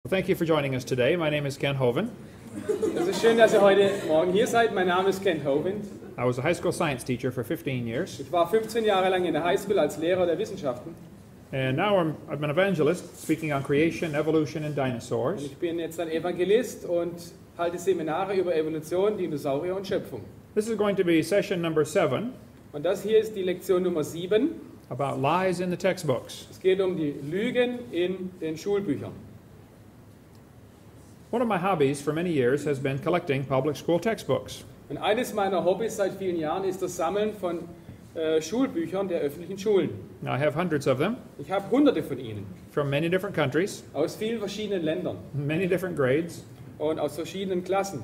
Thank you for joining us today. My name is Ken Hovind. Es ist schön, dass ihr heute Morgen hier seid. Mein Name ist Ken Hovind. I was a high school science teacher for 15 years. Ich war 15 Jahre lang in der Highschool als Lehrer der Wissenschaften. And now I'm an evangelist speaking on creation, evolution, and Und dinosaurs. ich bin jetzt ein Evangelist und halte Seminare über Evolution, Dinosaurier und Schöpfung. This is going to be session number 7 Und das hier ist die Lektion Nummer 7. about lies in the textbooks. Es geht um die Lügen in den Schulbüchern. One of my hobbies for many years has been collecting public school textbooks. Und eines meiner Hobbys seit vielen Jahren ist das Sammeln von Schulbüchern der öffentlichen Schulen. Now, I have hundreds of them Ich habe hunderte von ihnen, from many different countries, aus vielen verschiedenen Ländern many different grades, und aus verschiedenen Klassen.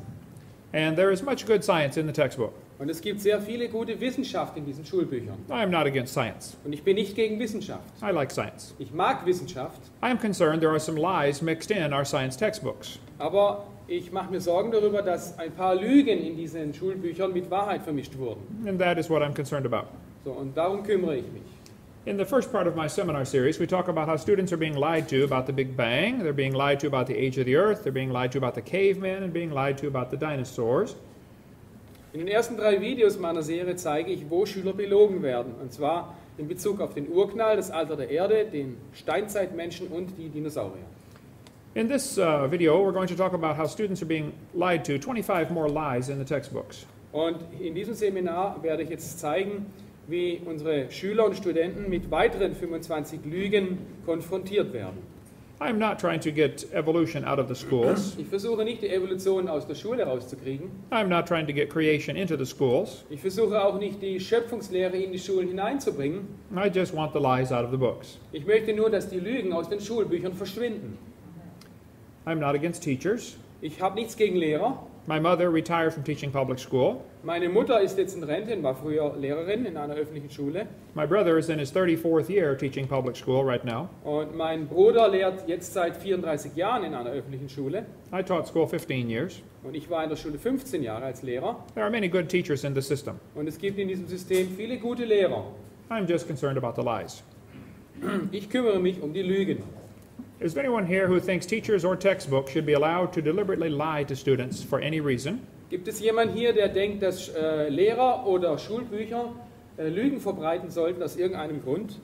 and there is much good science in the textbook. Und es gibt sehr viele gute Wissenschaft in diesen Schulbüchern. I am not against science. Und ich bin nicht gegen Wissenschaft. I like science. Ich mag Wissenschaft, I am concerned there are some lies mixed in our science textbooks. aber ich mache mir Sorgen darüber, dass ein paar Lügen in diesen Schulbüchern mit Wahrheit vermischt wurden. And that is what I'm concerned about. So, und darum kümmere ich mich. In the first part of my seminar series, we talk about how students are being lied to about the Big Bang, they're being lied to about the age of the Earth, they're being lied to about the cavemen, and being lied to about the dinosaurs. In den ersten 3 Videos meiner Serie zeige ich, wo Schüler belogen werden. Und zwar in Bezug auf den Urknall, das Alter der Erde, den Steinzeitmenschen und die Dinosaurier. In this video, we're going to talk about how students are being lied to, 25 more lies in the textbooks. Und in diesem Seminar werde ich jetzt zeigen, wie unsere Schüler und Studenten mit weiteren 25 Lügen konfrontiert werden. I'm not trying to get evolution out of the schools. Ich versuche nicht, die Evolution aus der Schule rauszukriegen. I'm not trying to get creation into the schools. Ich versuche auch nicht, die Schöpfungslehre in die Schulen hineinzubringen. I just want the lies out of the books. Ich möchte nur, dass die Lügen aus den Schulbüchern verschwinden. I'm not against teachers. Ich habe nichts gegen Lehrer. My mother retired from teaching public school. Meine Mutter ist jetzt in Rente und war früher Lehrerin in einer öffentlichen Schule. My brother is in his 34th year teaching public school right now. Und mein Bruder lehrt jetzt seit 34 Jahren in einer öffentlichen Schule. I taught school 15 years. Und ich war in der Schule 15 Jahre als Lehrer. There are many good teachers in the system. Und es gibt in diesem System viele gute Lehrer. I'm just concerned about the lies. Ich kümmere mich um die Lügen. Is there anyone here who thinks teachers or textbooks should be allowed to deliberately lie to students for any reason? Gibt es jemanden hier, der denkt, dass Lehrer oder Schulbücher Lügen verbreiten sollten aus irgendeinem Grund?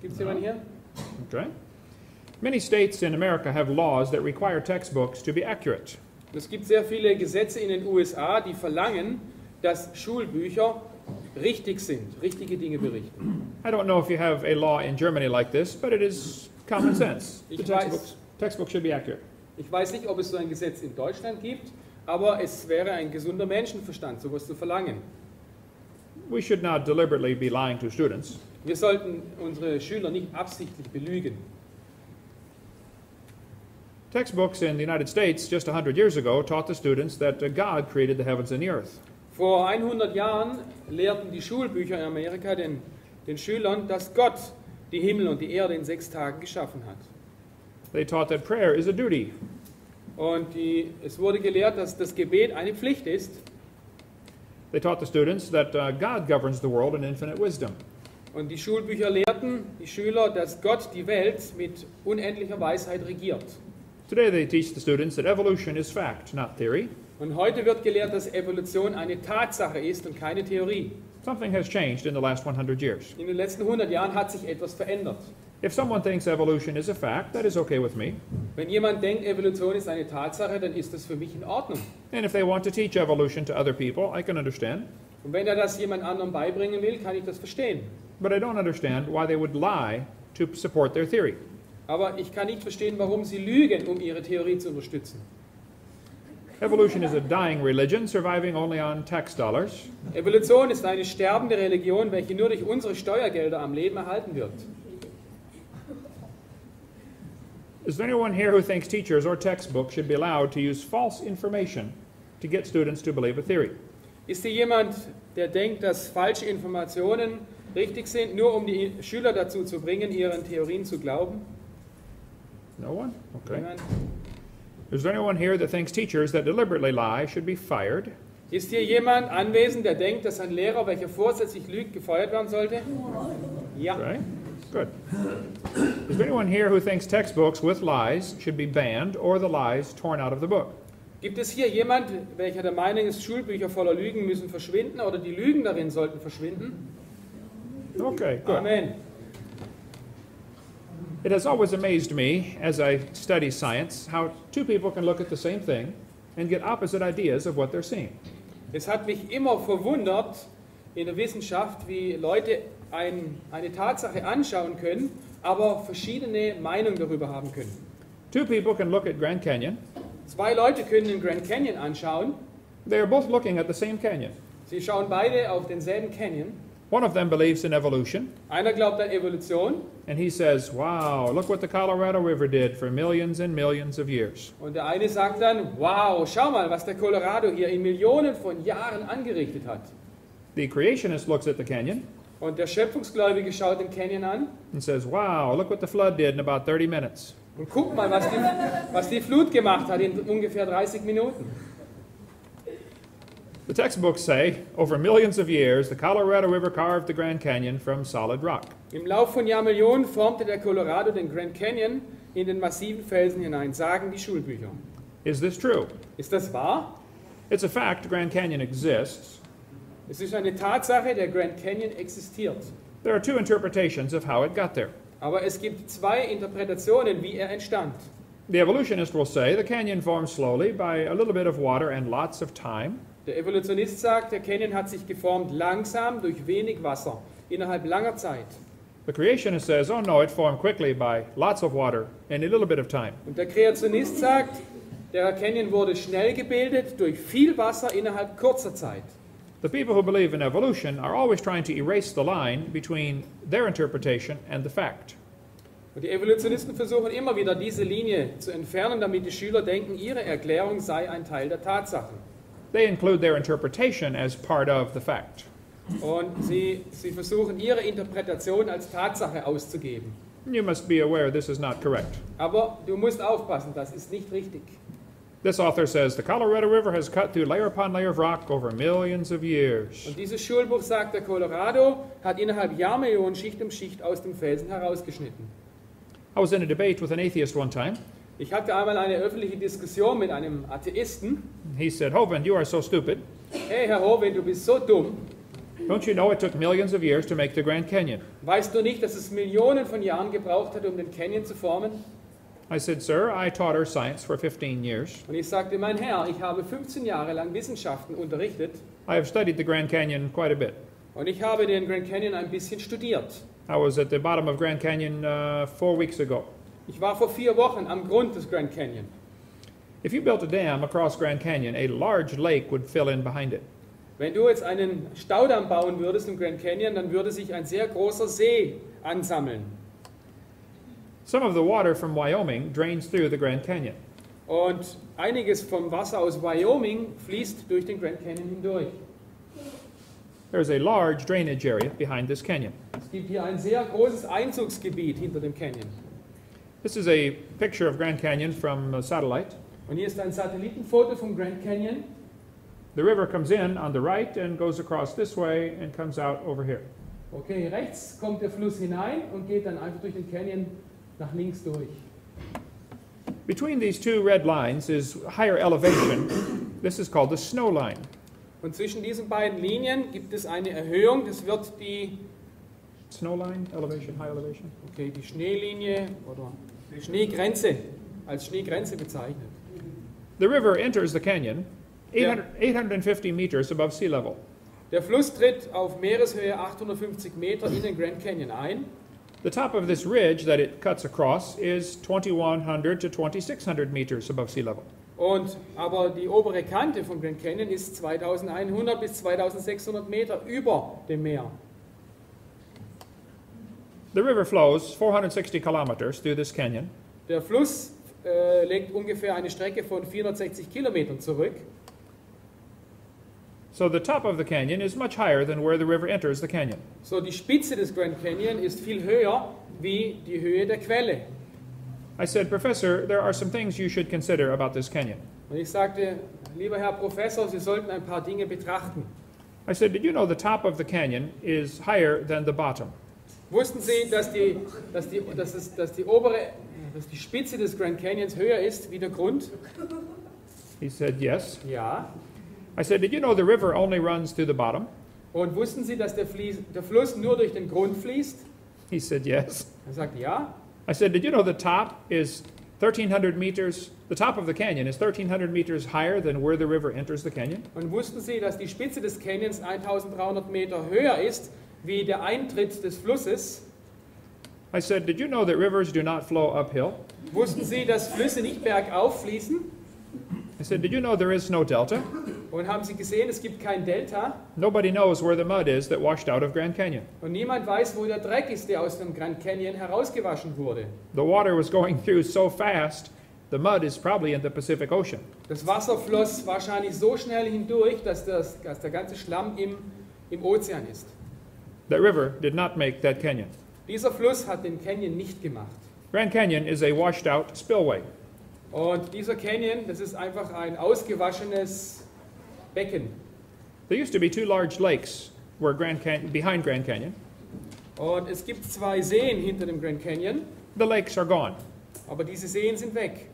Gibt es jemanden hier? Okay. Many states in America have laws that require textbooks to be accurate. Es gibt sehr viele Gesetze in den USA, die verlangen, dass Schulbücher richtig sind, richtige Dinge berichten. I don't know if you have a law in Germany like this, but it is common sense. The textbooks should be accurate. Ich weiß nicht, ob es so ein Gesetz in Deutschland gibt, aber es wäre ein gesunder Menschenverstand, sowas zu verlangen. We should not deliberately be lying to students. Wir sollten unsere Schüler nicht absichtlich belügen. Textbooks in the United States just 100 years ago taught the students that God created the heavens and the earth. Vor 100 Jahren lehrten die Schulbücher in Amerika den Schülern, dass Gott die Himmel und die Erde in 6 Tagen geschaffen hat. They taught that prayer is a duty. Und es wurde gelehrt, dass das Gebet eine Pflicht ist. They taught the students that God governs the world in infinite wisdom. Und die Schulbücher lehrten die Schüler, dass Gott die Welt mit unendlicher Weisheit regiert. Today they teach the students that evolution is fact, not theory. Und heute wird gelehrt, dass Evolution eine Tatsache ist und keine Theorie. Something has changed in the last 100 years. In den letzten 100 Jahren hat sich etwas verändert. If someone thinks evolution is a fact, that is okay with me. Wenn jemand denkt, Evolution ist eine Tatsache, dann ist das für mich in Ordnung. And if they want to teach evolution to other people, I can understand. Und wenn er das jemand anderem beibringen will, kann ich das verstehen. But I don't understand why they would lie to support their theory. Aber ich kann nicht verstehen, warum sie lügen, um ihre Theorie zu unterstützen. Evolution is a dying religion, surviving only on tax dollars. Evolution ist eine sterbende Religion, welche nur durch unsere Steuergelder am Leben erhalten wird. Is there anyone here who thinks teachers or textbooks should be allowed to use false information to get students to believe a theory? Ist hier jemand, der denkt, dass falsche Informationen richtig sind, nur um die Schüler dazu zu bringen, ihren Theorien zu glauben? No one? Okay. Jemand? Is there anyone here that thinks teachers that deliberately lie should be fired? Ist hier jemand anwesend, der denkt, dass ein Lehrer, welcher vorsätzlich lügt, gefeuert werden sollte? Ja. Okay. Good. Is there anyone here who thinks textbooks with lies should be banned or the lies torn out of the book? Gibt es hier jemand, welcher der Meinung ist, Schulbücher voller Lügen müssen verschwinden oder die Lügen darin sollten verschwinden? Okay, good. Amen. It has always amazed me as I study science how two people can look at the same thing and get opposite ideas of what they're seeing. Es hat mich immer verwundert in der Wissenschaft, wie Leute eine Tatsache anschauen können, aber verschiedene Meinungen darüber haben können. Two people can look at Grand Canyon. Zwei Leute können den Grand Canyon anschauen. They are both looking at the same canyon. Sie schauen beide auf denselben Canyon. One of them believes in evolution, Einer glaubt an Evolution and he says, wow, look what the Colorado River did for millions and millions of years. und der eine sagt dann, wow, schau mal, was der Colorado hier in Millionen von Jahren angerichtet hat. The creationist looks at the canyon Und der Schöpfungsgläubige schaut den Canyon an and says, wow, look what the flood did in about 30 minutes. und guckt mal, was die Flut gemacht hat in ungefähr 30 Minuten. The textbooks say, over millions of years, the Colorado River carved the Grand Canyon from solid rock. Im Lauf von Jahrmillionen formte der Colorado den Grand Canyon in den massiven Felsen hinein, sagen die Schulbücher. Is this true? Ist das wahr? It's a fact Grand Canyon exists. Es ist eine Tatsache, der Grand Canyon existiert. There are two interpretations of how it got there. Aber es gibt zwei Interpretationen, wie er entstand. The evolutionist will say the canyon formed slowly by a little bit of water and lots of time. Der Evolutionist sagt, der Canyon hat sich geformt langsam durch wenig Wasser, innerhalb langer Zeit. The creationist says, oh no, it formed quickly by lots of water and a little bit of time. Und der Kreationist sagt, der Canyon wurde schnell gebildet durch viel Wasser innerhalb kurzer Zeit. The people who believe in evolution are always trying to erase the line between their interpretation and the fact. Und die Evolutionisten versuchen immer wieder, diese Linie zu entfernen, damit die Schüler denken, ihre Erklärung sei ein Teil der Tatsachen. They include their interpretation as part of the fact. Und sie versuchen, ihre Interpretation als Tatsache auszugeben. You must be aware this is not correct. Aber du musst aufpassen, das ist nicht richtig. This author says the Colorado River has cut through layer upon layer of rock over millions of years. Und dieses Schulbuch sagt, der Colorado hat innerhalb Jahrmillionen Schicht um Schicht aus dem Felsen herausgeschnitten. I was in a debate with an atheist one time. Ich hatte einmal eine öffentliche Diskussion mit einem Atheisten. He said, Hovind, you are so stupid. Hey, Herr Hovind, du bist so dumm. Don't you know it took millions of years to make the Grand Canyon? Weißt du nicht, dass es Millionen von Jahren gebraucht hat, um den Canyon zu formen? I said, sir, I taught earth science for 15 years. Und ich sagte, mein Herr, ich habe 15 Jahre lang Wissenschaften unterrichtet. I have studied the Grand Canyon quite a bit. Und ich habe den Grand Canyon ein bisschen studiert. I was at the bottom of Grand Canyon 4 weeks ago. Ich war vor 4 Wochen am Grund des Grand Canyon. If you built a dam across Grand Canyon, a large lake would fill in behind it. Wenn du jetzt einen Staudamm bauen würdest im Grand Canyon, dann würde sich ein sehr großer See ansammeln. Some of the water from Wyoming drains through the Grand Canyon. Und einiges vom Wasser aus Wyoming fließt durch den Grand Canyon hindurch. There's a large drainage area behind this canyon. Es gibt hier ein sehr großes Einzugsgebiet hinter dem Canyon. This is a picture of Grand Canyon from a satellite. Und hier ist ein Satellitenfoto vom Grand Canyon. The river comes in on the right and goes across this way and comes out over here. Okay, rechts kommt der Fluss hinein und geht dann einfach durch den Canyon nach links durch. Between these two red lines is higher elevation. This is called the snow line. Und zwischen diesen beiden Linien gibt es eine Erhöhung, das wird die Snow line, elevation, high elevation. okay, die Schneelinie oder Schneegrenze, als Schneegrenze bezeichnet. The river enters the canyon 850 meters above sea level. Der Fluss tritt auf Meereshöhe 850 Meter in den Grand Canyon ein. The top of this ridge that it cuts across is 2100 to 2600 meters above sea level. Aber die obere Kante vom Grand Canyon ist 2100 bis 2600 Meter über dem Meer. The river flows 460 kilometers through this canyon. Der Fluss legt ungefähr eine Strecke von 460 Kilometern zurück. So the top of the canyon is much higher than where the river enters the canyon. So die Spitze des Grand Canyon ist viel höher wie die Höhe der Quelle. I said, Professor, there are some things you should consider about this canyon. Und ich sagte, lieber Herr Professor, Sie sollten ein paar Dinge betrachten. I said, did you know the top of the canyon is higher than the bottom? Wussten Sie, dass die Spitze des Grand Canyons höher ist wie der Grund? He said, yes. Ja. I said, did you know the river only runs through the bottom? Und wussten Sie, dass der Fluss nur durch den Grund fließt? He said, yes. Er sagt ja. I said, did you know the top is 1,300 meters, the top of the canyon is 1,300 meters higher than where the river enters the canyon? Und wussten Sie, dass die Spitze des Canyons 1300 Meter höher ist wie der Eintritt des Flusses? I said, did you know that rivers do not flow uphill? Wussten Sie, dass Flüsse nicht bergauf fließen? I said, did you know there is no delta? Und haben Sie gesehen, es gibt kein Delta? Nobody knows where the mud is that washed out of Grand Canyon. Und niemand weiß, wo der Dreck ist, der aus dem Grand Canyon herausgewaschen wurde. The water was going through so fast, the mud is probably in the Pacific Ocean. Das Wasser floss wahrscheinlich so schnell hindurch, dass der ganze Schlamm im Ozean ist. That river did not make that canyon. Dieser Fluss hat den Canyon nicht gemacht. Grand Canyon is a washed out spillway. Und dieser Canyon, das ist einfach ein ausgewaschenes Becken. There used to be two large lakes behind Grand Canyon. Und es gibt zwei Seen hinter dem Grand Canyon, The lakes are gone. aber diese Seen sind weg.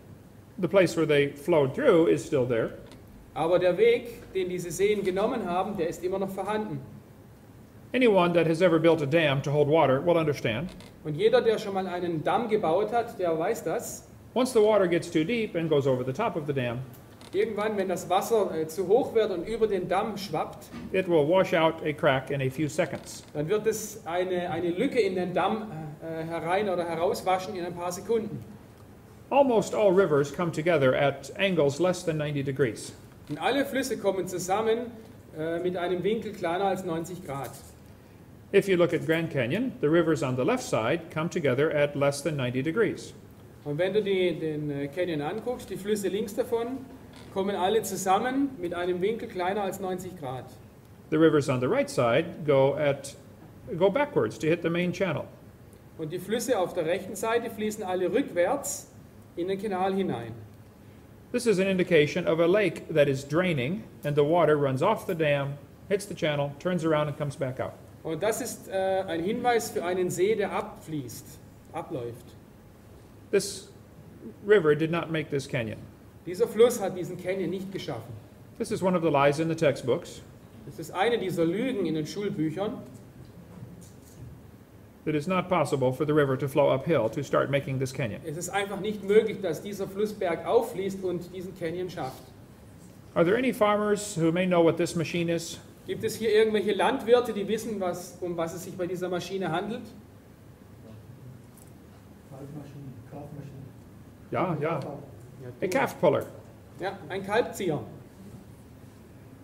The place where they flowed through is still there. Aber der Weg, den diese Seen genommen haben, der ist immer noch vorhanden. Anyone that has ever built a dam to hold water will understand. Und jeder, der schon mal einen Damm gebaut hat, der weiß das. Once the water gets too deep and goes over the top of the dam, Irgendwann, wenn das Wasser zu hoch wird und über den Damm schwappt, it will wash out a crack in a few seconds. dann wird es eine Lücke in den Damm herein oder herauswaschen in ein paar Sekunden. Almost all rivers come together at angles less than 90 degrees. Und alle Flüsse kommen zusammen mit einem Winkel kleiner als 90 Grad. If you look at Grand Canyon, the rivers on the left side come together at less than 90 degrees. Und wenn du den Canyon anguckst, die Flüsse links davon, kommen alle zusammen mit einem Winkel kleiner als 90 Grad. The rivers on the right side go backwards to hit the main channel. Und die Flüsse auf der rechten Seite fließen alle rückwärts in den Kanal hinein. This is an indication of a lake that is draining and the water runs off the dam, hits the channel, turns around and comes back out. Und das ist ein Hinweis für einen See, der abläuft. This river did not make this canyon. Dieser Fluss hat diesen Canyon nicht geschaffen. This is one of the lies in the textbooks. Das ist eine dieser Lügen in den Schulbüchern. It is not possible for the river to flow uphill to start making this canyon. Es ist einfach nicht möglich, dass dieser Fluss bergauf fließt und diesen Canyon schafft. Are there any farmers who may know what this machine is? Gibt es hier irgendwelche Landwirte, die wissen, um was es sich bei dieser Maschine handelt? Yeah. A calf puller. Ja, ein Kalbzieher.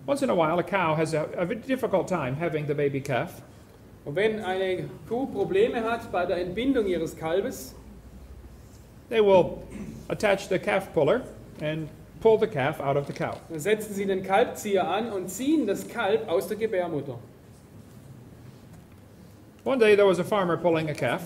Once in a while, a cow has a difficult time having the baby calf. Und wenn eine Kuh Probleme hat bei der Entbindung ihres Kalbes, They will attach the calf puller and pull the calf out of the cow. dann setzen sie den Kalbzieher an und ziehen das Kalb aus der Gebärmutter. One day there was a farmer pulling a calf.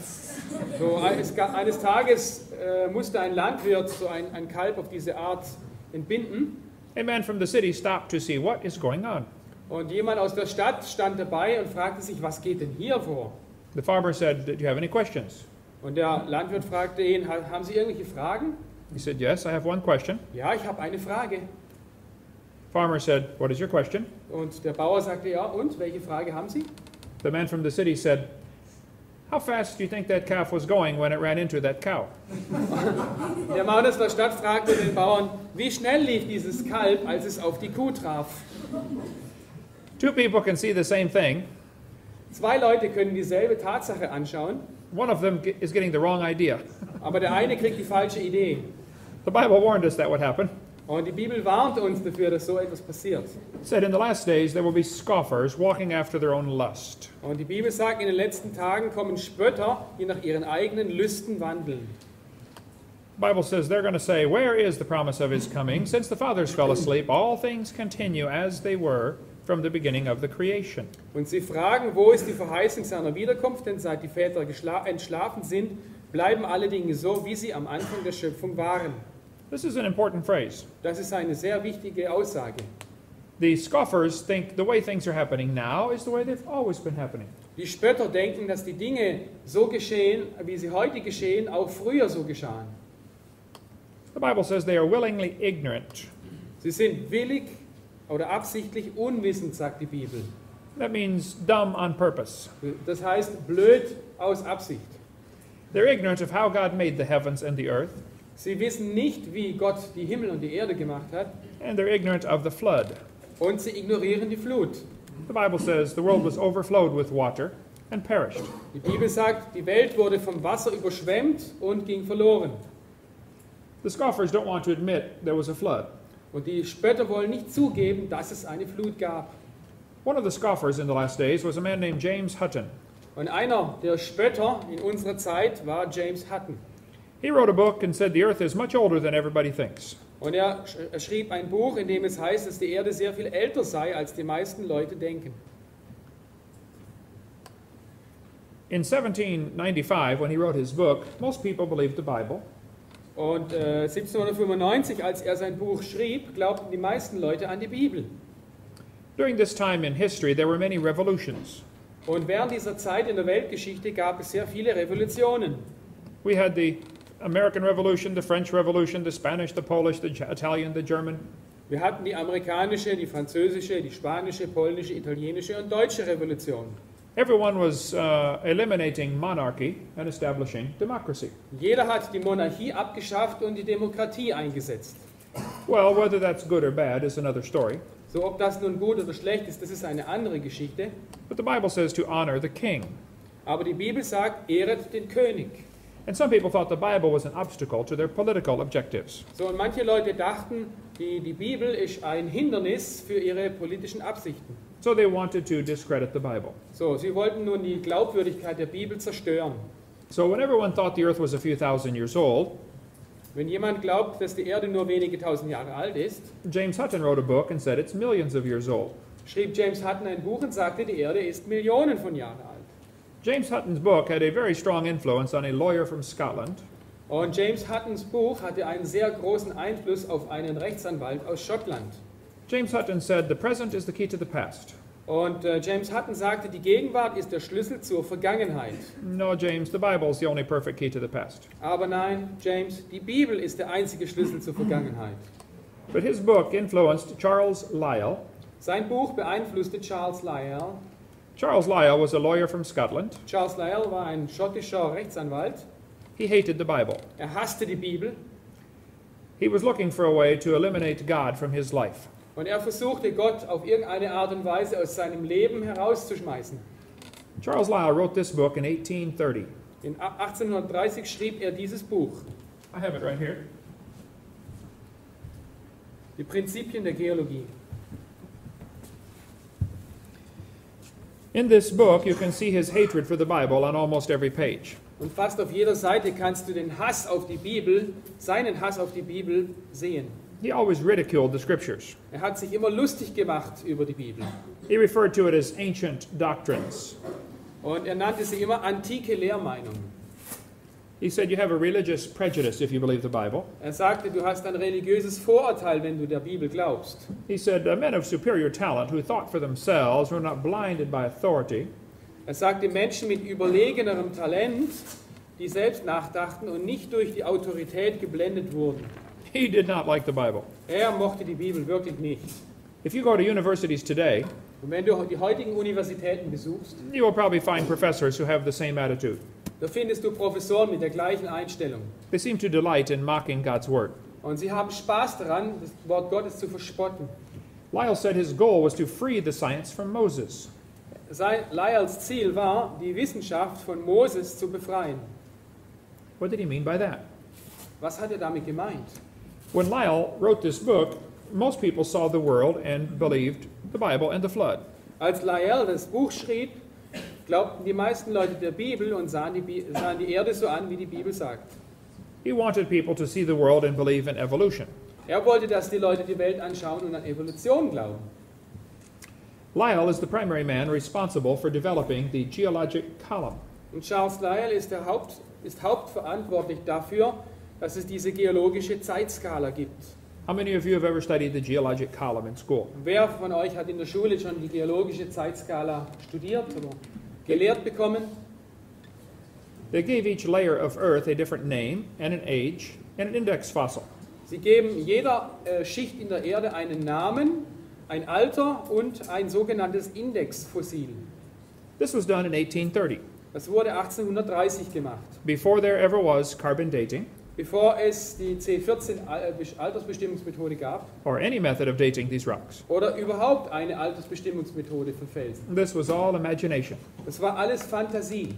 So, eines Tages musste ein Landwirt so ein Kalb auf diese Art entbinden. A man from the city stopped to see what is going on. Und jemand aus der Stadt stand dabei und fragte sich, was geht denn hier vor? The farmer said, "Do you have any questions?" Und der Landwirt fragte ihn, haben Sie irgendwelche Fragen? He said, "Yes, I have one question." Ja, ich habe eine Frage. Farmer said, "What is your question?" Und der Bauer sagte, ja, und welche Frage haben Sie? The man from the city said, "How fast do you think that calf was going when it ran into that cow?" Der Mann aus der Stadt fragte den Bauern, wie schnell lief dieses Kalb, als es auf die Kuh traf? Two people can see the same thing. Zwei Leute können dieselbe Tatsache anschauen, One of them is getting the wrong idea. aber der eine kriegt die falsche Idee. The Bible warned us that would happen. Und die Bibel warnt uns dafür, dass so etwas passiert. It said in the last days there will be scoffers walking after their own lust. Und die Bibel sagt, in den letzten Tagen kommen Spötter, die nach ihren eigenen Lüsten wandeln. The Bible says they're going to say, "Where is the promise of his coming? Since the fathers fell asleep, all things continue as they were from the beginning of the creation." Und sie fragen, wo ist die Verheißung seiner Wiederkunft? Denn seit die Väter entschlafen sind, bleiben alle Dinge so, wie sie am Anfang der Schöpfung waren. This is an important phrase. Das ist eine sehr wichtige Aussage. The scoffers think the way things are happening now is the way they've always been happening. Die Spötter denken, dass die Dinge so geschehen, wie sie heute geschehen, auch früher so geschahen. The Bible says they are willingly ignorant. Sie sind willig oder absichtlich unwissend, sagt die Bibel. That means dumb on purpose. Das heißt blöd aus Absicht. They're ignorant of how God made the heavens and the earth, Sie wissen nicht, wie Gott die Himmel und die Erde gemacht hat, and they're ignorant of the flood. und sie ignorieren die Flut. The Bible says the world was overflowed with water and perished. Die Bibel sagt, die Welt wurde vom Wasser überschwemmt und ging verloren. The scoffers don't want to admit there was a flood. Und die Spötter wollen nicht zugeben, dass es eine Flut gab. One of the scoffers in the last days was a man named James Hutton. Und einer der Spötter in unserer Zeit war James Hutton. He wrote a book and said the earth is much older than everybody thinks. Und er schrieb ein Buch, in dem es heißt, dass die Erde sehr viel älter sei, als die meisten Leute denken. In 1795, when he wrote his book, most people believed the Bible. Und 1795, als er sein Buch schrieb, glaubten die meisten Leute an die Bibel. During this time in history, there were many revolutions. Und während dieser Zeit in der Weltgeschichte gab es sehr viele Revolutionen. We had the American Revolution, the French Revolution, the Spanish, the Polish, the Italian, the German. Wir hatten die amerikanische, die französische, die spanische, polnische, italienische und deutsche Revolution. Everyone was eliminating monarchy and establishing democracy. Jeder hat die Monarchie abgeschafft und die Demokratie eingesetzt. Well, whether that's good or bad is another story. So, ob das nun gut oder schlecht ist, das ist eine andere Geschichte. But the Bible says to honor the king. Aber die Bibel sagt, ehret den König. And some people thought the Bible was an obstacle to their political objectives. So, und manche Leute dachten, die Bibel ist ein Hindernis für ihre politischen Absichten. So they wanted to discredit the Bible. So, sie wollten nun die Glaubwürdigkeit der Bibel zerstören. So when everyone thought the earth was a few thousand years old, Wenn jemand glaubt, dass die Erde nur wenige tausend Jahre alt ist, James Hutton wrote a book and said it's millions of years old. schrieb James Hutton ein Buch und sagte, die Erde ist Millionen von Jahren alt. James Hutton's book had a very strong influence on a lawyer from Scotland. Und James Huttons Buch hatte einen sehr großen Einfluss auf einen Rechtsanwalt aus Schottland. James Hutton said the present is the key to the past. Und James Hutton sagte, die Gegenwart ist der Schlüssel zur Vergangenheit. No, James, the Bible is the only perfect key to the past. Aber nein, James, die Bibel ist der einzige Schlüssel zur Vergangenheit. But his book influenced Charles Lyell. Sein Buch beeinflusste Charles Lyell. Charles Lyell was a lawyer from Scotland. Charles Lyell war ein schottischer Rechtsanwalt. He hated the Bible. Er hasste die Bibel He was looking for a way to eliminate God from his life. und er versuchte, Gott auf irgendeine Art und Weise aus seinem Leben herauszuschmeißen. Charles Lyell wrote this book in 1830. In 1830 schrieb er dieses Buch, I have it right here. Die Prinzipien der Geologie. In this book, you can see his hatred for the Bible on almost every page. Und fast auf jeder Seite kannst du den Hass auf die Bibel, seinen Hass auf die Bibel sehen. He always ridiculed the scriptures. Er hat sich immer lustig gemacht über die Bibel. He referred to it as ancient doctrines. Und er nannte sie immer antike Lehrmeinungen. He said you have a religious prejudice if you believe the Bible. Er sagte, du hast ein religiöses Vorurteil, wenn du der Bibel glaubst. He said men of superior talent who thought for themselves were not blinded by authority. Er sagte, Menschen mit überlegenerem Talent, die selbst nachdachten und nicht durch die Autorität geblendet wurden. He did not like the Bible. Er mochte die Bibel wirklich nicht. If you go to universities today, Und wenn du die heutigen Universitäten besuchst, you will probably find professors who have the same attitude. da findest du Professoren mit der gleichen Einstellung. They seem to delight in mocking God's word. Und sie haben Spaß daran, das Wort Gottes zu verspotten. Lyell said his goal was to free the science from Moses. Lyells Ziel war, die Wissenschaft von Moses zu befreien. What did he mean by that? Was hat er damit gemeint? When Lyell wrote this book, most people saw the world and believed the Bible and the flood. Als Lyell das Buch schrieb, glaubten die meisten Leute der Bibel und sahen die Erde so an, wie die Bibel sagt. He wanted people to see the world and believe in evolution. Er wollte, dass die Leute die Welt anschauen und an Evolution glauben. Lyell is the primary man responsible for developing the geologic column. Und Charles Lyell ist hauptverantwortlich dafür, dass es diese geologische Zeitskala gibt. How many of you have ever studied the geologic column in school? Wer von euch hat in der Schule schon die geologische Zeitskala studiert oder gelehrt bekommen? They gave each layer of Earth a different name and an age and an index fossil. Sie geben jeder Schicht in der Erde einen Namen, ein Alter und ein sogenanntes Indexfossil. This was done in 1830, Das wurde 1830 gemacht, before there ever was carbon dating bevor es die C14 Altersbestimmungsmethode gab or any method of dating these rocks. oder überhaupt eine Altersbestimmungsmethode für Felsen. This was all imagination. Das war alles Fantasie.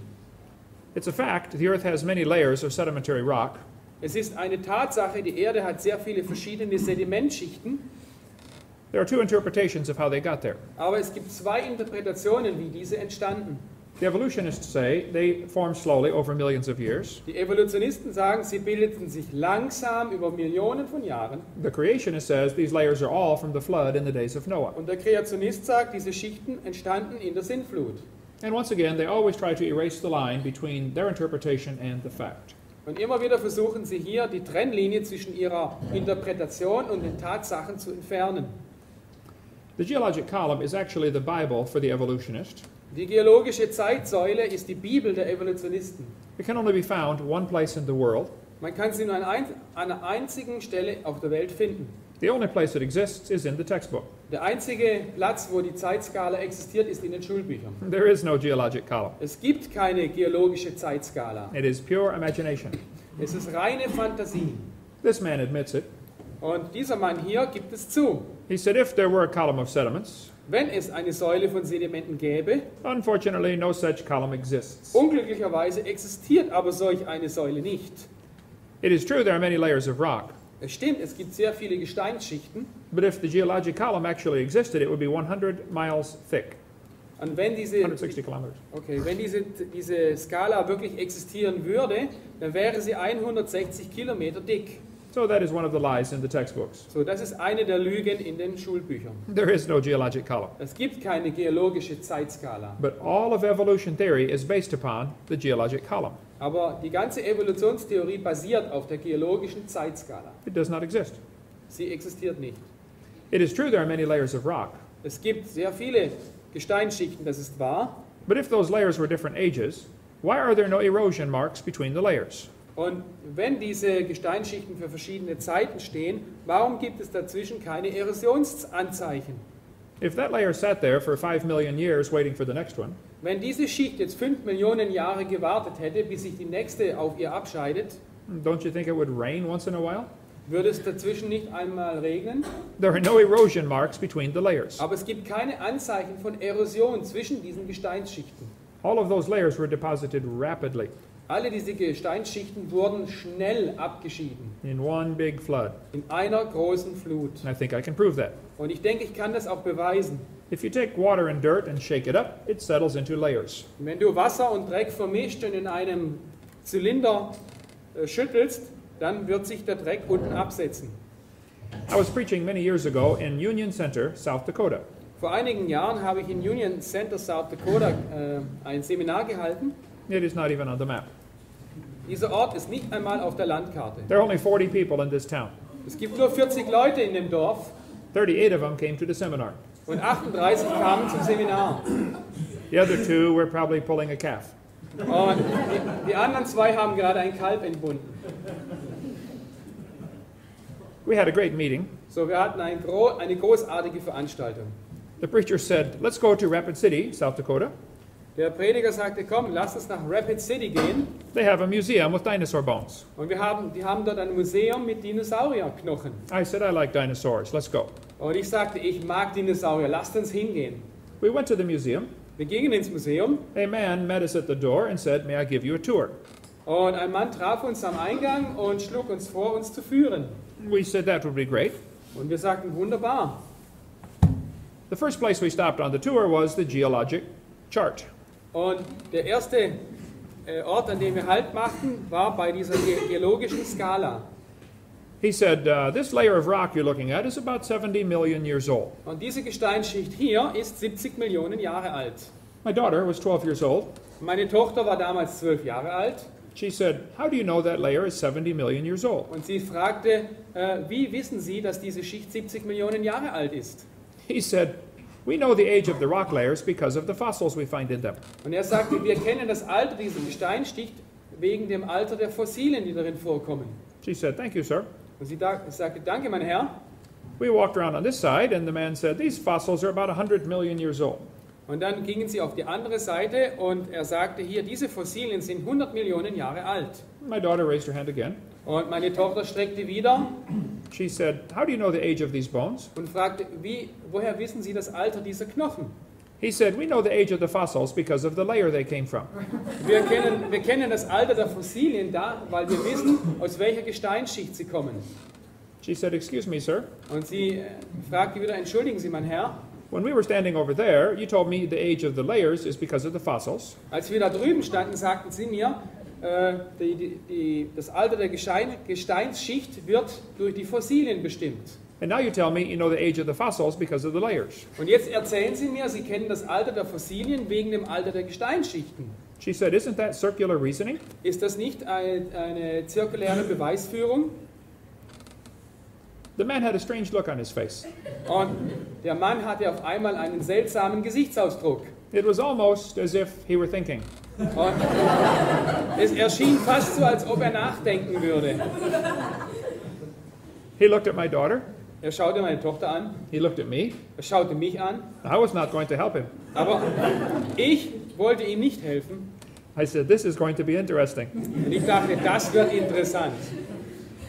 It's a fact the Earth has many layers of sedimentary rock, Es ist eine Tatsache, die Erde hat sehr viele verschiedene Sedimentschichten, there are two interpretations of how they got there. aber es gibt zwei Interpretationen, wie diese entstanden. The evolutionists say they formed slowly over millions of years. Die Evolutionisten sagen, sie bildeten sich langsam über Millionen von Jahren. The creationist says these layers are all from the flood in the days of Noah. Und der Kreationist sagt, diese Schichten entstanden in der Sintflut. And once again, they always try to erase the line between their interpretation and the fact. Und immer wieder versuchen sie hier, die Trennlinie zwischen ihrer Interpretation und den Tatsachen zu entfernen. The geologic column is actually the Bible for the evolutionist. Die geologische Zeitsäule ist die Bibel der Evolutionisten. It can only be found one place in the world. Man kann sie nur an einer einzigen Stelle auf der Welt finden. The only place it exists is in the textbook. Der einzige Platz, wo die Zeitskala existiert, ist in den Schulbüchern. There is no geologic column. Es gibt keine geologische Zeitskala. It is pure imagination. Es ist reine Fantasie. This man admits it. Und dieser Mann hier gibt es zu. He said if there were a column of sediments, Wenn es eine Säule von Sedimenten gäbe, unfortunately no such column exists. unglücklicherweise existiert aber solch eine Säule nicht. It is true there are many layers of rock, Es stimmt, es gibt sehr viele Gesteinsschichten. but if the geologic column actually existed, it would be 100 miles thick, Und wenn diese, 160 kilometers. wenn diese Skala wirklich existieren würde, dann wäre sie 160 Kilometer dick. So that is one of the lies in the textbooks. So, das ist eine der Lügen in den Schulbüchern. There is no geologic column. Es gibt keine geologische Zeitskala. But all of evolution theory is based upon the geologic column. Aber die ganze Evolutionstheorie basiert auf der geologischen Zeitskala. It does not exist. Sie existiert nicht. It is true there are many layers of rock, Es gibt sehr viele Gesteinsschichten, das ist wahr. but if those layers were different ages, why are there no erosion marks between the layers? Und wenn diese Gesteinsschichten für verschiedene Zeiten stehen, warum gibt es dazwischen keine Erosionsanzeichen? If that layer sat there for 5 million years waiting for the next one, Wenn diese Schicht jetzt 5 Millionen Jahre gewartet hätte, bis sich die nächste auf ihr abscheidet, don't you think it would rain once in a while? würde es dazwischen nicht einmal regnen. There are no erosion marks between the layers. Aber es gibt keine Anzeichen von Erosion zwischen diesen Gesteinsschichten. All of those layers were deposited rapidly Alle diese Gesteinsschichten wurden schnell abgeschieden, in one big flood. in einer großen Flut. And I think I can prove that. Und ich denke, ich kann das auch beweisen. If you take water and dirt and shake it up, it settles into layers. Wenn du Wasser und Dreck vermischt und in einem Zylinder schüttelst, dann wird sich der Dreck unten absetzen. I was preaching many years ago in Union Center, South Dakota. Vor einigen Jahren habe ich in Union Center, South Dakota, ein Seminar gehalten. It is not even on the map. Dieser Ort ist nicht einmal auf der Landkarte. There are only 40 people in this town. Es gibt nur 40 Leute in dem Dorf 38 of them came to the seminar. und 38 kamen zum Seminar. The other 2 were probably pulling a calf. Und die anderen 2 haben gerade ein Kalb entbunden. We had a great meeting. So, wir hatten eine großartige Veranstaltung. The preacher said, let's go to Rapid City, South Dakota. Der Prediger sagte, komm, lass uns nach Rapid City gehen. They have a museum with dinosaur bones. Und die haben dort ein Museum mit Dinosaurierknochen. I said, I like dinosaurs. Let's go. Und ich sagte, ich mag Dinosaurier, lasst uns hingehen. We went to the museum. Wir gingen ins Museum A man met us at the door and said, may I give you a tour? und ein Mann traf uns am Eingang und schlug uns vor, uns zu führen. We said that would be great. Und wir sagten, wunderbar. The first place we stopped on the tour was the geologic chart. Und der erste Ort, an dem wir Halt machten, war bei dieser geologischen Skala. He said, this layer of rock you're looking at is about 70 million years old. Und diese Gesteinsschicht hier ist 70 Millionen Jahre alt. My daughter was 12 years old. Meine Tochter war damals 12 Jahre alt. She said, how do you know that layer is 70 million years old? Und sie fragte, wie wissen Sie, dass diese Schicht 70 Millionen Jahre alt ist? He said, we know the age of the rock layers because of the fossils we find in them. Und er sagte, wir kennen das Alter dieser Gesteinsschicht wegen dem Alter der Fossilien, die darin vorkommen. She said, thank you, sir. Und sie sagte, danke, mein Herr. We walked around on this side, and the man said, these fossils are about 100 million years old. Und dann gingen sie auf die andere Seite und er sagte, hier, diese Fossilien sind 100 Millionen Jahre alt. My daughter raised her hand again. Und meine Tochter streckte wieder She said, how do you know the age of these bones? und fragte, woher wissen Sie das Alter dieser Knochen? He said, we know the age of the fossils because of the layer they came from. Wir kennen das Alter der Fossilien da, weil wir wissen, aus welcher Gesteinsschicht sie kommen. She said, excuse me, sir. Und sie fragte wieder, entschuldigen Sie, mein Herr, When we were standing over there, you told me the age of the layers is because of the fossils. als wir da drüben standen, sagten Sie mir, das Alter der Gesteinsschicht wird durch die Fossilien bestimmt. And now you tell me you know the age of the fossils because of the layers. Und jetzt erzählen Sie mir, Sie kennen das Alter der Fossilien wegen dem Alter der Gesteinsschichten. She said, isn't that circular reasoning? Ist das nicht eine zirkuläre Beweisführung? The man had a strange look on his face. Und der Mann hatte auf einmal einen seltsamen Gesichtsausdruck. It was almost as if he were thinking. Und es erschien fast so, als ob er nachdenken würde. He looked at my daughter. Er schaute meine Tochter an, He looked at me. er schaute mich an, I was not going to help him. aber ich wollte ihm nicht helfen. I said, this is going to be interesting. Und ich dachte, das wird interessant.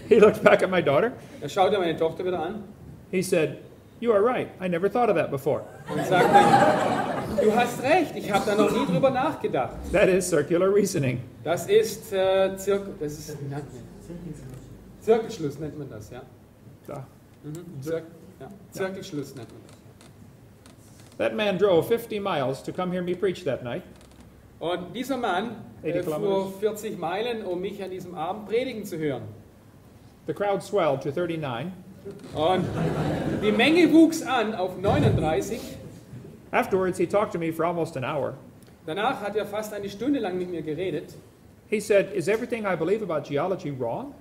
He looked back at my daughter. Er schaute meine Tochter wieder an He said, you are right. I never thought of that before. und sagte, du hast recht, ich habe da noch nie drüber nachgedacht. That is circular reasoning. Das ist, Zirkelschluss nennt man das, ja. Ah. Zirkelschluss nennt man das. That man drove 50 miles to come hear me preach that night. Und dieser Mann 80 fuhr 40 Meilen, um mich an diesem Abend predigen zu hören. The crowd swelled to 39. Und die Menge wuchs an auf 39. Afterwards, he talked to me for almost an hour. Danach hat er fast eine Stunde lang mit mir geredet. He said, is everything I believe about geology wrong?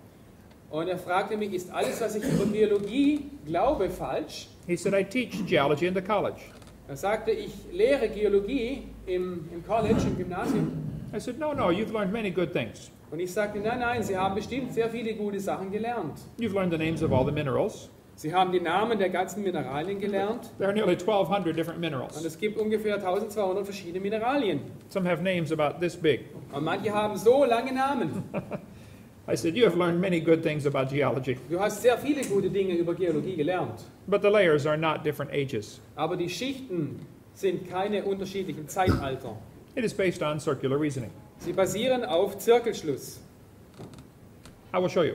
Und er fragte mich, ist alles, was ich über Geologie glaube, falsch? He said, I teach geology in the college. Er sagte, ich lehre Geologie im College, im Gymnasium. I said, no, you've learned many good things. Und ich sagte, nein, Sie haben bestimmt sehr viele gute Sachen gelernt. You've learned the names of all the minerals. Sie haben die Namen der ganzen Mineralien gelernt. There are nearly 1,200 different Und minerals. es gibt ungefähr 1200 verschiedene Mineralien. Some have names about this big. Und manche haben so lange Namen. I said, you have learned many good things about geology. Du hast sehr viele gute Dinge über Geologie gelernt. But the layers are not different ages. Aber die Schichten sind keine unterschiedlichen Zeitalter. It is based on circular reasoning. Sie basieren auf Zirkelschluss. I will show you.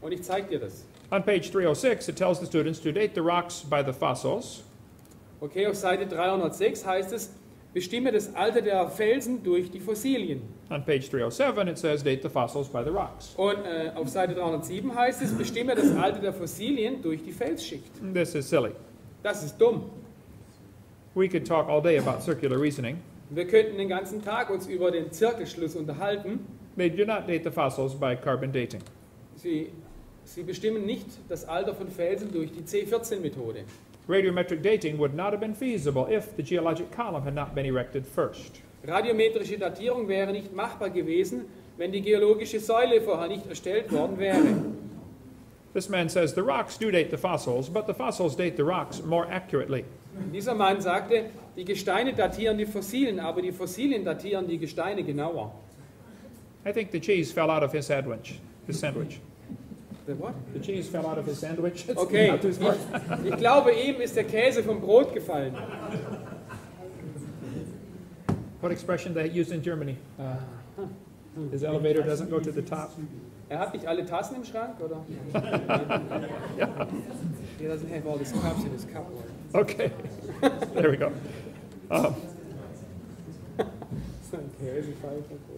Und ich zeige dir das. On page 306, it tells the students to date the rocks by the fossils. Okay, auf Seite 306 heißt es, bestimme das Alter der Felsen durch die Fossilien. On page 307, it says date the fossils by the rocks. Und auf Seite 307 heißt es, bestimme das Alter der Fossilien durch die Felsschicht. This is silly. Das ist dumm. We could talk all day about circular reasoning. Wir könnten den ganzen Tag uns über den Zirkelschluss unterhalten. They do not date the fossils by carbon dating. Sie bestimmen nicht das Alter von Felsen durch die C14-Methode. Radiometric dating would not have been feasible if the geologic column had not been erected first. Radiometrische Datierung wäre nicht machbar gewesen, wenn die geologische Säule vorher nicht erstellt worden wäre. This man says the rocks do date the fossils, but the fossils date the rocks more accurately. Dieser Mann sagte, die Gesteine datieren die Fossilien, aber die Fossilien datieren die Gesteine genauer. I think the cheese fell out of his sandwich. The what? The cheese fell out of his sandwich. It's Okay, not too smart. ich glaube, ihm ist der Käse vom Brot gefallen. What expression they use in Germany? His elevator doesn't go to the top. Hat nicht alle Tassen im Schrank, oder? Yeah. He doesn't have all his cups in his cup. Okay. There we go.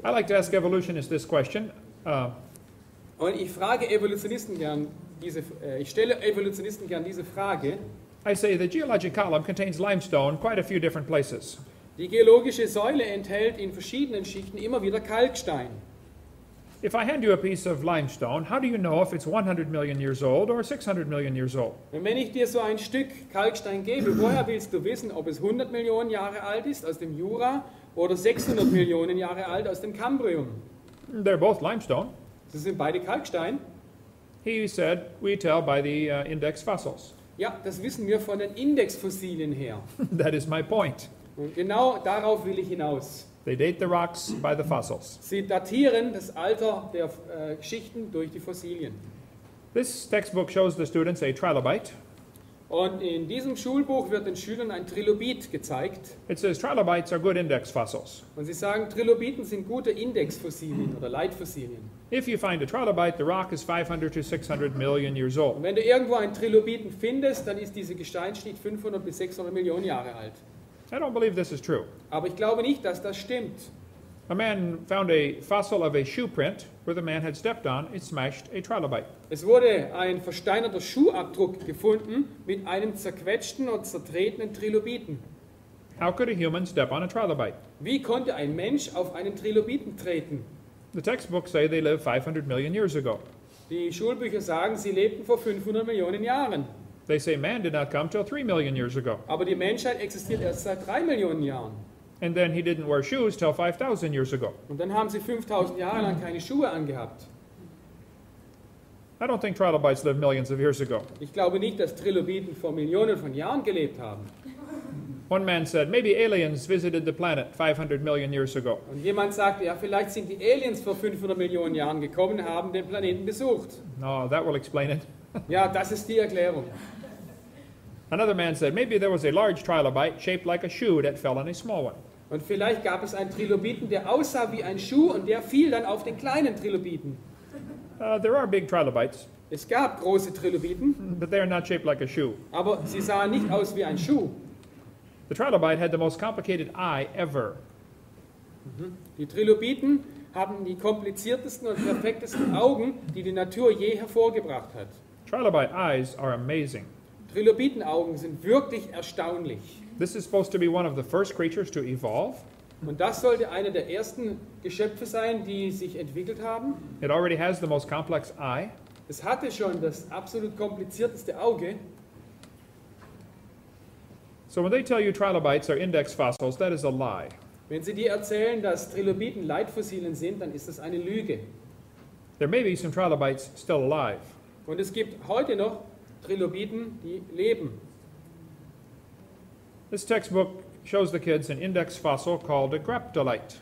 I like to ask evolutionists this question. Und ich frage Evolutionisten gern ich stelle Evolutionisten gern diese Frage. I say the geologic column contains limestone quite a few different places. Die geologische Säule enthält in verschiedenen Schichten immer wieder Kalkstein. If I hand you a piece of limestone, how do you know if it's 100 million years old or 600 million years old? Und wenn ich dir so ein Stück Kalkstein gebe, woher willst du wissen, ob es 100 Millionen Jahre alt ist aus dem Jura oder 600 Millionen Jahre alt aus dem Kambrium? They're both limestone. Das sind beide Kalkstein. He said, we tell by the index fossils. Ja, das wissen wir von den Indexfossilien her. That is my point. Und genau darauf will ich hinaus. They date the rocks by the fossils. Sie datieren das Alter der Schichten durch die Fossilien. This textbook shows the students a trilobite. Und in diesem Schulbuch wird den Schülern ein Trilobit gezeigt. It says trilobites are good index fossils. Und sie sagen, Trilobiten sind gute Indexfossilien oder Leitfossilien. If you find a trilobite, the rock is 500 to 600 million years Und old. wenn du irgendwo einen Trilobiten findest, dann ist diese Gesteinsschicht 500 bis 600 Millionen Jahre alt. I don't believe this is true. Aber ich glaube nicht, dass das stimmt. A man found a fossil of a shoe print where the man had stepped on, it smashed a trilobite. Es wurde ein versteinerter Schuhabdruck gefunden mit einem zerquetschten und zertretenen Trilobiten. How could a human step on a trilobite? Wie konnte ein Mensch auf einen Trilobiten treten? The textbooks say they lived 500 million years ago. Die Schulbücher sagen, sie lebten vor 500 Millionen Jahren. They say man did not come till 3 million years ago. Aber die Menschheit existiert erst seit 3 Millionen Jahren. And then he didn't wear shoes till 5,000 years ago. Und dann haben sie 5000 Jahre lang keine Schuhe angehabt. I don't think trilobites lived millions of years ago. Ich glaube nicht, dass Trilobiten vor Millionen von Jahren gelebt haben. One man said, maybe aliens visited the planet 500 million years ago. Und jemand sagte, ja, vielleicht sind die Aliens vor 500 Millionen Jahren gekommen und haben den Planeten besucht. No, that will explain it. Ja, das ist die Erklärung. Another man said, maybe there was a large trilobite shaped like a shoe that fell on a small one. Und vielleicht gab es einen Trilobiten, der aussah wie ein Schuh und der fiel dann auf den kleinen Trilobiten. There are big trilobites, Es gab große Trilobiten, but they are not shaped like a shoe. aber sie sahen nicht aus wie ein Schuh. The trilobite had the most complicated eye ever. Die Trilobiten haben die kompliziertesten und perfektesten Augen, die die Natur je hervorgebracht hat. Trilobite eyes are amazing. Trilobitenaugen sind wirklich erstaunlich. This is supposed to be one of the first creatures to evolve. Und das sollte eine der ersten Geschöpfe sein, die sich entwickelt haben. It already has the most complex eye. Es hatte schon das absolut komplizierteste Auge. So when they tell you trilobites are index fossils, that is a lie. Wenn Sie dir erzählen, dass Trilobiten Leitfossilien sind, dann ist das eine Lüge. There may be some trilobites still alive. Und es gibt heute noch Trilobiten, die leben. This textbook shows the kids an index fossil called a graptolite.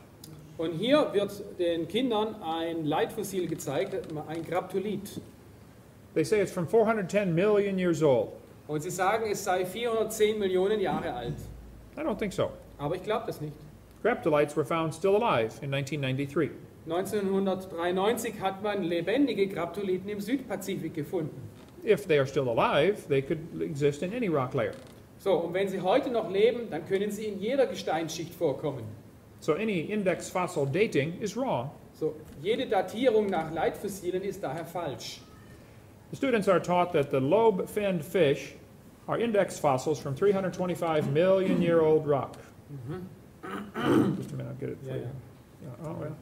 Und hier wird den Kindern ein Leitfossil gezeigt, ein Graptolit. They say it's from 410 million years old. Und sie sagen, es sei 410 Millionen Jahre alt. I don't think so. Aber ich glaube das nicht. Graptolites were found still alive in 1993. 1993 hat man lebendige Graptoliten im Südpazifik gefunden. If they are still alive, they could exist in any rock layer. So, und wenn sie heute noch leben, dann können sie in jeder Gesteinsschicht vorkommen. So any index fossil dating is wrong. So, jede Datierung nach Leitfossilien ist daher falsch. The students are taught that the lobe-finned fish are index fossils from 325 million year old rock. Just a minute, I'll get it for Ja, you. ja. Yeah, oh, well.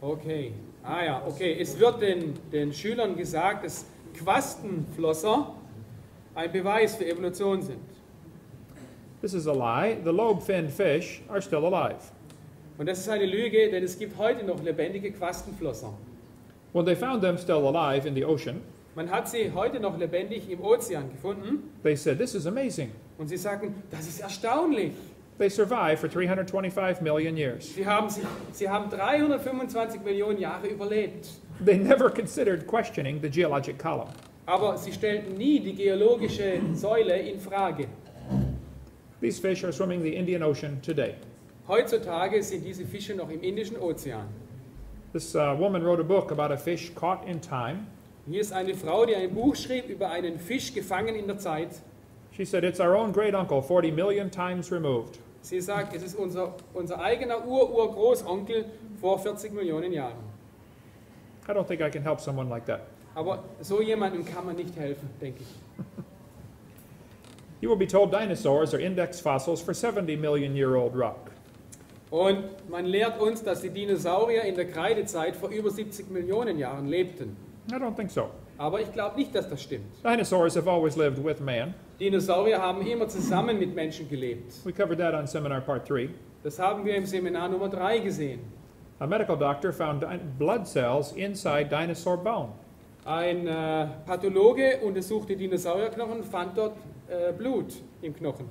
Okay. Ah ja, okay. Es wird den Schülern gesagt, dass Quastenflosser ein Beweis für Evolution sind. This is a lie. The lobe-finned fish are still alive. Und das ist eine Lüge, denn es gibt heute noch lebendige Quastenflosser. When they found them still alive in the ocean, Man hat sie heute noch lebendig im Ozean gefunden they said, this is amazing. und sie sagten, das ist erstaunlich. They survived for 325 million years. Sie haben 325 Millionen Jahre überlebt. They never considered questioning the geologic column. Aber sie stellten nie die geologische Säule in Frage. These fish are swimming the Indian Ocean today. Heutzutage sind diese Fische noch im Indischen Ozean. This woman wrote a book about a fish caught in time. Hier ist eine Frau, die ein Buch schrieb über einen Fisch gefangen in der Zeit. She said, it's our own great uncle, 40 million times removed. Sie sagt, es ist unser eigener Urgroßonkel vor 40 Millionen Jahren. I don't think I can help someone like that. Aber so jemandem kann man nicht helfen, denke ich. You will be told dinosaurs are index fossils for 70 million year old rock. Und man lehrt uns, dass die Dinosaurier in der Kreidezeit vor über 70 Millionen Jahren lebten. I don't think so. Aber ich glaube nicht, dass das stimmt. Dinosaurs have always lived with man. Dinosaurier haben immer zusammen mit Menschen gelebt. We covered that on seminar part 3. Das haben wir im Seminar Nummer 3 gesehen. A medical doctor found blood cells inside dinosaur bone. Ein Pathologe untersuchte Dinosaurierknochen und fand dort Blut im Knochen.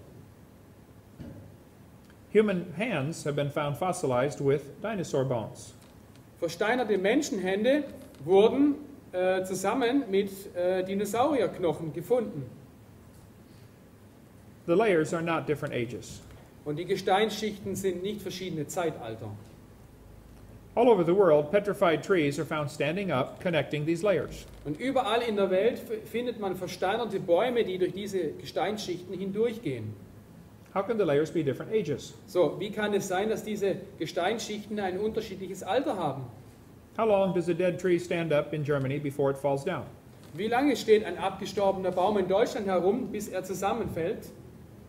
Human hands have been found fossilized with dinosaur bones. Versteinerte Menschenhände wurden zusammen mit Dinosaurierknochen gefunden. The layers are not different ages. Und die Gesteinsschichten sind nicht verschiedene Zeitalter. All over the world, petrified trees are found standing up, connecting these layers. Und überall in der Welt findet man versteinerte Bäume, die durch diese Gesteinsschichten hindurchgehen. How can the layers be different ages? So, wie kann es sein, dass diese Gesteinsschichten ein unterschiedliches Alter haben? How long does a dead tree stand up in Germany before it falls down? Wie lange steht ein abgestorbener Baum in Deutschland herum, bis er zusammenfällt?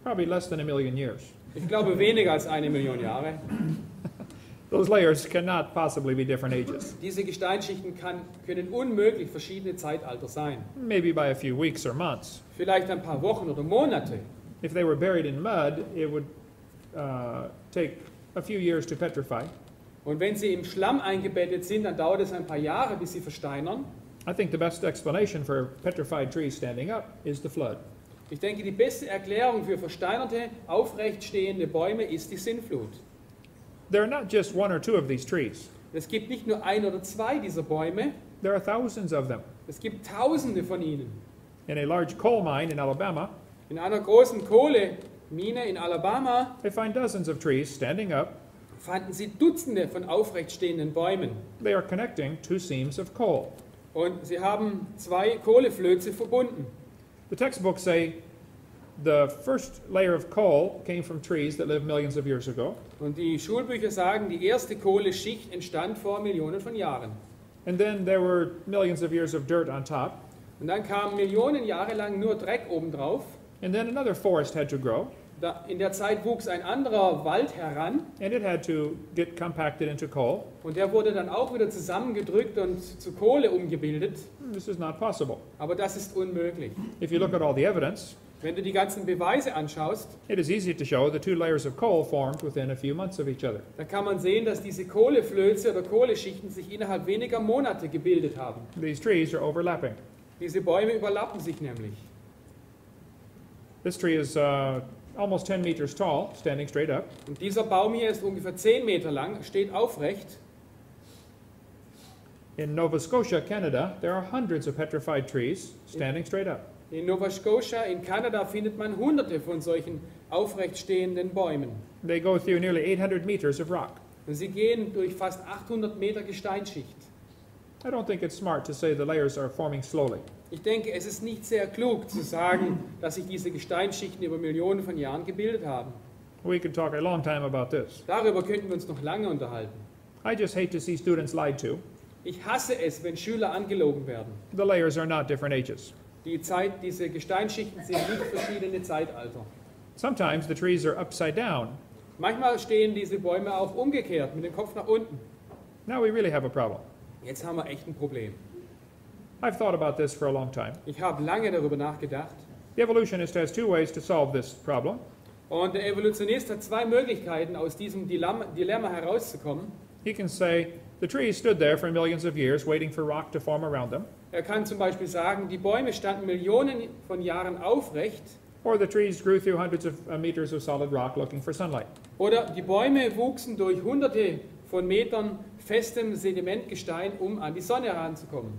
Probably less than 1 million years. Ich glaube weniger als 1 Million Jahre. Those layers cannot possibly be different ages. Diese Gesteinsschichten können unmöglich verschiedene Zeitalter sein. Maybe by a few weeks or months. Vielleicht ein paar Wochen oder Monate. If they were buried in mud, it would take a few years to petrify. Und wenn sie im Schlamm eingebettet sind, dann dauert es ein paar Jahre, bis sie versteinern. I think the best explanation for petrified trees standing up is the flood. Ich denke, die beste Erklärung für versteinerte, aufrecht stehende Bäume ist die Sintflut. There are not just 1 or 2 of these trees. Es gibt nicht nur 1 oder 2 dieser Bäume, There are thousands of them. es gibt Tausende von ihnen. In a large coal mine in Alabama, In einer großen Kohlemine in Alabama they find dozens of trees standing up. fanden sie Dutzende von aufrecht stehenden Bäumen. They are connecting 2 seams of coal. Und sie haben 2 Kohleflöze verbunden. The textbooks say the first layer of coal came from trees that lived millions of years ago. Und die Schulbücher sagen, die erste Kohleschicht entstand vor Millionen von Jahren. And then there were millions of years of dirt on top. Und dann kam Millionen Jahre lang nur Dreck obendrauf. And then another forest had to grow. In der Zeit wuchs ein anderer Wald heran. And it had to get compacted into coal. Und der wurde dann auch wieder zusammengedrückt und zu Kohle umgebildet. This is not possible. Aber das ist unmöglich. If you look at all the evidence, Wenn du die ganzen Beweise anschaust, it is easy to show the 2 layers of coal formed within a few months of each other. dann kann man sehen, dass diese Kohleflöze oder Kohleschichten sich innerhalb weniger Monate gebildet haben. These trees are overlapping. Diese Bäume überlappen sich nämlich. This tree is almost 10 meters tall, standing straight up. Und dieser Baum hier ist ungefähr 10 Meter lang, steht aufrecht. In Nova Scotia, Canada, there are hundreds of petrified trees standing straight up. In Nova Scotia in Kanada findet man hunderte von solchen aufrecht stehenden Bäumen. They go through nearly 800 meters of rock. Und sie gehen durch fast 800 Meter Gesteinsschicht. I don't think it's smart to say the layers are forming slowly. Ich denke, es ist nicht sehr klug zu sagen, dass sich diese Gesteinsschichten über Millionen von Jahren gebildet haben. We could talk a long time about this. Darüber könnten wir uns noch lange unterhalten. I just hate to see students lied to. Ich hasse es, wenn Schüler angelogen werden. The layers are not different ages. Diese Gesteinsschichten sind nicht verschiedene Zeitalter. Sometimes the trees are upside down. Manchmal stehen diese Bäume auch umgekehrt, mit dem Kopf nach unten. Now we really have a problem. Jetzt haben wir echt ein Problem. I've thought about this for a long time. Ich habe lange darüber nachgedacht. The evolutionist has 2 ways to solve this problem. Und der Evolutionist hat 2 Möglichkeiten, aus diesem Dilemma herauszukommen. He can say, the trees stood there for millions of years waiting for rock to form around them. Er kann zum Beispiel sagen, die Bäume standen Millionen von Jahren aufrecht. Or the trees grew through hundreds of meters of solid rock looking for sunlight. Oder die Bäume wuchsen durch hunderte von Metern festem Sedimentgestein, um an die Sonne heranzukommen.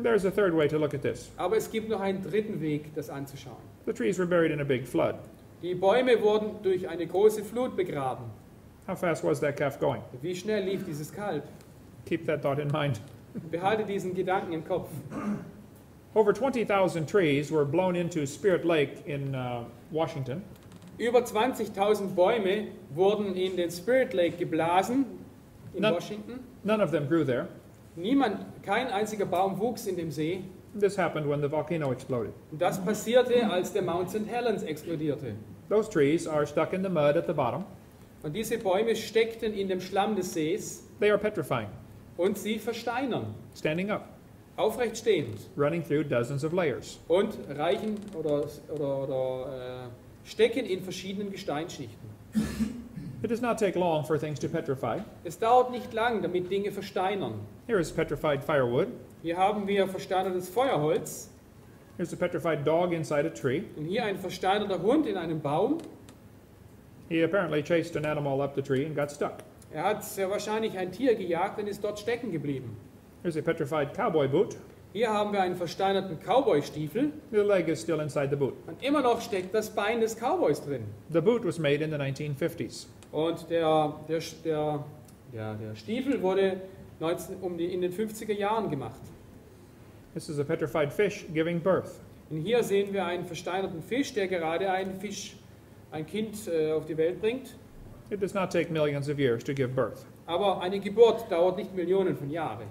There's a third way to look at this. Aber es gibt noch einen dritten Weg, das anzuschauen. The trees were buried in a big flood. Die Bäume wurden durch eine große Flut begraben. How fast was that calf going? Wie schnell lief dieses Kalb? Keep that thought in mind. Behalte diesen Gedanken im Kopf. Over 20,000 trees were blown into Spirit Lake in Washington. Über 20.000 Bäume wurden in den Spirit Lake geblasen in Washington. None of them grew there. Kein einziger Baum wuchs in dem See. This happened when the volcano exploded. Und das passierte, als der Mount St. Helens explodierte. Those trees are stuck in the mud at the bottom. Und diese Bäume steckten in dem Schlamm des Sees They are petrifying, und sie versteinern, standing up, aufrecht stehend running through dozens of layers. und reichen stecken in verschiedenen Gesteinsschichten. It does not take long for things to petrify. Es dauert nicht lang, damit Dinge versteinern. Here is petrified firewood. Hier haben wir versteinertes Feuerholz Here's a petrified dog inside a tree. und hier ein versteinerter Hund in einem Baum. He apparently chased an animal up the tree and got stuck. Er hat sehr wahrscheinlich ein Tier gejagt und ist dort stecken geblieben. Here's a petrified cowboy boot. Hier haben wir einen versteinerten Cowboy-Stiefel The leg is still inside the boot. und immer noch steckt das Bein des Cowboys drin. The boot was made in the 1950s. Und der Stiefel wurde in den 50er Jahren gemacht. This is a petrified fish giving birth. Und hier sehen wir einen versteinerten Fisch, der gerade ein Kind auf die Welt bringt. It does not take millions of years to give birth. Aber eine Geburt dauert nicht Millionen von Jahren.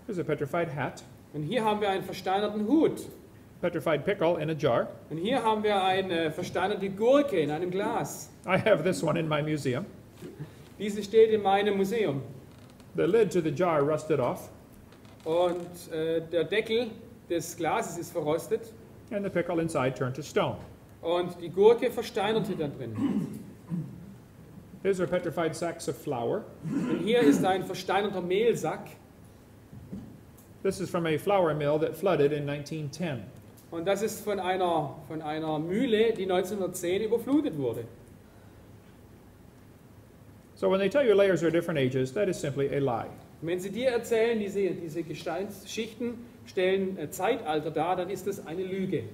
Here's a petrified hat. Und hier haben wir einen versteinerten Hut. Petrified pickle in a jar. Und hier haben wir eine versteinerte Gurke in einem Glas. I have this one in my museum. Diese steht in meinem Museum. The lid to the jar rusted off, Und der Deckel des Glases ist verrostet. and the pickle inside turned to stone. Und die Gurke versteinerte da drin. These are petrified sacks of flour. Und hier ist ein versteinerter Mehlsack. This is from a flour mill that flooded in 1910. Und das ist von einer Mühle, die 1910 überflutet wurde. So when they tell you layers are different ages, that is simply a lie. Und wenn sie dir erzählen, diese Gesteinsschichten stellen Zeitalter dar, dann ist das eine Lüge.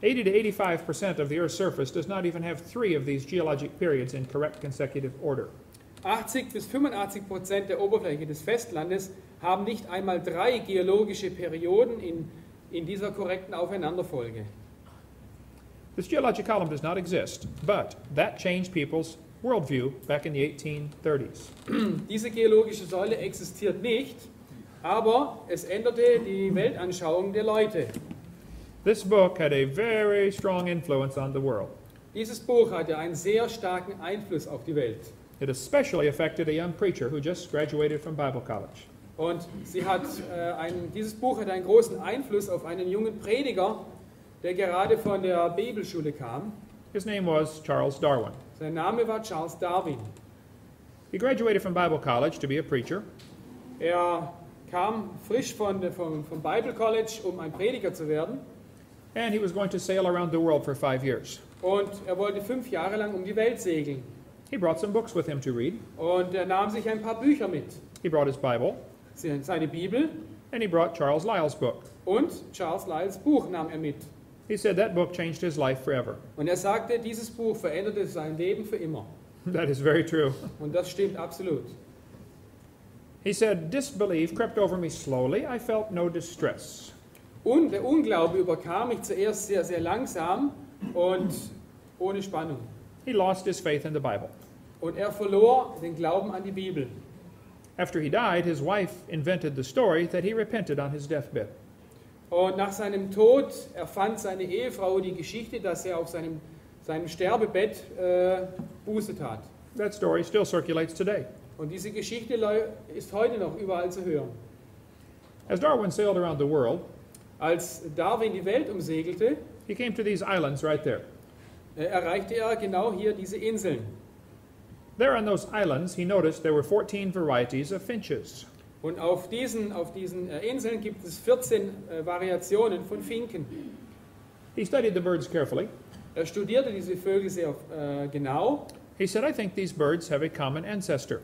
80 to 85% of the Earth's surface does not even have 3 of these geologic periods in correct consecutive order. 80 bis 85% der Oberfläche des Festlandes haben nicht einmal 3 geologische Perioden in dieser korrekten Aufeinanderfolge. This geologic column does not exist, but that changed people's worldview back in the 1830s. Diese geologische Säule existiert nicht, aber es änderte die Weltanschauung der Leute. This book had a very strong influence on the world. Dieses Buch hatte einen sehr starken Einfluss auf die Welt. It especially affected a young preacher who just graduated from Bible college. Und dieses Buch hat einen großen Einfluss auf einen jungen Prediger, der gerade von der Bibelschule kam. His name was Charles Darwin. Sein Name war Charles Darwin. He graduated from Bible college to be a preacher. Er kam frisch vom Bible College, um ein Prediger zu werden. And he was going to sail around the world for 5 years. Und er wollte 5 Jahre lang um die Welt segeln. He brought some books with him to read. Und er nahm sich ein paar Bücher mit. He brought his Bible, Seine Bibel and he brought Charles Lyell's book. und Charles Lyells Buch nahm er mit. He said that book changed his life forever. Und er sagte, dieses Buch veränderte sein Leben für immer. That is very true. Und das stimmt absolut. He said, disbelief crept over me slowly. I felt no distress. Und der Unglaube überkam mich zuerst sehr, sehr langsam und ohne Spannung. He lost his faith in the Bible. Und er verlor den Glauben an die Bibel. After he died, his wife invented the story that he repented on his deathbed. Und nach seinem Tod erfand seine Ehefrau die Geschichte, dass er auf seinem Sterbebett Buße tat. That story still circulates today. Und diese Geschichte ist heute noch überall zu hören. As Darwin sailed around the world, Als Darwin die Welt umsegelte, he came to these islands right there. erreichte er genau hier diese Inseln. There on those islands, he noticed there were 14 varieties of finches. Und auf diesen Inseln gibt es 14 Variationen von Finken. He studied the birds carefully. Er studierte diese Vögel sehr genau. He said, I think these birds have a common ancestor.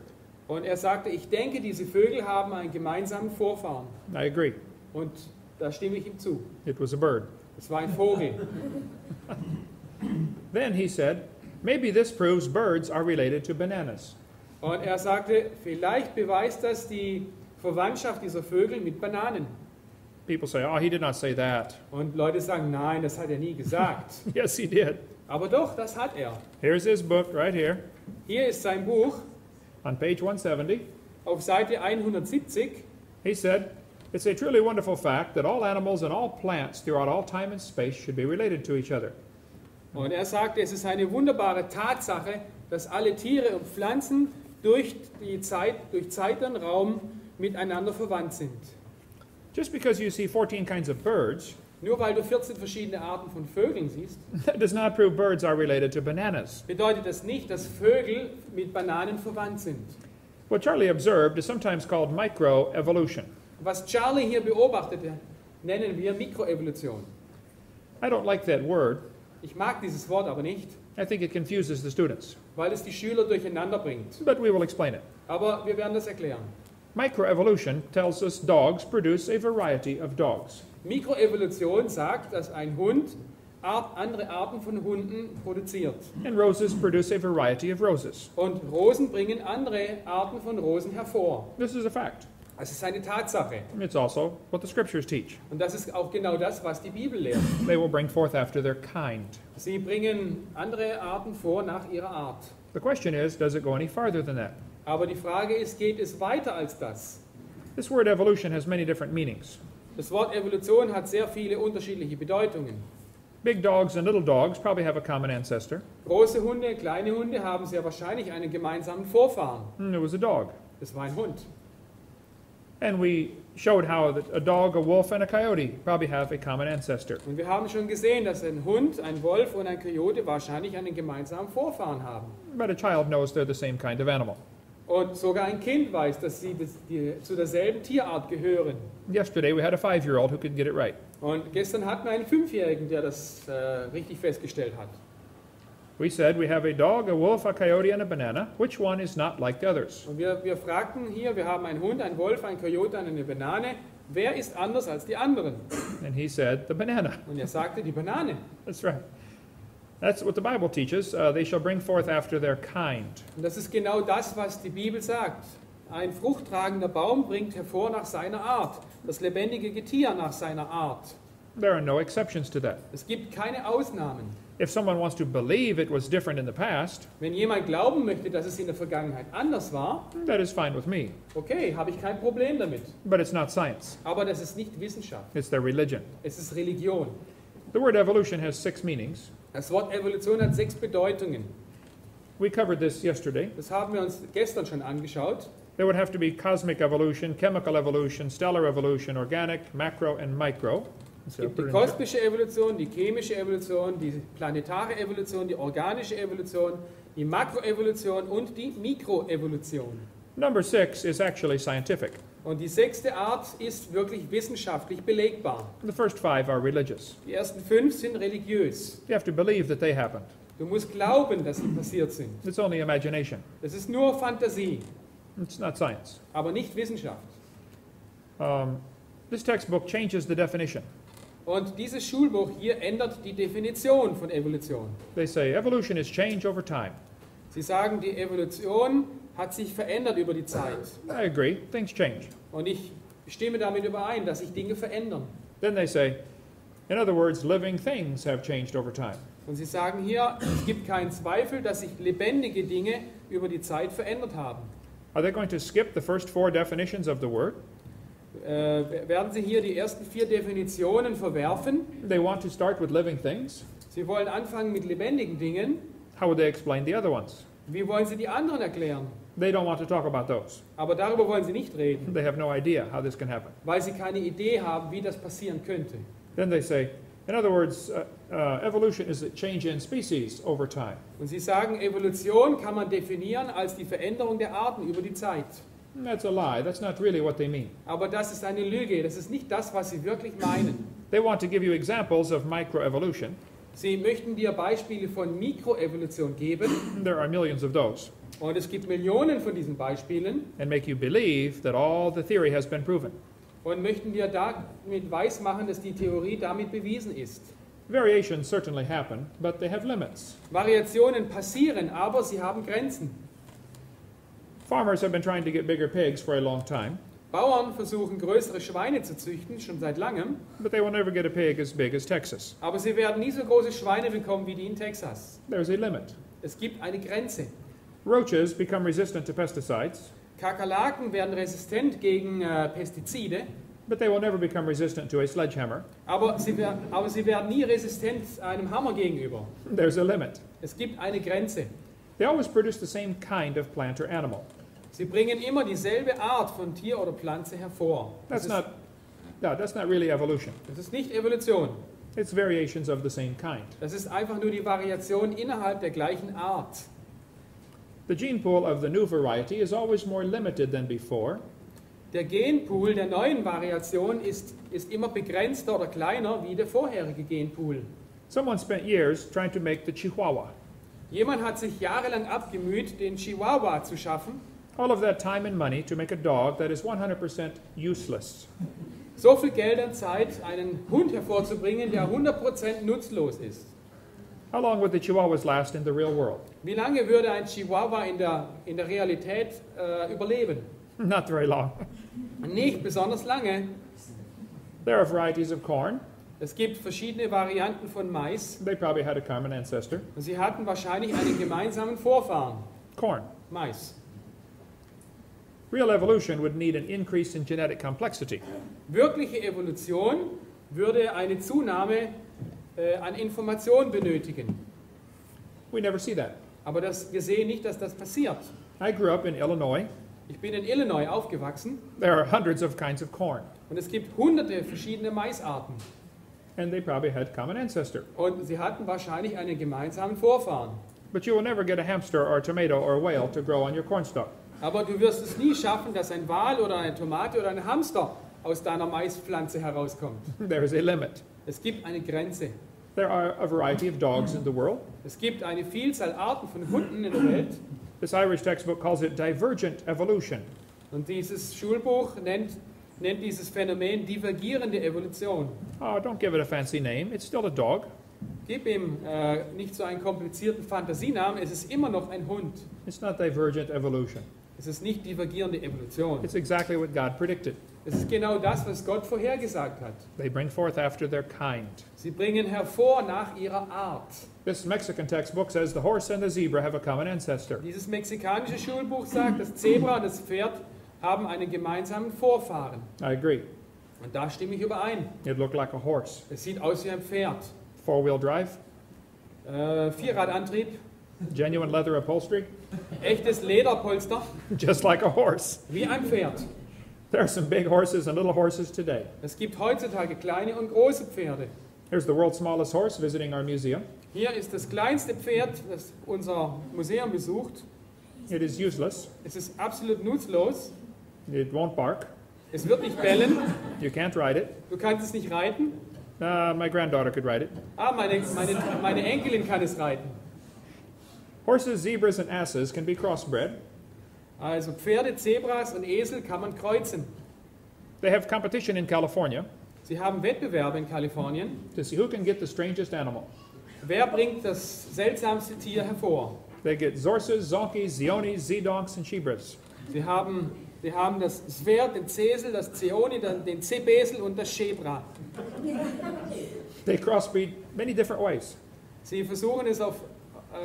Und er sagte, ich denke, diese Vögel haben einen gemeinsamen Vorfahren. I agree. Und da stimme ich ihm zu. It was a bird. Es war ein Vogel. Then he said, maybe this proves birds are related to bananas. Und er sagte, vielleicht beweist das die Verwandtschaft dieser Vögel mit Bananen. People say, oh, he did not say that. Und Leute sagen, nein, das hat er nie gesagt. Yes, he did. Aber doch, das hat er. Here's his book right here Hier ist sein Buch on page 170. auf Seite 170. He said, it's a truly wonderful fact that all animals and all plants throughout all time and space should be related to each other. Und er sagte, es ist eine wunderbare Tatsache, dass alle Tiere und Pflanzen durch Zeit und Raum miteinander verwandt sind. Just because you see 14 kinds of birds, Nur weil du 14 verschiedene Arten von Vögeln siehst, that does not prove birds are related to bananas. bedeutet das nicht, dass Vögel mit Bananen verwandt sind. What Charlie observed is sometimes called microevolution. Was Charlie hier beobachtete, nennen wir Mikroevolution. I don't like that word. Ich mag dieses Wort aber nicht, I think it confuses the students. weil es die Schüler durcheinander bringt. But we will explain it. Aber wir werden das erklären. Microevolution tells us dogs produce a variety of dogs. Mikroevolution sagt, dass ein Hund andere Arten von Hunden produziert. And roses produce a variety of roses. Und Rosen bringen andere Arten von Rosen hervor. This is a fact. Das ist eine Tatsache. It's also what the scriptures teach. Und das ist auch genau das, was die Bibel lehrt. They will bring forth after their kind. Sie bringen andere Arten vor nach ihrer Art. The question is, does it go any farther than that? Aber die Frage ist, geht es weiter als das? This word evolution has many different meanings. Das Wort Evolution hat sehr viele unterschiedliche Bedeutungen. Big dogs and little dogs probably have a common ancestor. Große Hunde, kleine Hunde haben sehr wahrscheinlich einen gemeinsamen Vorfahren. It was a dog. Das war ein Hund. And we showed how that a dog, a wolf, and a coyote probably have a common ancestor. Und wir haben schon gesehen, dass ein Hund, ein Wolf und ein Kojote wahrscheinlich einen gemeinsamen Vorfahren haben. But a child knows they're the same kind of animal. Und sogar ein Kind weiß, dass sie zu derselben Tierart gehören. Yesterday we had a 5-year-old who could get it right. Und gestern hatten wir einen 5-Jährigen, der das richtig festgestellt hat. We said we have a dog, a wolf, a coyote, and a banana. Which one is not like the others? Und wir fragten hier, wir haben einen Hund, einen Wolf, einen Kojote und eine Banane. Wer ist anders als die anderen? And he said, the banana. Und er sagte, die Banane. That's right. That's what the Bible teaches. They shall bring forth after their kind. Und das ist genau das, was die Bibel sagt. Ein fruchttragender Baum bringt hervor nach seiner Art. Das lebendige Getier nach seiner Art. There are no exceptions to that. Es gibt keine Ausnahmen. If someone wants to believe it was different in the past, Wenn jemand glauben möchte, dass es in der Vergangenheit anders war, that is fine with me. okay, habe ich kein Problem damit. But it's not science. Aber das ist nicht Wissenschaft. It's their religion. Es ist Religion. The word evolution has 6 meanings. Das Wort Evolution hat 6 Bedeutungen. We covered this yesterday. Das haben wir uns gestern schon angeschaut. There would have to be cosmic evolution, chemical evolution, stellar evolution, organic, macro, and micro. Es gibt die kosmische Evolution, die chemische Evolution, die planetare Evolution, die organische Evolution, die Makroevolution und die Mikroevolution. Number 6 is actually scientific. Und die 6. Art ist wirklich wissenschaftlich belegbar. The first 5 are religious. Die ersten 5 sind religiös. You have to believe that they happened. Du musst glauben, dass sie passiert sind. It's only imagination. Das ist nur Fantasie, It's not science. aber nicht Wissenschaft. This textbook changes the definition. Und dieses Schulbuch hier ändert die Definition von Evolution. They say evolution is change over time. Sie sagen, die Evolution hat sich verändert über die Zeit. I agree. Things change. Und ich stimme damit überein, dass sich Dinge verändern. Then they say, in other words, living things have changed over time. Und sie sagen hier, es gibt keinen Zweifel, dass sich lebendige Dinge über die Zeit verändert haben. Are they going to skip the first 4 definitions of the word? Werden sie hier die ersten 4 Definitionen verwerfen? They want to start with living things. Sie wollen anfangen mit lebendigen Dingen. How would they explain the other ones? Wie wollen sie die anderen erklären? They don't want to talk about those. Aber darüber wollen sie nicht reden, They have no idea how this can happen. weil sie keine Idee haben, wie das passieren könnte. Then they say, in other words, evolution is a change in species over time. Und sie sagen, Evolution kann man definieren als die Veränderung der Arten über die Zeit. That's a lie. That's not really what they mean. Aber das ist eine Lüge, das ist nicht das, was sie wirklich meinen. They want to give you examples of microevolution. Sie möchten dir Beispiele von Mikroevolution geben, There are millions of those. und es gibt Millionen von diesen Beispielen, And make you believe that all the theory has been proven. und möchten dir damit weismachen, dass die Theorie damit bewiesen ist. Variations certainly happen, but they have limits. Variationen passieren, aber sie haben Grenzen. Farmers have been trying to get bigger pigs for a long time, Bauern versuchen, größere Schweine zu züchten, schon seit langem, but they will never get a pig as big as Texas. aber sie werden nie so große Schweine bekommen wie die in Texas. There's a limit. Es gibt eine Grenze. Roaches become resistant to pesticides, Kakerlaken werden resistent gegen Pestizide, but they will never become resistant to a sledgehammer. aber sie werden nie resistent einem Hammer gegenüber. There's a limit. Es gibt eine Grenze. They always produce the same kind of plant or animal. Sie bringen immer dieselbe Art von Tier oder Pflanze hervor. That's not really evolution. Das ist nicht Evolution. It's variations of the same kind. Das ist einfach nur die Variation innerhalb der gleichen Art. The gene pool of the new variety is always more limited than before. Der Genpool der neuen Variation ist immer begrenzter oder kleiner wie der vorherige Genpool. Someone spent years trying to make the Chihuahua. Jemand hat sich jahrelang abgemüht, den Chihuahua zu schaffen. All of that time and money to make a dog that is 100% useless. So viel Geld und Zeit, einen Hund hervorzubringen, der 100% nutzlos ist. How long would the Chihuahuas last in the real world? Wie lange würde ein Chihuahua in der Realität überleben? Not very long. Nicht besonders lange. There are varieties of corn. Es gibt verschiedene Varianten von Mais. They probably had a common ancestor. Und sie hatten wahrscheinlich einen gemeinsamen Vorfahren. Corn. Mais. Real evolution would need an increase in genetic complexity. Wirkliche Evolution würde eine Zunahme an Information benötigen. We never see that. Aber wir sehen nicht, dass das passiert. I grew up in Illinois. Ich bin in Illinois aufgewachsen. There are hundreds of kinds of corn. Und es gibt hunderte verschiedene Maisarten. And they probably had common ancestor. Und sie hatten wahrscheinlich einen gemeinsamen Vorfahren. But you will never get a hamster or a tomato or a whale to grow on your cornstalk. Aber du wirst es nie schaffen, dass ein Wal oder eine Tomate oder ein Hamster aus deiner Maispflanze herauskommt. There is a limit. Es gibt eine Grenze. There are a variety of dogs in the world. Es gibt eine Vielzahl Arten von Hunden in der Welt. This Irish textbook calls it divergent evolution. Und dieses Schulbuch nennt dieses Phänomen divergierende Evolution. Oh, don't give it a fancy name. It's still a dog. Gib ihm nicht so einen komplizierten Fantasienamen, es ist immer noch ein Hund. It's not divergent evolution. Es ist nicht divergierende Evolution. It's exactly what God predicted. Es ist genau das, was Gott vorhergesagt hat. They bring forth after their kind. Sie bringen hervor nach ihrer Art. This Mexican textbook says the horse and the zebra have a common ancestor. Dieses mexikanische Schulbuch sagt, das Zebra und das Pferd haben einen gemeinsamen Vorfahren. I agree. Und da stimme ich überein. It looked like a horse. Es sieht aus wie ein Pferd. Four-wheel drive, Vierradantrieb, genuine leather upholstery, echtes Lederpolster, just like a horse. wie ein Pferd. There are some big horses and little horses today. Es gibt heutzutage kleine und große Pferde. Here's the world's smallest horse visiting our museum. Hier ist das kleinste Pferd, das unser Museum besucht. It is useless. Es ist absolut nutzlos. It won't bark. Es wird nicht bellen. You can't ride it. Du kannst es nicht reiten. My granddaughter could ride it. Meine Enkelin kann es reiten. Horses, zebras, and asses can be crossbred. Also Pferde, Zebras und Esel kann man kreuzen. They have competition in California Sie haben Wettbewerbe in Kalifornien. to see who can get the strangest animal. Wer bringt das seltsamste Tier hervor? They get zorses, zonkies, zionis, zedonks, and shebras. Sie haben das Pferd, den Zesel, das Zeoni, den Zebesel und das Schebra. They crossbreed many different ways. Sie versuchen es auf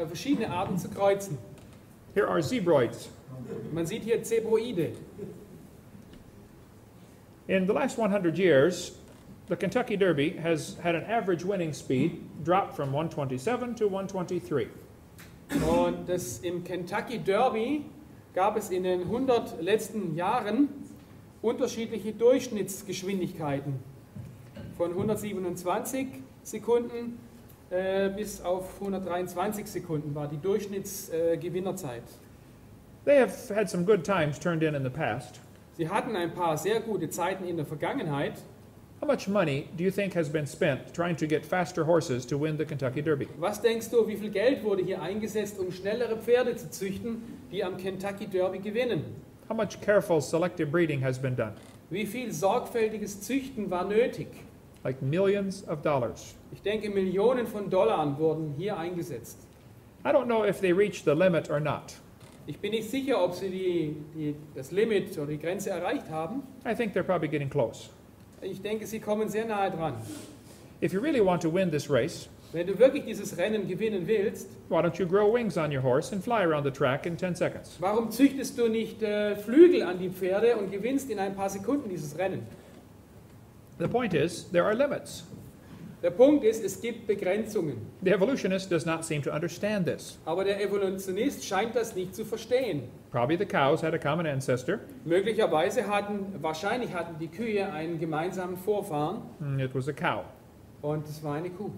verschiedene Arten zu kreuzen. Here are zebroids. Man sieht hier Zebroide. In the last 100 years, the Kentucky Derby has had an average winning speed drop from 127 to 123. Und im Kentucky Derby gab es in den 100 letzten Jahren unterschiedliche Durchschnittsgeschwindigkeiten. Von 127 Sekunden bis auf 123 Sekunden war die Durchschnittsgewinnerzeit. They have had some good times turned in the past. Sie hatten ein paar sehr gute Zeiten in der Vergangenheit. How much money do you think has been spent trying to get faster horses to win the Kentucky Derby? Was denkst du, wie viel Geld wurde hier eingesetzt, um schnellere Pferde zu züchten, die am Kentucky Derby gewinnen? How much careful selective breeding has been done? Wie viel sorgfältiges Züchten war nötig? Like millions of dollars. Ich denke, Millionen von Dollar wurden hier eingesetzt. I don't know if they reached the limit or not. Ich bin nicht sicher, ob sie das Limit oder die Grenze erreicht haben. I think they're probably getting close. Ich denke, sie kommen sehr nahe dran. If you really want to win this race, Wenn du wirklich dieses Rennen gewinnen willst, why don't you grow wings on your horse and fly around the track in 10 seconds? warum züchtest du nicht Flügel an die Pferde und gewinnst in ein paar Sekunden dieses Rennen? The point is, there are limits. Der Punkt ist, es gibt Begrenzungen. The evolutionist does not seem to understand this. Aber der Evolutionist scheint das nicht zu verstehen. Probably the cows had a common ancestor. Wahrscheinlich hatten die Kühe einen gemeinsamen Vorfahren It was a cow. und es war eine Kuh.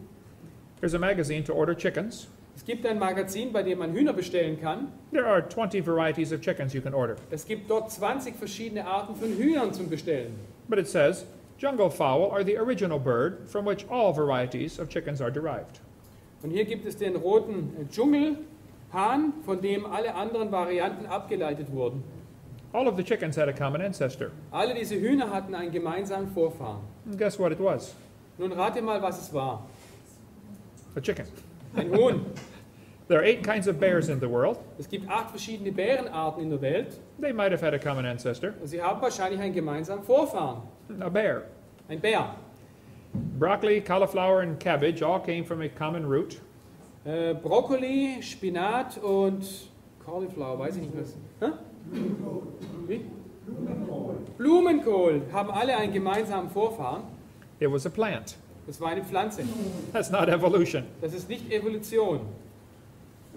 There's a magazine to order chickens. Es gibt ein Magazin, bei dem man Hühner bestellen kann. There are 20 varieties of chickens you can order. Es gibt dort 20 verschiedene Arten von Hühnern zum Bestellen. But it says, jungle fowl are the original bird from which all varieties of chickens are derived. Und hier gibt es den roten Dschungelhahn, von dem alle anderen Varianten abgeleitet wurden. All of the chickens had a common ancestor. Alle diese Hühner hatten einen gemeinsamen Vorfahren. And guess what it was? Nun rate mal, was es war. A chicken. Ein Huhn. There are 8 kinds of bears in the world. Es gibt 8 verschiedene Bärenarten in der Welt. They might have had a common ancestor. Und sie haben wahrscheinlich einen gemeinsamen Vorfahren. A bear. Ein Bär. Broccoli, cauliflower, and cabbage all came from a common root. Brokkoli, Spinat und Cauliflower, weiß ich nicht was. Hä? Wie? Blumenkohl haben alle einen gemeinsamen Vorfahren. It was a plant. Das war eine Pflanze. That's not evolution. Das ist nicht Evolution.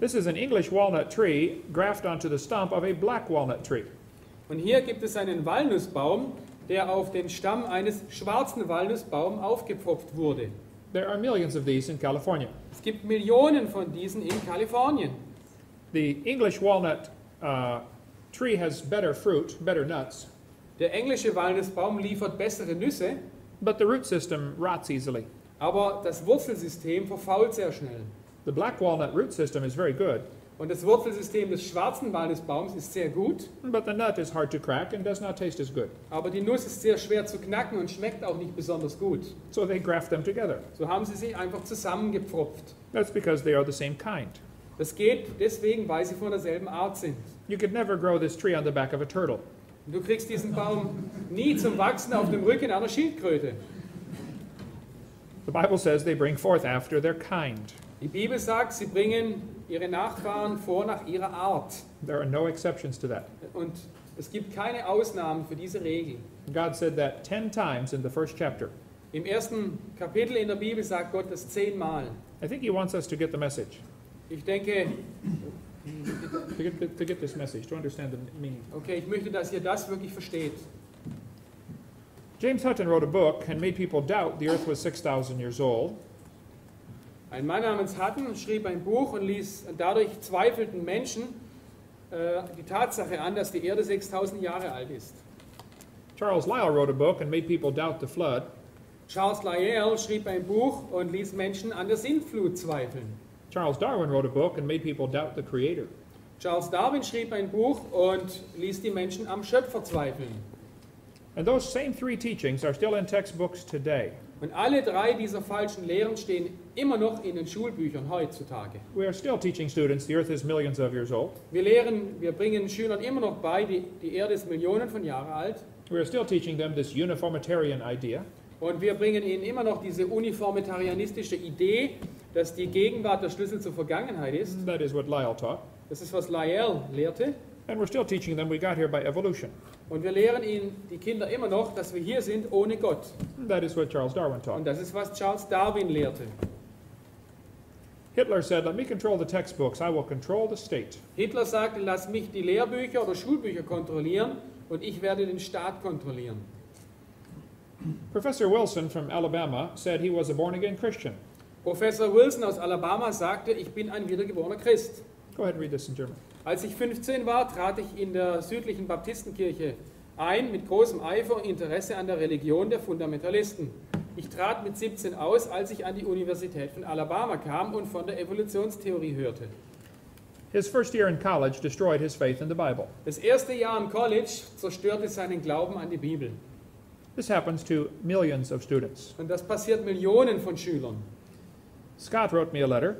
This is an English walnut tree grafted onto the stump of a black walnut tree. Und hier gibt es einen Walnussbaum, der auf den Stamm eines schwarzen Walnussbaums aufgepfropft wurde. There are millions of these in California. Es gibt Millionen von diesen in Kalifornien. The English walnut tree has better fruit, better nuts, Der englische Walnussbaum liefert bessere Nüsse, but the root system rots easily. aber das Wurzelsystem verfault sehr schnell. The black walnut root system is very good, Und das Wurzelsystem des schwarzen Walnussbaums ist sehr gut, but the nut is hard to crack and does not taste as good. aber die Nuss ist sehr schwer zu knacken und schmeckt auch nicht besonders gut. So they graft them together. So haben sie sich einfach zusammengepfropft. That's because they are the same kind. Das geht deswegen, weil sie von derselben Art sind. You could never grow this tree on the back of a turtle. Und du kriegst diesen Baum nie zum Wachsen auf dem Rücken einer Schildkröte. The Bible says they bring forth after their kind. Die Bibel sagt, sie bringen ihre Nachfahren vor nach ihrer Art. There are no exceptions to that. Und es gibt keine Ausnahmen für diese Regel. God said that 10 times in the first chapter. Im ersten Kapitel in der Bibel sagt Gott das 10-mal. I think he wants us to get the message. Ich denke, To get this message, to understand the meaning. okay, ich möchte, dass ihr das wirklich versteht. James Hutton wrote a book and made people doubt the earth was 6,000 years old. Ein Mann namens Hutton schrieb ein Buch und dadurch zweifelten Menschen die Tatsache an, dass die Erde 6000 Jahre alt ist. Charles Lyell wrote a book and made people doubt the flood. Charles Lyell schrieb ein Buch und ließ Menschen an der Sintflut zweifeln. Charles Darwin wrote a book and made people doubt the Creator. Charles Darwin schrieb ein Buch und ließ die Menschen am Schöpfer zweifeln. And those same 3 teachings are still in textbooks today. Und alle 3 dieser falschen Lehren stehen immer noch in den Schulbüchern heutzutage. We are still teaching students the earth is millions of years old. Wir bringen Schülern immer noch bei, die Erde ist Millionen von Jahren alt. We are still teaching them this uniformitarian idea. Und wir bringen ihnen immer noch diese uniformitarianistische Idee, dass die Gegenwart der Schlüssel zur Vergangenheit ist. That is what Lyell taught. Das ist, was Lyell lehrte. And we're still teaching them we got here by evolution. Und wir lehren ihnen, die Kinder, immer noch, dass wir hier sind ohne Gott. That is what Charles Darwin Und taught. das ist, was Charles Darwin lehrte. Hitler said, let me control the textbooks, I will control the state. Hitler sagte, lass mich die Lehrbücher oder Schulbücher kontrollieren und ich werde den Staat kontrollieren. Professor Wilson from Alabama said he was a born-again Christian. Professor Wilson aus Alabama sagte, ich bin ein wiedergeborener Christ. Go ahead and read this in German. Als ich 15 war, trat ich in der südlichen Baptistenkirche ein, mit großem Eifer und Interesse an der Religion der Fundamentalisten. Ich trat mit 17 aus, als ich an die Universität von Alabama kam und von der Evolutionstheorie hörte. His first year in college destroyed his faith in the Bible. Das erste Jahr im College zerstörte seinen Glauben an die Bibel. This happens to millions of students. Und das passiert Millionen von Schülern. Scott wrote me a letter.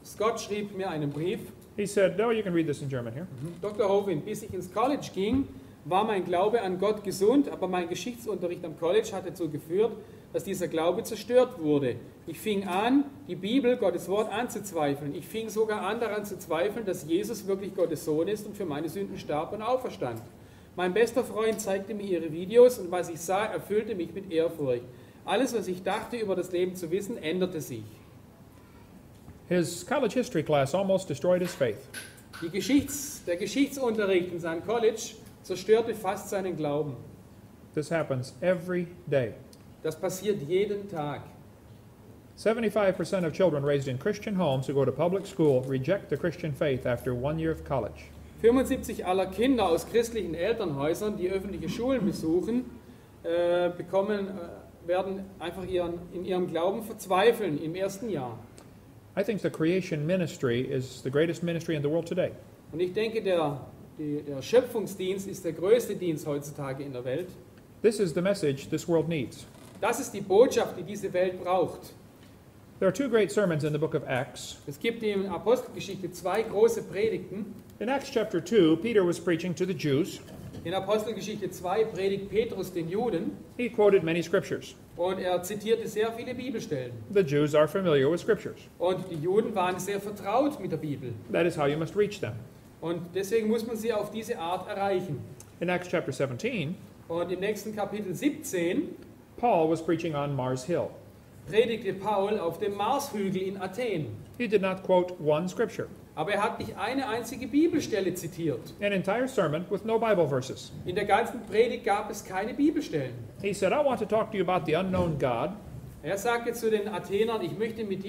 Scott schrieb mir einen Brief. He said, no, you can read this in German here. Dr. Hovind, bis ich ins College ging, war mein Glaube an Gott gesund, aber mein Geschichtsunterricht am College hat dazu geführt, dass dieser Glaube zerstört wurde. Ich fing an, die Bibel, Gottes Wort, anzuzweifeln. Ich fing sogar an, daran zu zweifeln, dass Jesus wirklich Gottes Sohn ist und für meine Sünden starb und auferstand. Mein bester Freund zeigte mir ihre Videos und was ich sah, erfüllte mich mit Ehrfurcht. Alles, was ich dachte, über das Leben zu wissen, änderte sich. His college history class almost destroyed his faith. Der Geschichtsunterricht in seinem College zerstörte fast seinen Glauben. This happens every day. Das passiert jeden Tag. 75% of children raised in Christian homes who go to public school reject the Christian faith after 1 year of college. 75 aller Kinder aus christlichen Elternhäusern, die öffentliche Schulen besuchen, werden einfach in ihrem Glauben verzweifeln im ersten Jahr. I think the creation ministry is the greatest ministry in the world today. Und ich denke, der Schöpfungsdienst ist der größte Dienst heutzutage in der Welt. This is the message this world needs. Das ist die Botschaft, die diese Welt braucht. There are two great sermons in the book of Acts. Es gibt in Apostelgeschichte 2 große Predigten. In Acts chapter 2, Peter was preaching to the Jews. In Apostelgeschichte 2 predigt Petrus den Juden He quoted many scriptures. und er zitierte sehr viele Bibelstellen. The Jews are familiar with scriptures. Und die Juden waren sehr vertraut mit der Bibel. That is how you must reach them. Und deswegen muss man sie auf diese Art erreichen. In Acts chapter 17, Und im nächsten Kapitel 17 Paul was preaching on Mars Hill. predigte Paul auf dem Marshügel in Athen. He did not quote one scripture. Aber er hat nicht eine einzige Bibelstelle zitiert. An entire sermon with no Bible verses. In der ganzen Predigt gab es keine Bibelstellen. He said, I want to talk to you about the unknown God. Er sagte zu den Athenern, ich möchte mit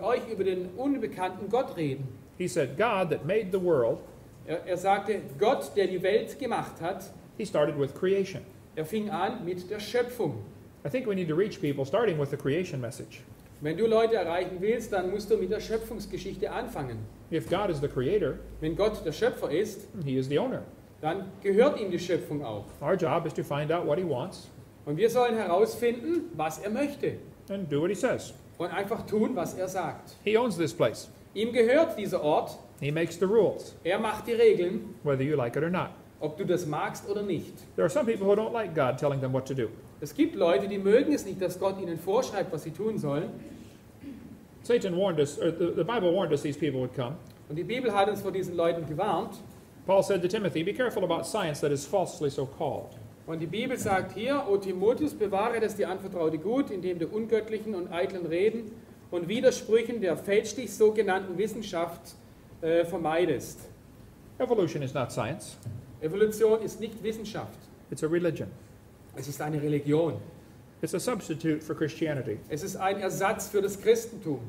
euch über den unbekannten Gott reden. He said, God that made the world. Er sagte, Gott, der die Welt gemacht hat. He started with creation. Er fing an mit der Schöpfung. I think we need to reach people starting with the creation message. Wenn du Leute erreichen willst, dann musst du mit der Schöpfungsgeschichte anfangen. If God is the creator, Wenn Gott der Schöpfer ist, he is the owner. dann gehört ihm die Schöpfung auch. Our job is to find out what he wants Und wir sollen herausfinden, was er möchte. and do what he says. Und einfach tun, was er sagt. He owns this place. Ihm gehört dieser Ort. He makes the rules, Er macht die Regeln, whether you like it or not. ob du das magst oder nicht. There are some people who don't like God telling them what to do. Es gibt Leute, die mögen es nicht, dass Gott ihnen vorschreibt, was sie tun sollen. Satan warned us, or the Bible warned us these people would come. Und die Bibel hat uns vor diesen Leuten gewarnt. Paul said to Timothy, be careful about science that is falsely so called. Und die Bibel sagt hier, O Timotheus, bewahre das dir anvertraute Gut, indem du ungöttlichen und eitlen Reden und Widersprüchen der fälschlich sogenannten Wissenschaft vermeidest. Evolution is not science. Evolution ist nicht Wissenschaft. It's a religion. Es ist eine Religion. It's a substitute for Christianity. Es ist ein Ersatz für das Christentum.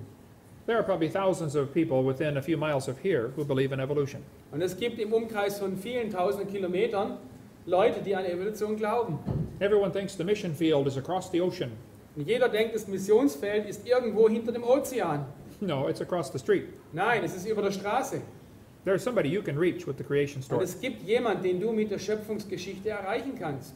There are probably thousands of people within a few miles of here who believe in evolution. Und es gibt im Umkreis von vielen tausenden Kilometern Leute, die an Evolution glauben. Everyone thinks the mission field is across the ocean. Und jeder denkt, das Missionsfeld ist irgendwo hinter dem Ozean. No, it's across the street. Nein, es ist über der Straße. There's somebody you can reach with the creation Und story. es gibt jemanden, den du mit der Schöpfungsgeschichte erreichen kannst.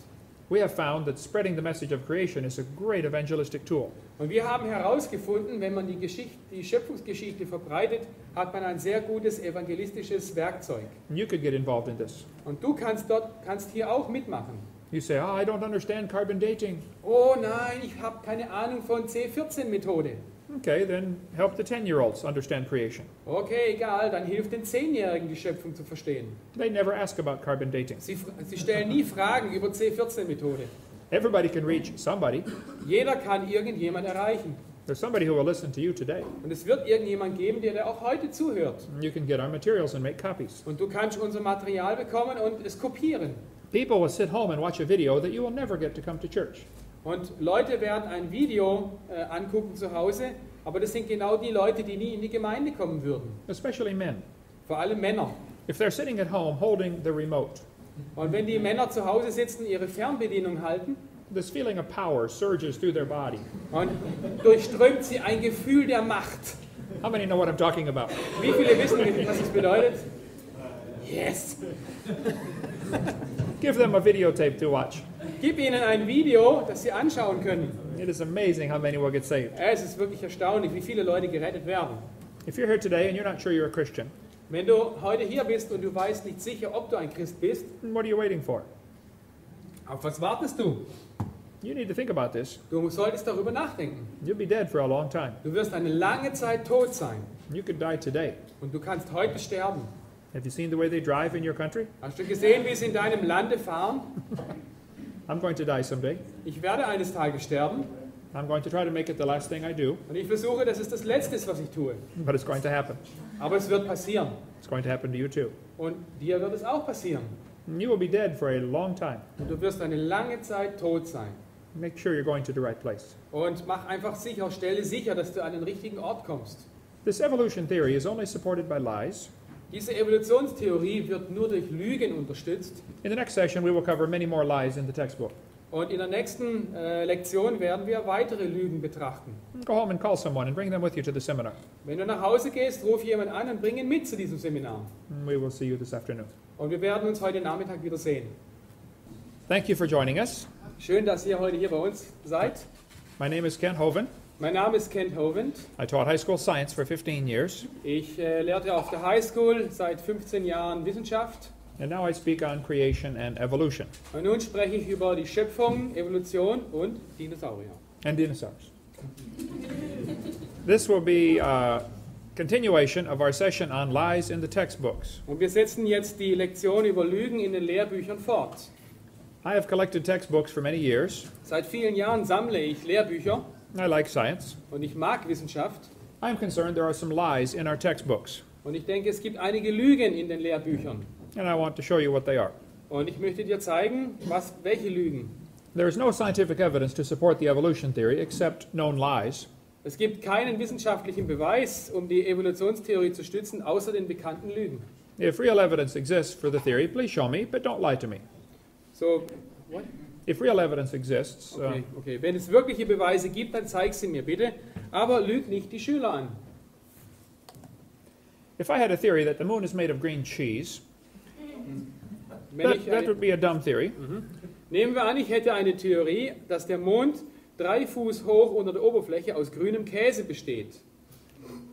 We have found that spreading the message of creation is a great evangelistic tool. Und wir haben herausgefunden, wenn man die Schöpfungsgeschichte verbreitet, hat man ein sehr gutes evangelistisches Werkzeug. And you could get involved in this. Und du kannst hier auch mitmachen. You say, oh, I don't understand carbon dating. Oh nein, ich habe keine Ahnung von C14-Methode. Okay, then help the 10-year-olds understand creation. Okay, egal, dann hilft den 10-Jährigen, die Schöpfung zu verstehen. They never ask about carbon dating. Sie stellen nie Fragen über C14-Methode. Everybody can reach somebody. Jeder kann irgendjemand erreichen. There's somebody who will listen to you today. Und es wird irgendjemand geben, der auch heute zuhört. You can get our materials and make copies. Und du kannst unser Material bekommen und es kopieren. People will sit home and watch a video that you will never get to come to church. Und Leute werden ein Video angucken zu Hause, aber das sind genau die Leute, die nie in die Gemeinde kommen würden. Especially men. Vor allem Männer. If they're sitting at home holding the remote, Und wenn die Männer zu Hause sitzen, ihre Fernbedienung halten, this feeling of power surges through their body. und durchströmt sie ein Gefühl der Macht. How many know what I'm talking about? Wie viele wissen, was das bedeutet? Yes! Give them a videotape to watch. Gib ihnen ein Video, das sie anschauen können. It is amazing how many will get saved. Es ist wirklich erstaunlich, wie viele Leute gerettet werden. If you're here today and you're not sure you're a Christian, Wenn du heute hier bist und du weißt nicht sicher, ob du ein Christ bist, then what are you waiting for? auf was wartest du? You need to think about this. Du solltest darüber nachdenken. You'll be dead for a long time. Du wirst eine lange Zeit tot sein You could die today. und du kannst heute sterben. Have you seen the way they drive in your country? Hast du gesehen, wie sie in deinem Lande fahren? I'm going to die someday. Ich werde eines Tages sterben. I'm going to try to make it the last thing I do, Und ich versuche, dass es das Letzte ist, was ich tue. but it's going to happen. Aber es wird passieren. It's going to happen to you too. Und dir wird es auch passieren. And you will be dead for a long time. Und du wirst eine lange Zeit tot sein. Make sure you're going to the right place. Und mach einfach sicher, stelle sicher, dass du an den richtigen Ort kommst. This evolution theory is only supported by lies. Diese Evolutionstheorie wird nur durch Lügen unterstützt. In the next session, we will cover many more lies in the textbook. Und in der nächsten Lektion werden wir weitere Lügen betrachten. Go home and call someone and bring them with you to the seminar. Wenn du nach Hause gehst, ruf jemanden an und bring ihn mit zu diesem Seminar. And we will see you this afternoon. Und wir werden uns heute Nachmittag wieder sehen. Thank you for joining us. Schön, dass ihr heute hier bei uns seid. My name is Ken Hovind. Mein Name ist Ken Hovind. I taught high school science for 15 years, Ich lehrte auf der High School seit 15 Jahren Wissenschaft. and now I speak on creation and evolution Und nun spreche ich über die Schöpfung, Evolution und Dinosaurier. and dinosaurs. This will be a continuation of our session on lies in the textbooks. Und wir setzen jetzt die Lektion über Lügen in den Lehrbüchern fort. I have collected textbooks for many years. Seit vielen Jahren sammle ich Lehrbücher I like science. und ich mag Wissenschaft. I'm concerned there are some lies in our textbooks, Und ich denke, es gibt einige Lügen in den Lehrbüchern. and I want to show you what they are. Und ich möchte dir zeigen, welche Lügen. There is no scientific evidence to support the evolution theory except known lies. Es gibt keinen wissenschaftlichen Beweis, um die Evolutionstheorie zu stützen, außer den bekannten Lügen. If real evidence exists for the theory, please show me, but don't lie to me. So, what? If real evidence exists, Okay. Wenn es wirkliche Beweise gibt, dann zeig sie mir bitte. Aber lüg nicht die Schüler an. if I had a theory that the moon is made of green cheese, Wenn that would be a dumb theory. Nehmen wir an, ich hätte eine Theorie, dass der Mond 3 Fuß hoch unter der Oberfläche aus grünem Käse besteht.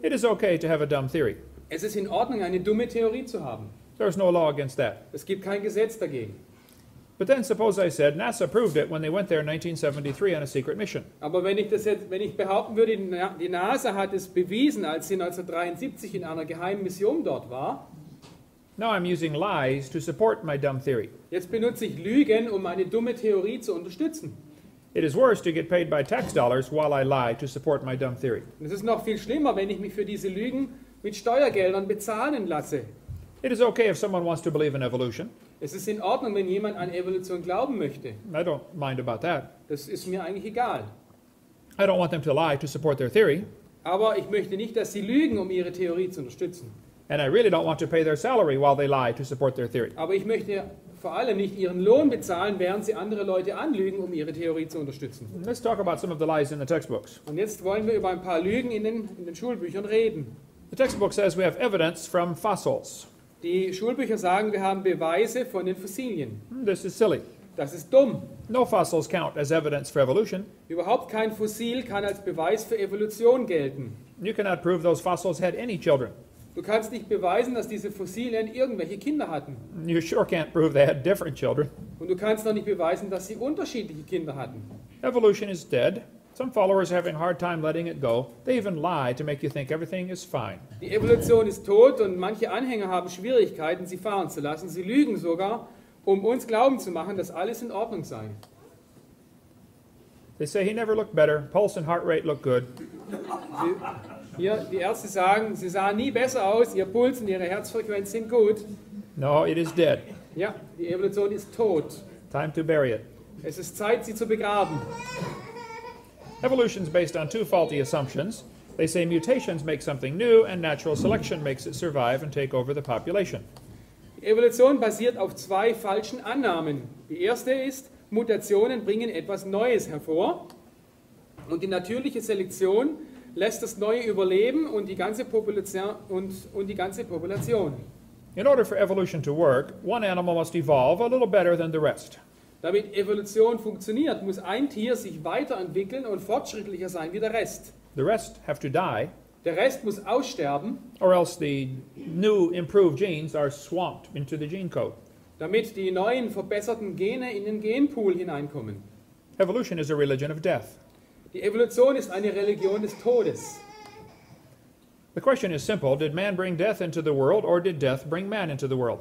It is okay to have a dumb theory. Es ist in Ordnung, eine dumme Theorie zu haben. There's no law against that. Es gibt kein Gesetz dagegen. But then suppose I said NASA proved it when they went there in 1973 on a secret mission. Aber wenn ich behaupten würde, die NASA hat es bewiesen, als sie 1973 in einer geheimen Mission dort war, Now I'm using lies to support my dumb theory. jetzt benutze ich Lügen, um eine dumme Theorie zu unterstützen. It is worse to get paid by tax dollars while I lie to support my dumb theory. Und es ist noch viel schlimmer, wenn ich mich für diese Lügen mit Steuergeldern bezahlen lasse. It is okay if someone wants to believe in evolution. Es ist in Ordnung, wenn jemand an Evolution glauben möchte. I don't mind about that. Das ist mir eigentlich egal. I don't want them to lie to support their theory. Aber ich möchte nicht, dass sie lügen, um ihre Theorie zu unterstützen. And I really don't want to pay their salary while they lie to support their theory. Aber ich möchte vor allem nicht ihren Lohn bezahlen, während sie andere Leute anlügen, um ihre Theorie zu unterstützen. Let's talk about some of the lies in the textbooks. Und jetzt wollen wir über ein paar Lügen in den Schulbüchern reden. The textbook says we have evidence from fossils. Die Schulbücher sagen, wir haben Beweise von den Fossilien. This is silly. Das ist dumm. No fossils count as evidence for evolution. Überhaupt kein Fossil kann als Beweis für Evolution gelten. You cannot prove those fossils had any children. Du kannst nicht beweisen, dass diese Fossilien irgendwelche Kinder hatten. You sure can't prove they had different children. Und du kannst noch nicht beweisen, dass sie unterschiedliche Kinder hatten. Evolution is dead. Some followers are having a hard time letting it go. They even lie to make you think everything is fine. Die Evolution ist tot und manche Anhänger haben Schwierigkeiten, sie fahren zu lassen. Sie lügen sogar, um uns glauben zu machen, dass alles in Ordnung sei. They say he never looked better. Pulse and heart rate look good. Die Ärzte sagen, sie sahen nie besser aus, ihr Puls und ihre Herzfrequenz sind gut. No, it is dead. Ja, die Evolution ist tot. Time to bury it. Es ist Zeit, sie zu begraben. Evolution is based on two faulty assumptions. They say mutations make something new and natural selection makes it survive and take over the population. Die Evolution basiert auf 2 falschen Annahmen. Die erste ist, Mutationen bringen etwas Neues hervor und die natürliche Selektion lässt das Neue überleben und die ganze Population. In order for evolution to work, one animal must evolve a little better than the rest. Damit Evolution funktioniert, muss ein Tier sich weiterentwickeln und fortschrittlicher sein wie der Rest. The rest have to die, Der Rest muss aussterben, or else the new improved genes are swamped into the gene code. damit die neuen verbesserten Gene in den Genpool hineinkommen. Evolution is a religion of death. Die Evolution ist eine Religion des Todes. The question is simple. Did man bring death into the world, or did death bring man into the world?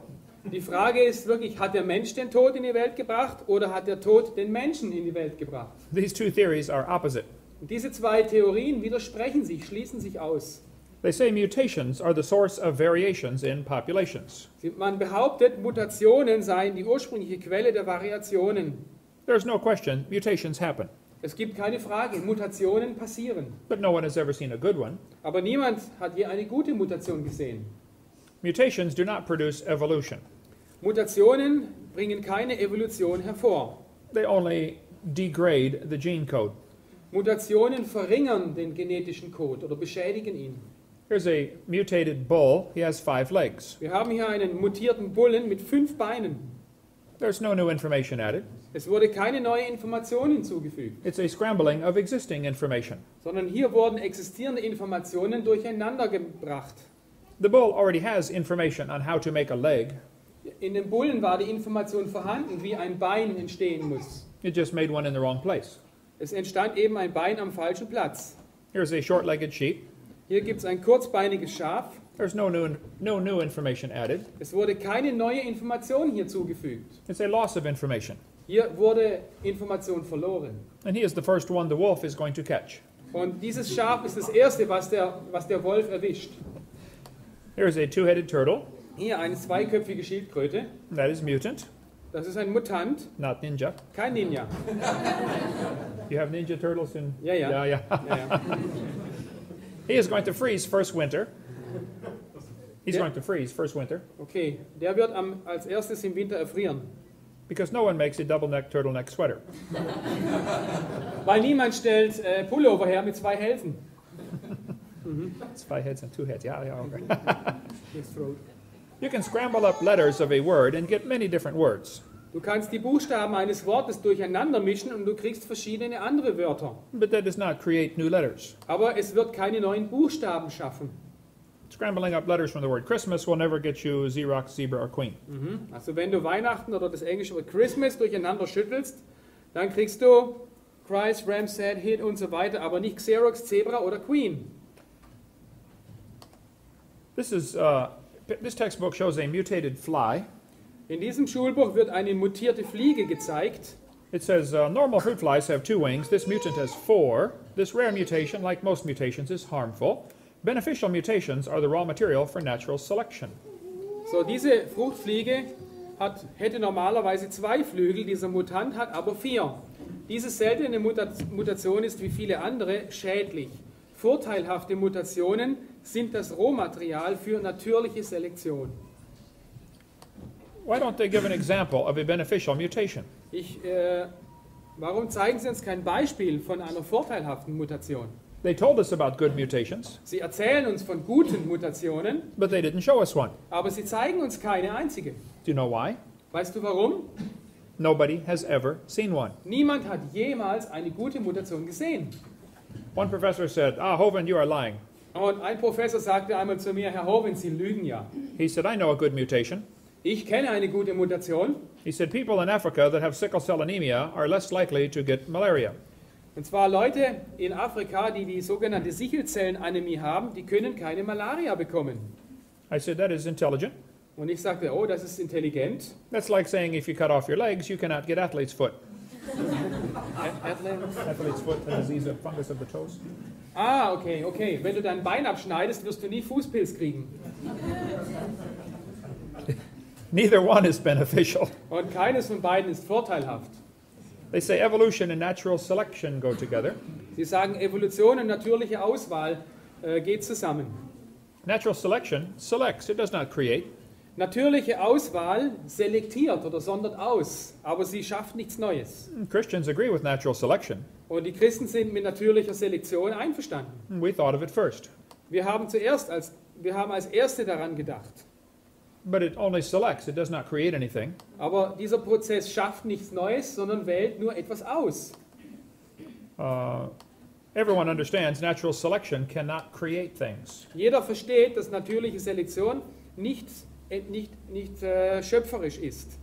Die Frage ist wirklich, hat der Mensch den Tod in die Welt gebracht oder hat der Tod den Menschen in die Welt gebracht? These two theories are opposite. Und diese zwei Theorien widersprechen sich, schließen sich aus. They say mutations are the source of variations in populations. Man behauptet, Mutationen seien die ursprüngliche Quelle der Variationen. There's no question, mutations happen. Es gibt keine Frage, Mutationen passieren. But no one has ever seen a good one. Aber niemand hat je eine gute Mutation gesehen. Mutations do not produce evolution. Mutationen bringen keine Evolution hervor. They only degrade the gene code. Mutationen verringern den genetischen Code oder beschädigen ihn. Here's a mutated bull. He has 5 legs. Wir haben hier einen mutierten Bullen mit 5 Beinen. There's no new information added. Es wurde keine neue Information hinzugefügt, It's a scrambling of existing information. sondern hier wurden existierende Informationen durcheinander gebracht. The bull already has information on how to make a leg. In dem Bullen war die Information vorhanden, wie ein Bein entstehen muss. It just made one in the wrong place. Es entstand eben ein Bein am falschen Platz. Here's a short-legged sheep. Hier gibt es ein kurzbeiniges Schaf. There's no new information added. Es wurde keine neue Information hier zugefügt. It's a loss of information. Hier wurde Information verloren. And he is the first one the wolf is going to catch. Und dieses Schaf ist das erste, was der Wolf erwischt. Here's a 2-headed turtle. Hier eine zweiköpfige Schildkröte. That is mutant, Das ist ein Mutant, not ninja. kein Ninja. You have ninja turtles in... Ja, ja. Yeah. Ja, ja. He is going to freeze first winter. He's Yeah. going to freeze first winter Okay, der wird als erstes im Winter erfrieren. because no one makes a double-neck turtleneck sweater. Weil niemand stellt Pullover her mit 2 Hälsen. It's 5 heads and 2 heads. Yeah, okay. His throat. You can scramble up letters of a word and get many different words. Du kannst die Buchstaben eines Wortes durcheinander mischen und du kriegst verschiedene andere Wörter. But that does not create new letters. Aber es wird keine neuen Buchstaben schaffen. Scrambling up letters from the word Christmas will never get you Xerox, zebra, or queen. Also wenn du Weihnachten oder das englische Wort Christmas durcheinander schüttelst, dann kriegst du Christ, Ramshead, Hit und so weiter, aber nicht Xerox, Zebra oder Queen. This textbook shows a mutated fly. In diesem Schulbuch wird eine mutierte Fliege gezeigt. It says normal fruit flies have 2 wings. This mutant has 4. This rare mutation, like most mutations, is harmful. Beneficial mutations are the raw material for natural selection. So, diese Fruchtfliege hätte normalerweise 2 Flügel, dieser Mutant hat aber 4. Diese seltene Mutation ist wie viele andere schädlich. Vorteilhafte Mutationen sind das Rohmaterial für natürliche Selektion. Why don't they give an example of a beneficial mutation? Warum zeigen Sie uns kein Beispiel von einer vorteilhaften Mutation? They told us about good mutations, Sie erzählen uns von guten Mutationen, but they didn't show us one. aber sie zeigen uns keine einzige. Do you know why? Weißt du warum? Nobody has ever seen one. Niemand hat jemals eine gute Mutation gesehen. One professor said, Hovind, you are lying. Und ein Professor sagte einmal zu mir, Herr Hovind, Sie lügen ja. He said, I know a good mutation. Ich kenne eine gute Mutation. He said, people in Africa that have sickle cell anemia are less likely to get malaria. Und zwar Leute in Afrika, die die sogenannte Sichelzellenanämie haben, die können keine Malaria bekommen. I said, that is intelligent. Und ich sagte, oh, das ist intelligent. That's like saying if you cut off your legs, you cannot get athlete's foot. Athlete's foot, the disease of fungus of the toes. Ah, okay. Wenn du dein Bein abschneidest, wirst du nie Fußpilz kriegen. Neither one is beneficial. Und keines von beiden ist vorteilhaft. They say evolution and natural selection go together. Sie sagen, Evolution und natürliche Auswahl geht zusammen. Natural selection selects, it does not create. Natürliche Auswahl selektiert oder sondert aus, aber sie schafft nichts Neues. Christians agree with natural selection. Und die Christen sind mit natürlicher Selektion einverstanden. We thought of it first. Wir haben als Erste daran gedacht. But it only selects, it does not create anything. Aber dieser Prozess schafft nichts Neues, sondern wählt nur etwas aus. Everyone understands natural selection cannot create things. Jeder versteht, dass natürliche Selektion nicht schöpferisch ist.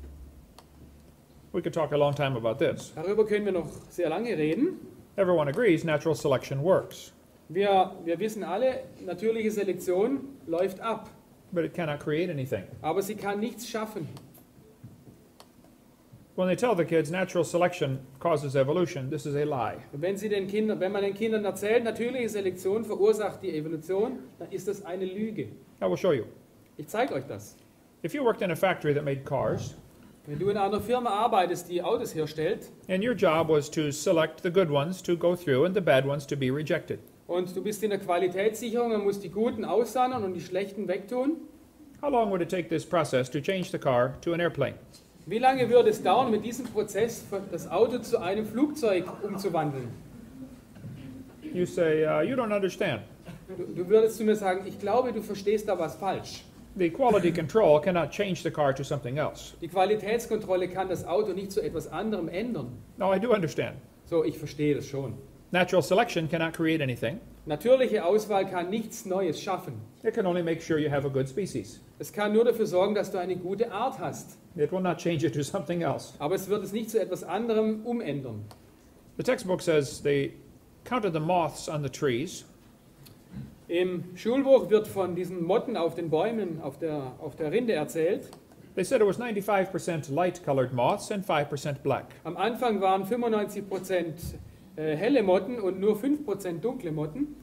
We could talk a long time about this. Darüber können wir noch sehr lange reden. Everyone agrees natural selection works, Wir wissen alle, natürliche Selektion läuft ab, but it cannot create anything. aber sie kann nichts schaffen. When they tell the kids natural selection causes evolution, this is a lie. Und wenn man den Kindern erzählt, natürliche Selektion verursacht die Evolution, dann ist das eine Lüge. I will show you. Ich zeige euch das. If you worked in a factory that made cars, Wenn du in einer Firma arbeitest, die Autos herstellt, and your job was to select the good ones to go through and the bad ones to be rejected, und du bist in der Qualitätssicherung und musst die Guten aussondern und die Schlechten wegtun, how long would it take this process to change the car to an airplane? wie lange würde es dauern, mit diesem Prozess das Auto zu einem Flugzeug umzuwandeln? You say, you don't understand. Du würdest zu mir sagen, ich glaube, du verstehst da was falsch. The quality control cannot change the car to something else. Die Qualitätskontrolle kann das Auto nicht zu etwas anderem ändern. No, I do understand. So, ich verstehe das schon. Natural selection cannot create anything. Natürliche Auswahl kann nichts Neues schaffen. It can only make sure you have a good species. Es kann nur dafür sorgen, dass du eine gute Art hast. It will not change it to something else. Aber es wird es nicht zu etwas anderem umändern. The textbook says they counted the moths on the trees. Im Schulbuch wird von diesen Motten auf den Bäumen, auf der Rinde erzählt. They said it was 95% light-colored moths and 5% black. Am Anfang waren 95% helle Motten und nur 5% dunkle Motten.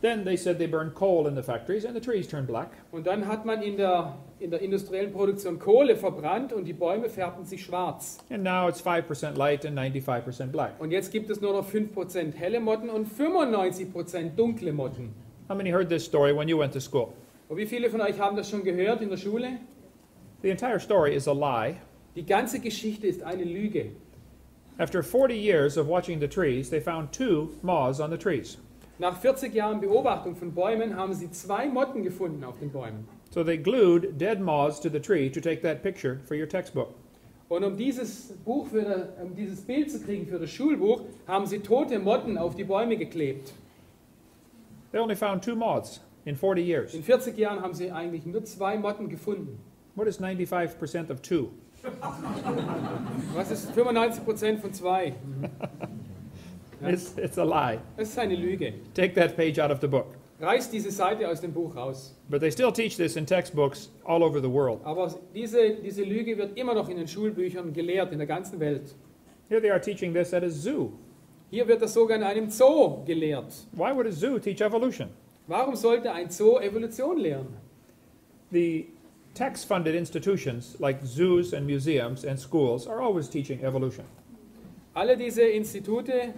Then they said they burned coal in the factories and the trees turned black. Und dann hat man in der industriellen Produktion Kohle verbrannt und die Bäume färbten sich schwarz. And now it's 5% light and 95% black. Und jetzt gibt es nur noch 5% helle Motten und 95% dunkle Motten. How many heard this story when you went to school? Und wie viele von euch haben das schon gehört in der Schule? The entire story is a lie. Die ganze Geschichte ist eine Lüge. After 40 years of watching the trees, they found 2 moths on the trees. Nach 40 Jahren Beobachtung von Bäumen haben sie 2 Motten gefunden auf den Bäumen. So they glued dead moths to the tree to take that picture for your textbook. Und um dieses Bild zu kriegen für das Schulbuch, haben sie tote Motten auf die Bäume geklebt. They only found 2 moths in 40 years. In 40 Jahren haben sie eigentlich nur 2 Motten gefunden. What is 95% of 2? Was ist 95% von 2? It's a lie. Das ist eine Lüge. Take that page out of the book. Reiß diese Seite aus dem Buch raus. But they still teach this in textbooks all over the world. Aber diese Lüge wird immer noch in den Schulbüchern gelehrt, in der ganzen Welt. Here they are teaching this at a zoo. Hier wird das sogar in einem Zoo gelehrt. Why would a zoo teach evolution? Warum sollte ein Zoo Evolution lehren? The tax-funded institutions like zoos and museums and schools are always teaching evolution. Alle diese Institute,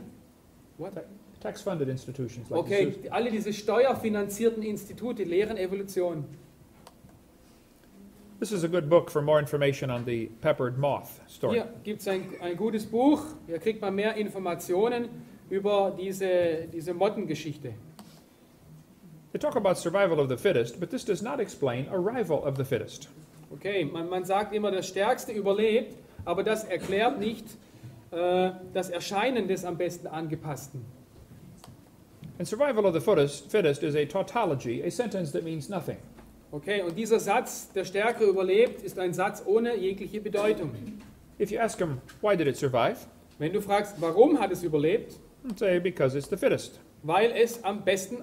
Tax-funded institutions like okay, zoos. alle diese steuerfinanzierten Institute lehren Evolution. This is a good book for more information on the peppered moth story. Hier gibt es ein gutes Buch, hier kriegt man mehr Informationen über diese Mottengeschichte. They talk about survival of the fittest, but this does not explain arrival of the fittest. Okay, man sagt immer, der Stärkste überlebt, aber das erklärt nicht das Erscheinen des am besten Angepassten. And survival of the fittest is a tautology, a sentence that means nothing. Okay, und dieser Satz, der Stärkere überlebt, ist ein Satz ohne jegliche Bedeutung. If you ask them, why did it survive? Wenn du fragst, warum hat es überlebt? They'd say, because it's the fittest. Weil es am besten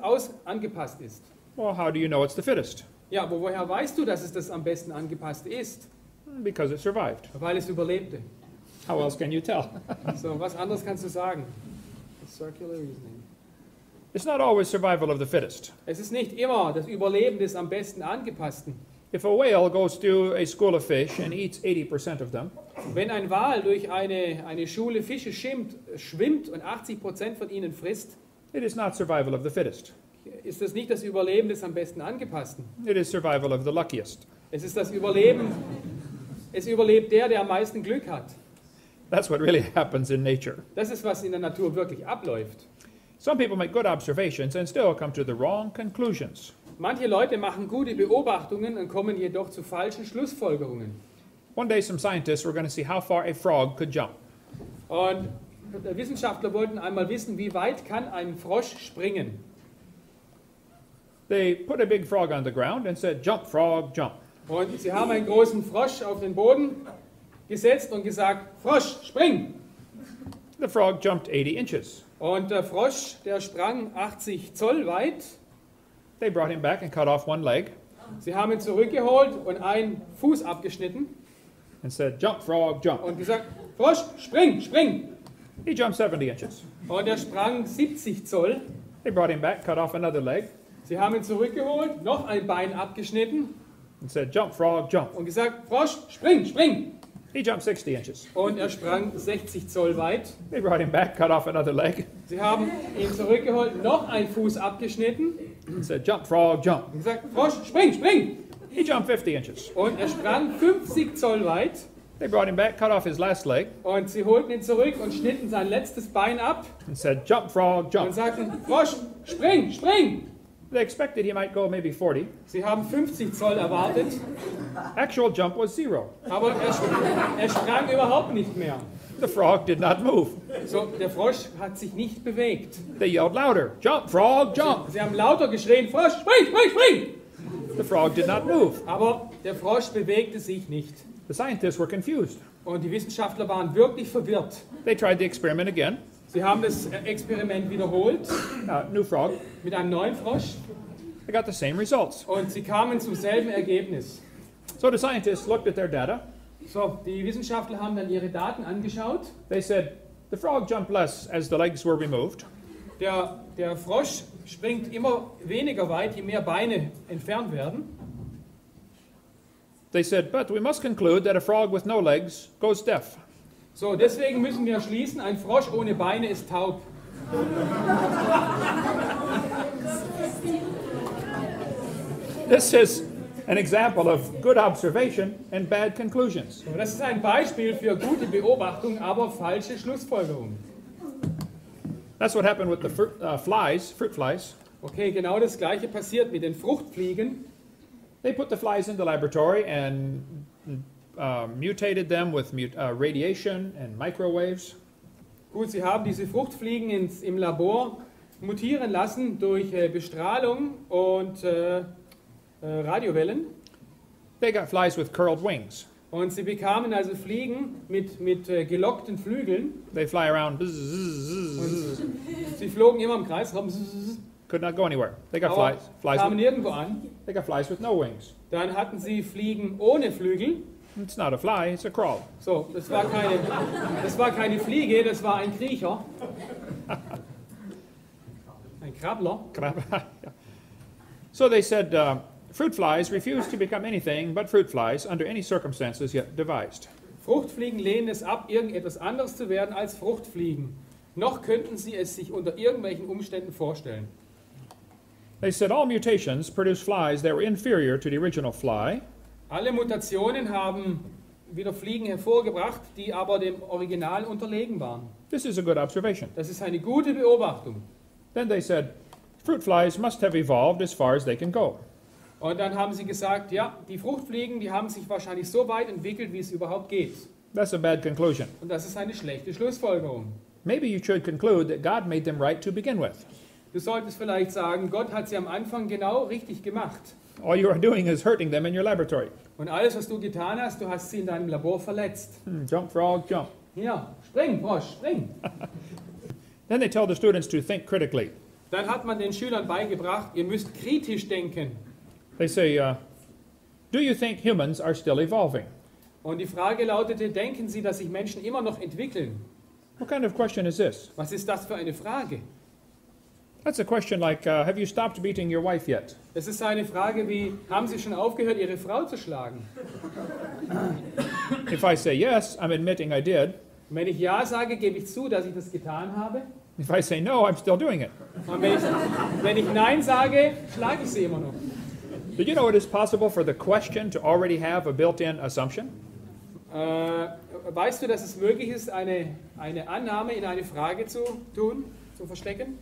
angepasst ist. Well, how do you know it's the fittest? Ja, aber woher weißt du, dass es das am besten angepasste ist? Because it survived. Weil es überlebte. How else can you tell? So, was anderes kannst du sagen? Circular reasoning. It's not always survival of the fittest. Es ist nicht immer das Überleben des am besten Angepassten. If a whale goes through a school of fish and eats 80% of them, Wenn ein Wal durch eine Schule Fische schwimmt und 80% von ihnen frisst, it is not survival of the fittest. ist das nicht das Überleben des am besten Angepassten. It is survival of the luckiest. Es ist das Überleben, es überlebt der am meisten Glück hat. That's what really happens in nature. Das ist, was in der Natur wirklich abläuft. Some people make good observations and still come to the wrong conclusions. Manche Leute machen gute Beobachtungen und kommen jedoch zu falschen Schlussfolgerungen. One day some scientists were going to see how far a frog could jump. Und Wissenschaftler wollten einmal wissen, wie weit kann ein Frosch springen. They put a big frog on the ground and said, "Jump, frog, jump." Und sie haben einen großen Frosch auf den Boden gesetzt und gesagt, Frosch, spring! The frog jumped 80 inches. Und der Frosch, der sprang 80 Zoll weit. They brought him back and cut off one leg Sie haben ihn zurückgeholt und einen Fuß abgeschnitten and said, "Jump, frog, jump." und gesagt, Frosch, spring, spring. He jumped 70 inches. Und er sprang 70 Zoll. They brought him back, cut off another leg, Sie haben ihn zurückgeholt, noch ein Bein abgeschnitten and said, jump, frog, jump. und gesagt, Frosch, spring, spring. He jumped 60 inches. Und er sprang 60 Zoll weit. They brought him back, cut off another leg, Sie haben ihn zurückgeholt, noch einen Fuß abgeschnitten and said, jump, frog, jump. und gesagt, Frosch, spring, spring. He jumped 50 inches. Und er sprang 50 Zoll weit. They brought him back, cut off his last leg, Und sie holten ihn zurück und schnitten sein letztes Bein ab and said, jump, frog, und jump. sagten, Frosch, spring, spring. They expected he might go maybe 40. Sie haben 50 Zoll erwartet, Actual jump was 0. aber er sprang überhaupt nicht mehr. The frog did not move. So, der Frosch hat sich nicht bewegt. They yelled louder, jump, frog, jump. Sie haben lauter geschrien, Frosch, spring, spring, spring. The frog did not move. Aber der Frosch bewegte sich nicht. The scientists were confused. Und die Wissenschaftler waren wirklich verwirrt. They tried the experiment again. Sie haben das Experiment wiederholt New frog. mit einem neuen Frosch They got the same results. und sie kamen zum selben Ergebnis. So the scientists looked at their data. So, die Wissenschaftler haben dann ihre Daten angeschaut. They said, the frog jumped less as the legs were removed. Der Frosch springt immer weniger weit, je mehr Beine entfernt werden. They said, but we must conclude that a frog with no legs goes deaf. So, deswegen müssen wir schließen, ein Frosch ohne Beine ist taub. This is an example of good observation and bad conclusions. So, das ist ein Beispiel für gute Beobachtung, aber falsche Schlussfolgerung. That's what happened with the fruit flies. Okay, genau das gleiche passiert mit den Fruchtfliegen. They put the flies in the laboratory and mutated them with radiation and microwaves. Gut, sie haben diese Fruchtfliegen im Labor mutieren lassen durch Bestrahlung und Radiowellen. They got flies with curled wings. Und sie bekamen also Fliegen mit gelockten Flügeln. They fly around. Und sie flogen immer im Kreis rum, Could not go anywhere. They got aber flies kamen with, nirgendwo an. they got flies with no wings. Dann hatten sie Fliegen ohne Flügel. It's not a fly, it's a crawl. So, das war keine Fliege, das war ein Kriecher. Ein Krabbler. Yeah. So they said, fruit flies refuse to become anything but fruit flies under any circumstances yet devised. Fruchtfliegen lehnen es ab, irgendetwas anderes zu werden als Fruchtfliegen. Noch könnten sie es sich unter irgendwelchen Umständen vorstellen. They said all mutations produce flies that were inferior to the original fly. Alle Mutationen haben wieder Fliegen hervorgebracht, die aber dem Original unterlegen waren. This is a good observation. Das ist eine gute Beobachtung. Then they said, fruit flies must have evolved as far as they can go. Und dann haben sie gesagt, ja, die Fruchtfliegen, die haben sich wahrscheinlich so weit entwickelt, wie es überhaupt geht. That's a bad conclusion. Und das ist eine schlechte Schlussfolgerung. Maybe you should conclude that God made them right to begin with. Du solltest vielleicht sagen, Gott hat sie am Anfang genau richtig gemacht. All you are doing is hurting them in your laboratory. Und alles, was du getan hast, du hast sie in deinem Labor verletzt. Jump, frog, jump. Ja, spring, Frosch, spring. Then they tell the students to think critically. Dann hat man den Schülern beigebracht, ihr müsst kritisch denken. They say, do you think humans are still evolving? Und die Frage lautete, denken Sie, dass sich Menschen immer noch entwickeln? What kind of question is this? Was ist das für eine Frage? That's a question like, have you stopped beating your wife yet? Das ist eine Frage wie, haben Sie schon aufgehört, Ihre Frau zu schlagen? If I say yes, I'm admitting I did. Und wenn ich Ja sage, gebe ich zu, dass ich das getan habe. If I say no, I'm still doing it. Und wenn ich Nein sage, schlage ich sie immer noch. Did you know it is possible for the question to already have a built-in assumption? Weißt du, dass es möglich ist, eine Annahme in eine Frage zu tun, zu verstecken?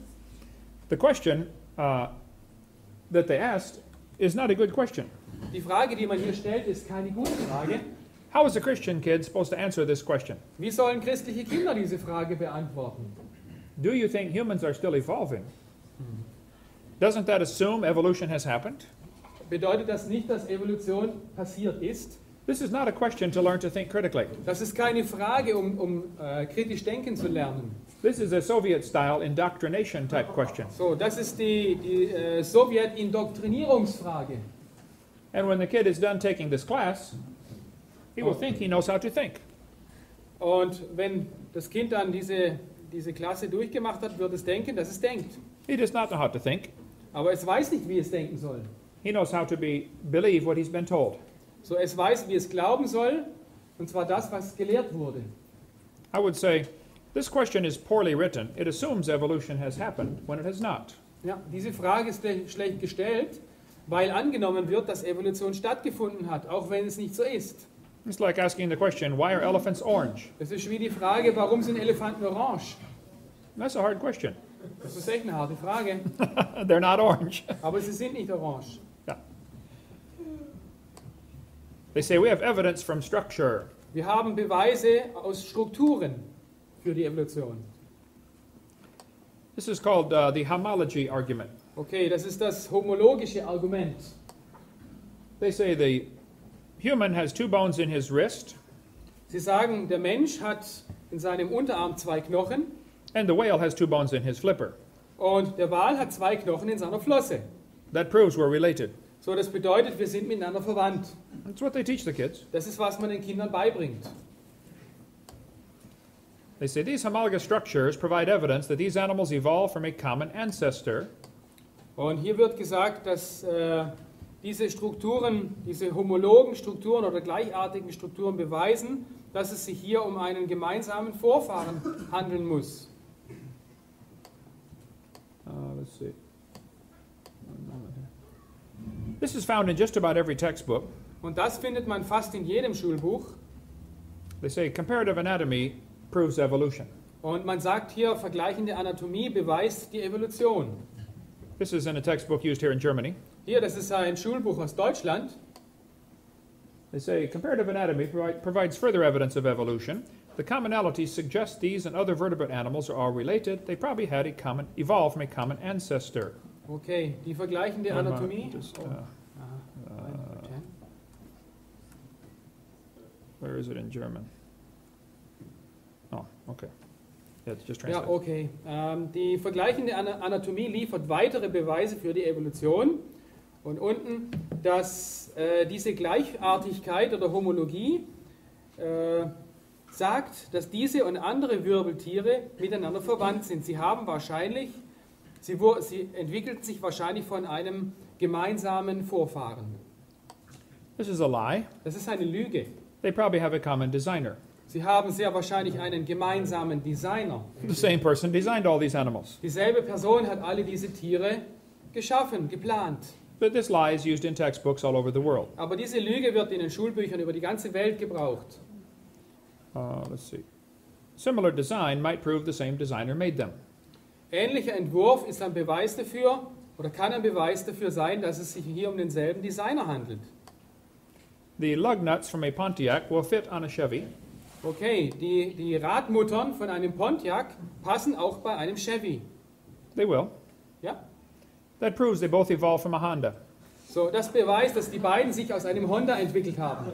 The question that they asked is not a good question. Die Frage, die man hier stellt, ist keine gute Frage. How is a Christian kid supposed to answer this question? Wie sollen christliche Kinder diese Frage beantworten? Do you think humans are still evolving? Doesn't that assume evolution has happened? Bedeutet das nicht, dass Evolution passiert ist? This is not a question to learn to think critically. Das ist keine Frage, um kritisch denken zu lernen. This is a Soviet-style indoctrination type question. So, das ist die Sowjet-Indoktrinierungsfrage. And when the kid is done taking this class, he will think he knows how to think. Und wenn das Kind dann diese Klasse durchgemacht hat, wird es denken, dass es denkt. He does not know how to think. Aber es weiß nicht, wie es denken soll. He knows how to believe what he's been told. So, es weiß, wie es glauben soll, und zwar das, was gelehrt wurde. I would say, this question is poorly written. It assumes evolution has happened when it has not. Ja, diese Frage ist schlecht gestellt, weil angenommen wird, dass Evolution stattgefunden hat, auch wenn es nicht so ist. It's like asking the question, why are elephants orange? Das ist wie die Frage, warum sind Elefanten orange? That's a hard question. Das ist echt eine harte Frage. They're not orange. Aber sie sind nicht orange. Yeah. They say we have evidence from structure. Wir haben Beweise aus Strukturen für die Evolution. This is called the homology argument. Okay, das ist das homologische Argument. They say the human has 2 bones in his wrist, Sie sagen, der Mensch hat in seinem Unterarm 2 Knochen and the whale has 2 bones in his flipper. und der Wal hat 2 Knochen in seiner Flosse. That proves we're related. So, das bedeutet, wir sind miteinander verwandt. That's what they teach the kids. Das ist, was man den Kindern beibringt. They say these homologous structures provide evidence that these animals evolved from a common ancestor. Und hier wird gesagt, dass diese Strukturen, diese homologen Strukturen oder gleichartigen Strukturen beweisen, dass es sich hier um einen gemeinsamen Vorfahren handeln muss. Let's see. This is found in just about every textbook. Und das findet man fast in jedem Schulbuch. They say comparative anatomy proves evolution. Und man sagt hier, vergleichende Anatomie beweist die Evolution. This is in a textbook used here in Germany. Hier, das ist ein Schulbuch aus Deutschland. They say comparative anatomy provides further evidence of evolution. The commonalities suggest these and other vertebrate animals are all related. They probably had evolved from a common ancestor. Okay, die vergleichende Anatomie. Where is it in German? Oh, okay. Yeah, it's just Ja, translated. okay. Die vergleichende Anatomie liefert weitere Beweise für die Evolution. Und unten, dass diese Gleichartigkeit oder Homologie sagt, dass diese und andere Wirbeltiere miteinander verwandt sind. Sie entwickelten sich wahrscheinlich von einem gemeinsamen Vorfahren. This is a lie. Das ist eine Lüge. They probably have a common designer. Sie haben sehr wahrscheinlich einen gemeinsamen Designer. The same person designed all these animals. Dieselbe Person hat alle diese Tiere geschaffen, geplant. But this lie is used in textbooks all over the world. Aber diese Lüge wird in den Schulbüchern über die ganze Welt gebraucht. Let's see. Similar design might prove the same designer made them. Ähnlicher Entwurf ist ein Beweis dafür, oder kann ein Beweis dafür sein, dass es sich hier um denselben Designer handelt. The lug nuts from a Pontiac will fit on a Chevy. Okay, die Radmuttern von einem Pontiac passen auch bei einem Chevy. They will. Ja? That proves they both evolved from a Honda. So, das beweist, dass die beiden sich aus einem Honda entwickelt haben.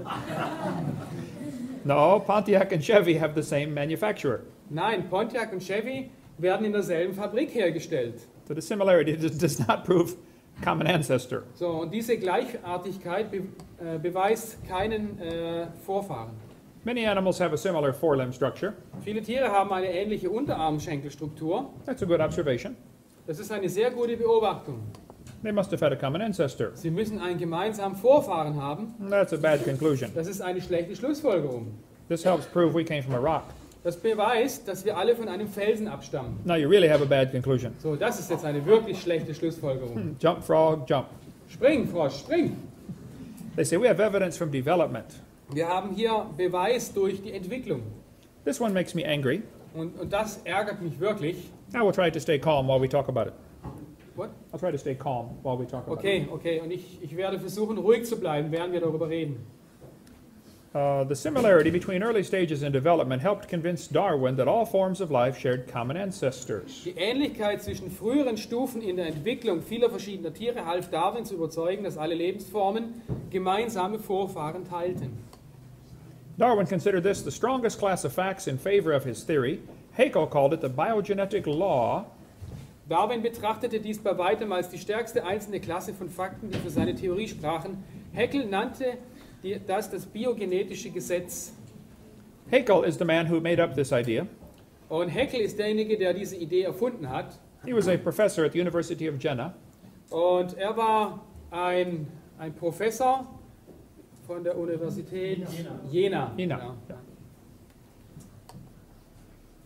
No, Pontiac and Chevy have the same manufacturer. Nein, Pontiac und Chevy werden in derselben Fabrik hergestellt. So the similarity does not prove common ancestor. So, und diese Gleichartigkeit beweist keinen Vorfahren. Many animals have a similar forelimb structure. Viele Tiere haben eine ähnliche Unterarmschenkelstruktur. That's a good observation. Das ist eine sehr gute Beobachtung. They must have had a common ancestor. Sie müssen einen gemeinsamen Vorfahren haben. That's a bad conclusion. Das ist eine schlechte Schlussfolgerung. This helps prove we came from a rock. Das beweist, dass wir alle von einem Felsen abstammen. Now you really have a bad conclusion. So, das ist jetzt eine wirklich schlechte Schlussfolgerung. Jump, frog, jump. Spring, Frosch, spring! They say we have evidence from development. Wir haben hier Beweis durch die Entwicklung. This one makes me angry. Und das ärgert mich wirklich. I will try to stay calm while we talk about it. What? I'll try to stay calm while we talk about Okay, okay. Und ich werde versuchen, ruhig zu bleiben, während wir darüber reden. it. The similarity between early stages in development helped convince Darwin that all forms of life shared common ancestors. Die Ähnlichkeit zwischen früheren Stufen in der Entwicklung vieler verschiedener Tiere half Darwin zu überzeugen, dass alle Lebensformen gemeinsame Vorfahren teilten. Darwin considered this the strongest class of facts in favor of his theory. Haeckel called it the biogenetic law. Darwin betrachtete dies bei weitem als die stärkste einzelne Klasse von Fakten, die für seine Theorie sprachen. Haeckel nannte das biogenetische Gesetz. Haeckel is the man who made up this idea. Und Haeckel ist derjenige, der diese Idee erfunden hat. He was a professor at the University of Jena. Und er war ein Professor von der Universität Jena. Jena. Ja. Yeah.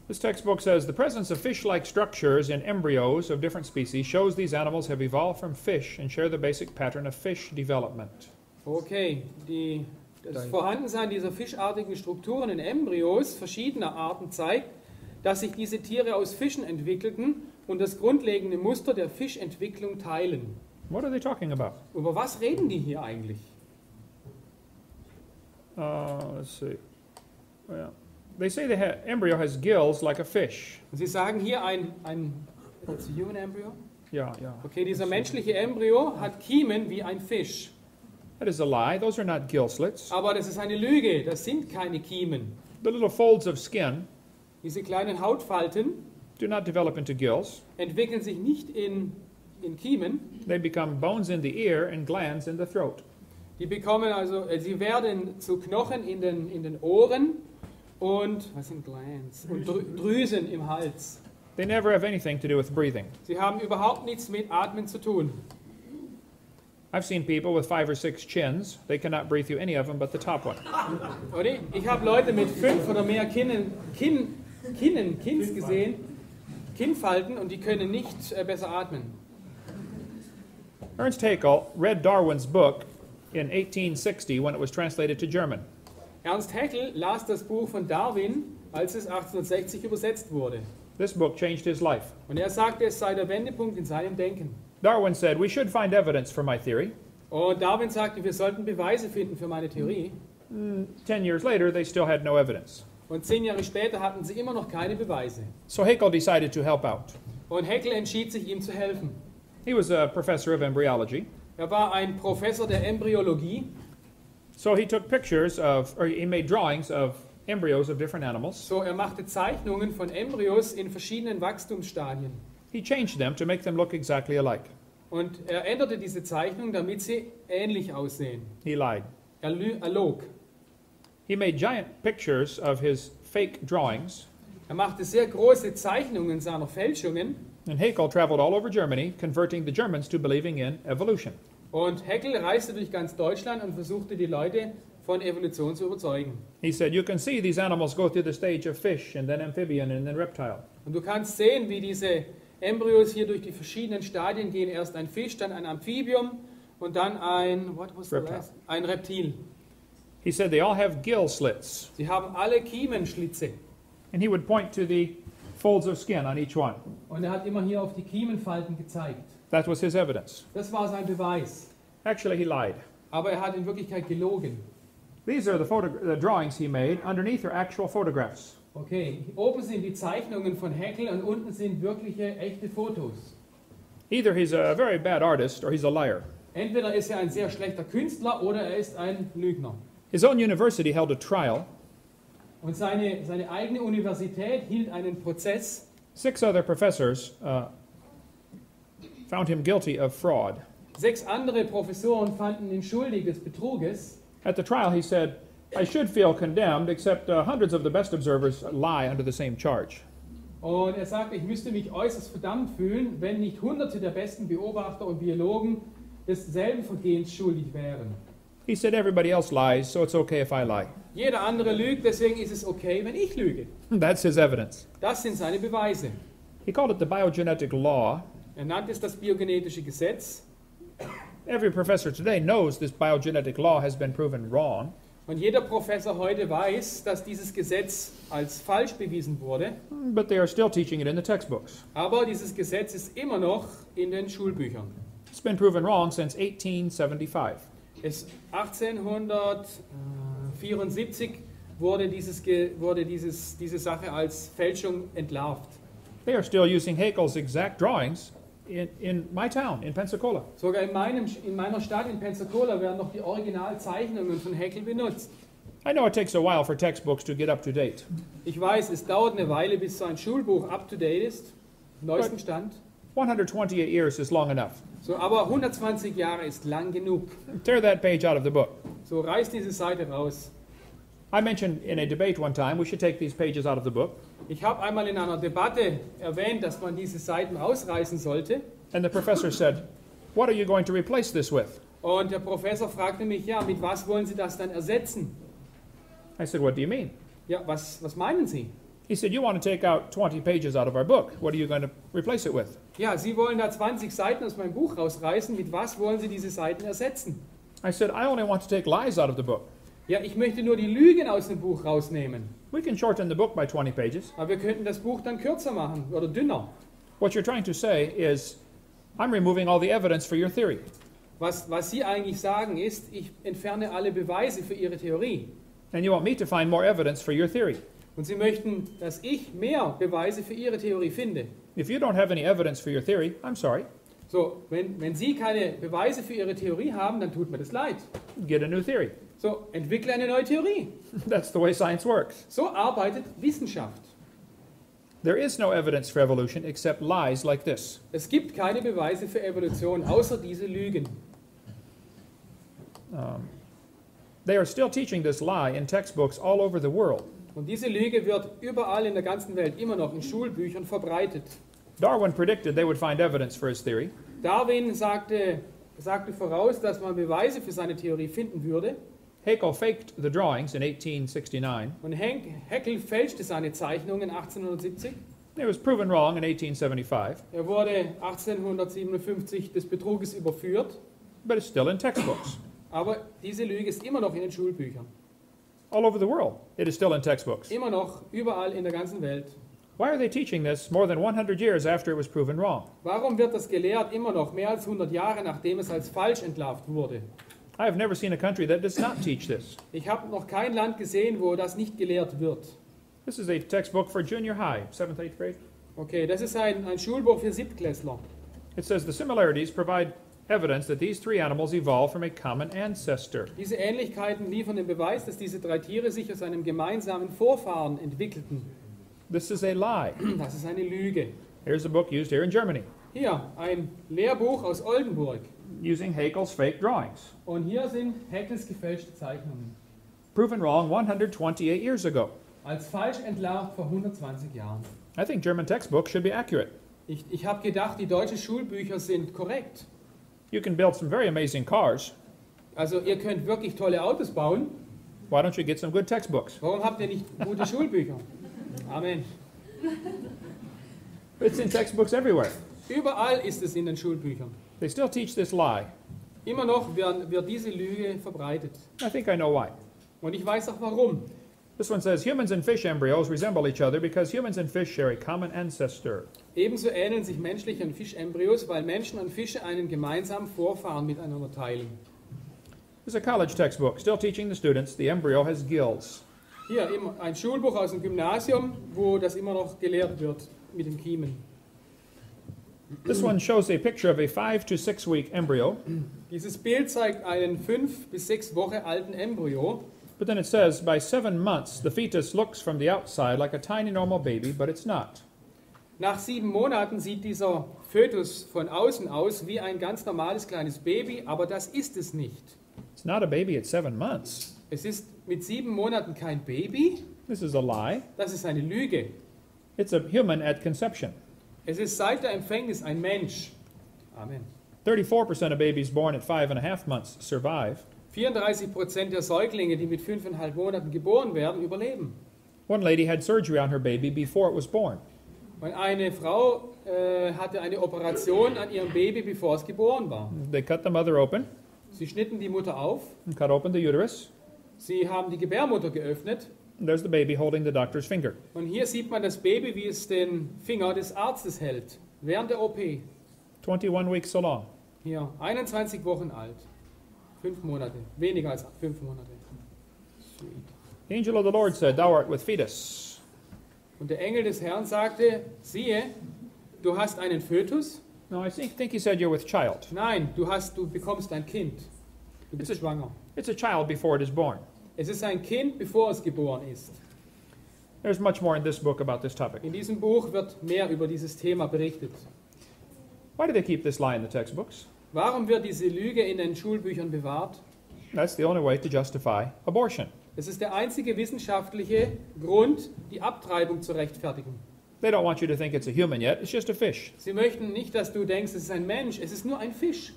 This textbook says the presence of fish-like structures in embryos of different species shows these animals have evolved from fish and share the basic pattern of fish development. Okay, das Vorhandensein dieser fischartigen Strukturen in Embryos verschiedener Arten zeigt, dass sich diese Tiere aus Fischen entwickelten und das grundlegende Muster der Fischentwicklung teilen. What are they talking about? Über was reden die hier eigentlich? Let's see. Well, they say the embryo has gills like a fish. Und Sie sagen hier ein human embryo? Yeah, yeah. Okay, dieser menschliche Embryo hat Kiemen wie ein Fisch. That is a lie. Those are not gill slits. Aber das ist eine Lüge, das sind keine Kiemen. The little folds of skin Diese kleinen Hautfalten do not develop into gills. entwickeln sich nicht in Kiemen. They become bones in the ear and glands in the throat. Sie werden zu Knochen in den Ohren und was sind Glands? Und Drüsen im Hals. They never have anything to do with breathing. Sie haben überhaupt nichts mit Atmen zu tun. I've seen people with 5 or 6 chins. They cannot breathe through any of them but the top one. Oder? Ich habe Leute mit 5 oder mehr Kins gesehen, Kinnfalten, und die können nicht besser atmen. Ernst Haeckel read Darwin's book in 1860 when it was translated to German. Ernst Haeckel las das Buch von Darwin, als es 1860 übersetzt wurde. This book changed his life. Und er sagte, es sei der Wendepunkt in seinem Denken. Darwin said, we should find evidence for my theory. Und Darwin sagte, wir sollten Beweise finden für meine Theorie. 10 years later, they still had no evidence. Und 10 Jahre später hatten sie immer noch keine Beweise. So Haeckel decided to help out. Und Haeckel entschied sich, ihm zu helfen. He was a professor of embryology. Er war ein Professor der Embryologie. So he took pictures of, or he made drawings of embryos of different animals. So, er machte Zeichnungen von Embryos in verschiedenen Wachstumsstadien. He changed them to make them look exactly alike. Und er änderte diese Zeichnungen, damit sie ähnlich aussehen. He lied. Er log. He made giant pictures of his fake drawings. Er machte sehr große Zeichnungen seiner Fälschungen. And Haeckel traveled all over Germany, converting the Germans to believing in evolution. Und Haeckel reiste durch ganz Deutschland und versuchte die Leute von Evolution zu überzeugen. He said, you can see these animals go through the stage of fish and then amphibian and then reptile. Und du kannst sehen, wie diese Embryos hier durch die verschiedenen Stadien gehen. Erst ein Fisch, dann ein Amphibium und dann ein Reptil. He said they all have gill slits. Sie haben alle Kiemenschlitze. And he would point to the folds of skin on each one. Und er hat immer hier auf die Kiemenfalten gezeigt. That was his evidence. Das war sein Beweis. Actually, he lied. Aber er hat in Wirklichkeit gelogen. These are the drawings he made. Underneath are actual photographs. Okay, oben sind die Zeichnungen von Haeckel und unten sind wirkliche, echte Fotos. Either he's a very bad artist or he's a liar. Entweder ist er ein sehr schlechter Künstler oder er ist ein Lügner. His own university held a trial. Und seine eigene Universität hielt einen Prozess. 6 other professors found him guilty of fraud. 6 andere Professoren fanden ihn schuldig des Betruges. At the trial, he said, I should feel condemned, except hundreds of the best observers lie under the same charge. Und er sagte, ich müsste mich äußerst verdammt fühlen, wenn nicht Hunderte der besten Beobachter und Biologen desselben Vergehens schuldig wären. He said, everybody else lies, so it's okay if I lie. Jeder andere lügt, deswegen ist es okay, wenn ich lüge. That's his evidence. Das sind seine Beweise. He called it the biogenetic law. Er nannte es das biogenetische Gesetz. Every professor today knows this biogenetic law has been proven wrong. Und jeder Professor heute weiß, dass dieses Gesetz als falsch bewiesen wurde. But they are still teaching it in the textbooks. Aber dieses Gesetz ist immer noch in den Schulbüchern. It's been proven wrong since 1875. 1874 wurde diese Sache als Fälschung entlarvt. They are still using Haeckel's exact drawings in my town, in Pensacola. Sogar in meiner Stadt in Pensacola werden noch die Originalzeichnungen von Haeckel benutzt. I know it takes a while for textbooks to get up to date. Ich weiß, es dauert eine Weile, bis so ein Schulbuch up to date ist, neuesten Stand. 128 years is long enough. So, aber 120 Jahre ist lang genug. Tear that page out of the book. So, reiß diese Seite raus. I mentioned in a debate one time we should take these pages out of the book, Ich habe einmal in einer Debatte erwähnt, dass man diese Seiten rausreißen sollte. and the professor said, "What are you going to replace this with?" Und der Professor fragte mich, ja, mit was wollen Sie das dann ersetzen? I said, "What do you mean?" Ja, was meinen Sie? He said, "You want to take out 20 pages out of our book. What are you going to replace it with?" Ja, Sie wollen da 20 Seiten aus meinem Buch rausreißen. Mit was wollen Sie diese Seiten ersetzen? I said, "I only want to take lies out of the book. Ja, ich möchte nur die Lügen aus dem Buch rausnehmen. We can shorten the book by 20 pages. Aber wir könnten das Buch dann kürzer machen oder dünner. What you're trying to say is, I'm removing all the evidence for your theory. Was Sie eigentlich sagen ist, ich entferne alle Beweise für Ihre Theorie. And you want me to find more evidence for your theory. Und Sie möchten, dass ich mehr Beweise für Ihre Theorie finde. If you don't have any evidence for your theory, I'm sorry. So, wenn Sie keine Beweise für Ihre Theorie haben, dann tut mir das leid. Get a new theory. So, entwickle eine neue Theorie. That's the way science works. So arbeitet Wissenschaft. There is no evidence for evolution except lies like this. Es gibt keine Beweise für Evolution, außer diese Lügen. They are still teaching this lie in textbooks all over the world. Und diese Lüge wird überall in der ganzen Welt immer noch in Schulbüchern verbreitet. Darwin predicted they would find evidence for his theory. Darwin sagte voraus, dass man Beweise für seine Theorie finden würde. Haeckel faked the drawings in 1869. Und Haeckel fälschte seine Zeichnungen 1870. It was proven wrong in 1875, Er wurde 1857 des Betruges überführt. but it's still in textbooks. Aber diese Lüge ist immer noch in den Schulbüchern. All over the world, it is still in textbooks. Immer noch, überall in der ganzen Welt. Why are they teaching this more than 100 years after it was proven wrong? Warum wird das gelehrt immer noch, mehr als 100 Jahre nachdem es als falsch entlarvt wurde? I have never seen a country that does not teach this. Ich habe noch kein Land gesehen, wo das nicht gelehrt wird. This is a textbook for junior high, 7th, 8th grade. Okay, das ist ein Schulbuch für Siebtklässler. It says the similarities provide evidence that these three animals evolved from a common ancestor. Diese Ähnlichkeiten liefern den Beweis, dass diese drei Tiere sich aus einem gemeinsamen Vorfahren entwickelten. This is a lie. Das ist eine Lüge. Here's a book used here in Germany, Hier, ein Lehrbuch aus Oldenburg. using Haeckel's fake drawings. Und hier sind Haeckels gefälschte Zeichnungen. Proven wrong 128 years ago. Als falsch entlarvt vor 120 Jahren. I think German textbooks should be accurate. Ich habe gedacht, die deutschen Schulbücher sind korrekt. You can build some very amazing cars. Also ihr könnt wirklich tolle Autos bauen. Why don't you get some good textbooks? Warum habt ihr nicht gute Schulbücher? Amen. It's in textbooks everywhere. Überall ist es in den Schulbüchern. They still teach this lie. Immer noch wird diese Lüge verbreitet. I think I know why. Und ich weiß auch warum. This one says humans and fish embryos resemble each other because humans and fish share a common ancestor. Ebenso ähneln sich menschliche und Fischembryos, weil Menschen und Fische einen gemeinsamen Vorfahren miteinander teilen. This is a college textbook, still teaching the students the embryo has gills. Hier ein Schulbuch aus dem Gymnasium, wo das immer noch gelehrt wird mit den Kiemen. This one shows a picture of a 5 to 6 week embryo, Dieses Bild zeigt einen 5 bis 6 Wochen alten Embryo. but then it says by 7 months the fetus looks from the outside like a tiny normal baby, but it's not. Nach 7 Monaten sieht dieser Fötus von außen aus wie ein ganz normales kleines Baby, aber das ist es nicht. It's not a baby at 7 months. Es ist mit 7 Monaten kein Baby, This is a lie. das ist eine Lüge. It's a human at conception. Es ist seit der Empfängnis ein Mensch. Amen. 34% of babies born at 5.5 months survive. 34% der Säuglinge, die mit 5,5 Monaten geboren werden, überleben. One lady had surgery on her baby before it was born. Und eine Frau hatte eine Operation an ihrem Baby, bevor es geboren war. They cut the mother open Sie schnitten die Mutter auf, and cut open the uterus. sie haben die Gebärmutter geöffnet And there's the baby holding the doctor's finger. und hier sieht man das Baby, wie es den Finger des Arztes hält, während der OP. 21 weeks so long. Hier, 21 Wochen alt, 5 Monate, weniger als 5 Monate. Sweet. The angel of the Lord said, Thou art with fetus. Und der Engel des Herrn sagte, siehe, du hast einen Fötus? No, I think he said you're with child. Nein, du bekommst ein Kind. Du bist schwanger. It's a child before it is born. Es ist ein Kind, bevor es geboren ist. There's much more in this book about this topic. In diesem Buch wird mehr über dieses Thema berichtet. Why do they keep this lie in the textbooks? Warum wird diese Lüge in den Schulbüchern bewahrt? That's the only way to justify abortion. Es ist der einzige wissenschaftliche Grund, die Abtreibung zu rechtfertigen. They don't want you to think it's a human yet, it's just a fish. Sie möchten nicht, dass du denkst, es ist ein Mensch, es ist nur ein Fisch.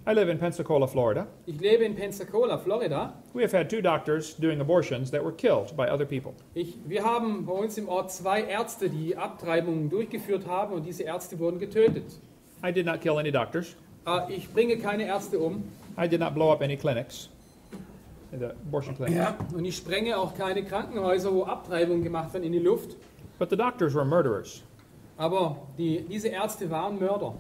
I live in Pensacola, Florida. Ich lebe in Pensacola, Florida. We have had 2 doctors doing abortions that were killed by other people. Wir haben bei uns im Ort 2 Ärzte, die Abtreibungen durchgeführt haben und diese Ärzte wurden getötet. I did not kill any doctors. Ich bringe keine Ärzte um. I did not blow up any clinics, the abortion clinics. Ja, und ich sprenge auch keine Krankenhäuser, wo Abtreibungen gemacht werden, in die Luft. But the doctors were murderers. Aber diese Ärzte waren Mörder.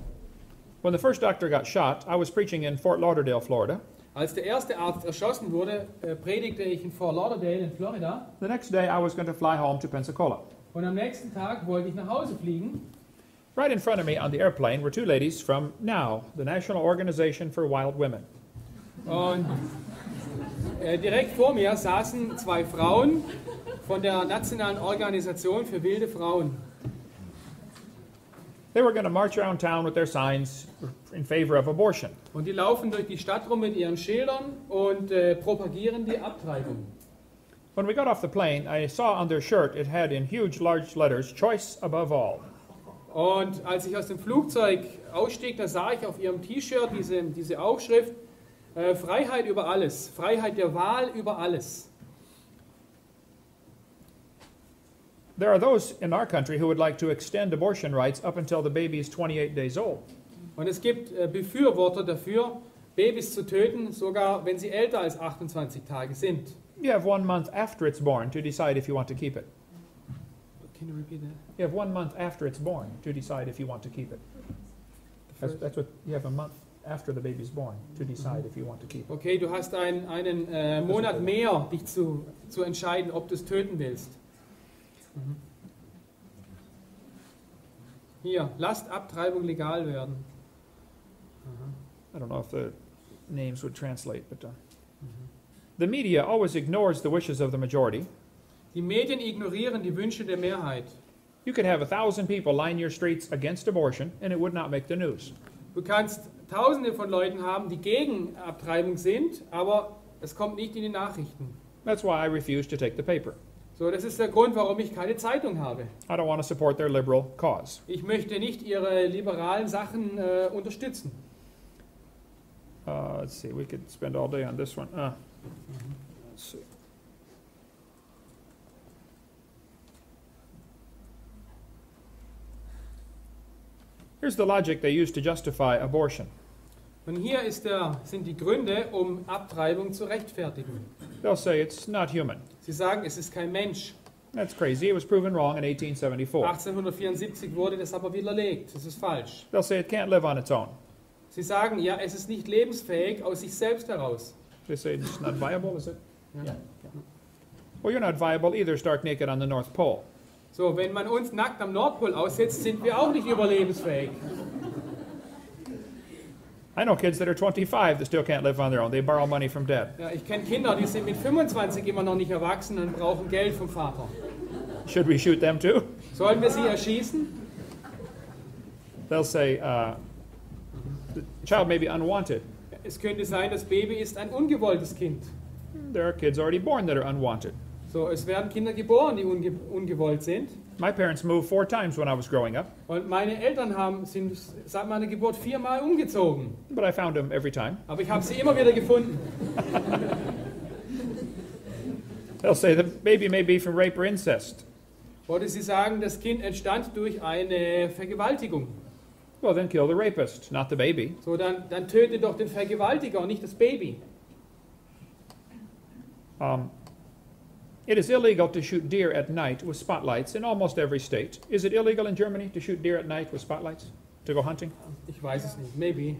When the first doctor got shot, I was preaching in Fort Lauderdale, Florida. Als der erste Arzt erschossen wurde, predigte ich in Fort Lauderdale in Florida. The next day, I was going to fly home to Pensacola. Und am nächsten Tag wollte ich nach Hause fliegen. Right in front of me on the airplane were 2 ladies from NOW, the National Organization for Wild Women. Und direkt vor mir saßen 2 Frauen von der Nationalen Organisation für wilde Frauen. They were going to march around town with their signs in favor of abortion. Und die laufen durch die Stadt rum mit ihren Schildern und propagieren die Abtreibung. When we got off the plane, I saw on their shirt it had in huge, large letters, "Choice above all." Und als ich aus dem Flugzeug ausstieg, da sah ich auf ihrem T-Shirt diese Aufschrift, Freiheit über alles, Freiheit der Wahl über alles. There are those in our country who would like to extend abortion rights up until the baby is 28 days old. Und es gibt Befürworter dafür, Babys zu töten, sogar wenn sie älter als 28 Tage sind. You have 1 month after it's born to decide if you want to keep it. Can you repeat that? You have 1 month after it's born to decide if you want to keep it. That's what you have, a month after the baby's born to decide if you want to keep it. Okay, du hast einen Monat mehr, dich zu entscheiden, ob du es töten willst. Hier, lasst Abtreibung legal werden. I don't know if the names would translate, but the media always ignores the wishes of the majority. Die Medien ignorieren die Wünsche der Mehrheit. You could have 1,000 people line your streets against abortion, and it would not make the news. Du kannst Tausende von Leuten haben, die gegen Abtreibung sind, aber es kommt nicht in die Nachrichten. That's why I refuse to take the paper. So, das ist der Grund, warum ich keine Zeitung habe. I don't want to support their liberal cause. Ich möchte nicht ihre liberalen Sachen unterstützen. Let's see, we could spend all day on this one. Let's see. Here's the logic they use to justify abortion. Und hier sind die Gründe, um Abtreibung zu rechtfertigen. They'll say it's not human. Sie sagen, es ist kein Mensch. That's crazy. It was proven wrong in 1874. 1874 wurde das aber widerlegt. Das ist falsch. They'll say it can't live on its own. Sie sagen, ja, es ist nicht lebensfähig aus sich selbst heraus. They say it's not viable, is it? Ja. Well, you're not viable either, stark naked on the North Pole. So, wenn man uns nackt am Nordpol aussetzt, sind wir auch nicht überlebensfähig. I know kids that are 25 that still can't live on their own. They borrow money from dad. Ja, ich kenne Kinder, die sind mit 25 immer noch nicht erwachsen und brauchen Geld vom Vater. Should we shoot them too? Sollen wir sie erschießen? They'll say, the child may be unwanted. Es könnte sein, das Baby ist ein ungewolltes Kind. There are kids already born that are unwanted. So, es werden Kinder geboren, die ungewollt sind. My parents moved 4 times when I was growing up, Und meine Eltern sind seit meiner Geburt 4-mal umgezogen. but I found them every time. Aber ich habe sie immer wieder gefunden. They'll say the baby may be from rape or incest. Oder sie sagen, das Kind entstand durch eine Vergewaltigung. Well, then kill the rapist, not the baby. So, dann töte doch den Vergewaltiger und nicht das Baby. It is illegal to shoot deer at night with spotlights in almost every state. Is it illegal in Germany to shoot deer at night with spotlights? To go hunting? Ich weiß es nicht, maybe.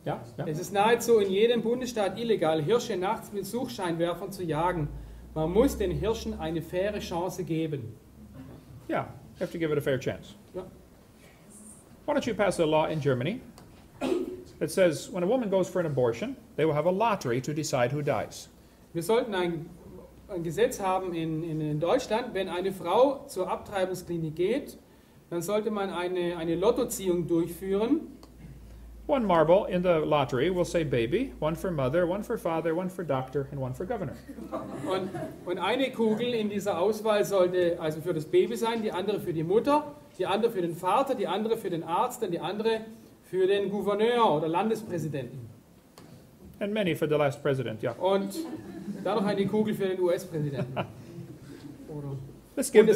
Ja. Yeah. Es ist nahezu in jedem Bundesstaat illegal, Hirsche nachts mit Suchscheinwerfern zu jagen. Man muss den Hirschen eine faire Chance geben. Yeah, you have to give it a fair chance. Ja. Why don't you pass a law in Germany that says when a woman goes for an abortion, they will have a lottery to decide who dies. Wir sollten ein Gesetz haben in Deutschland, wenn eine Frau zur Abtreibungsklinik geht, dann sollte man eine Lottoziehung durchführen. One marble in the lottery will say baby, one for mother, one for father, one for doctor, and one for governor. Und eine Kugel in dieser Auswahl sollte also für das Baby sein, die andere für die Mutter, die andere für den Vater, die andere für den Arzt und die andere für den Gouverneur oder Landespräsidenten. And many for the last president, yeah. Und dann noch eine Kugel für den US-Präsidenten. Oder Let's give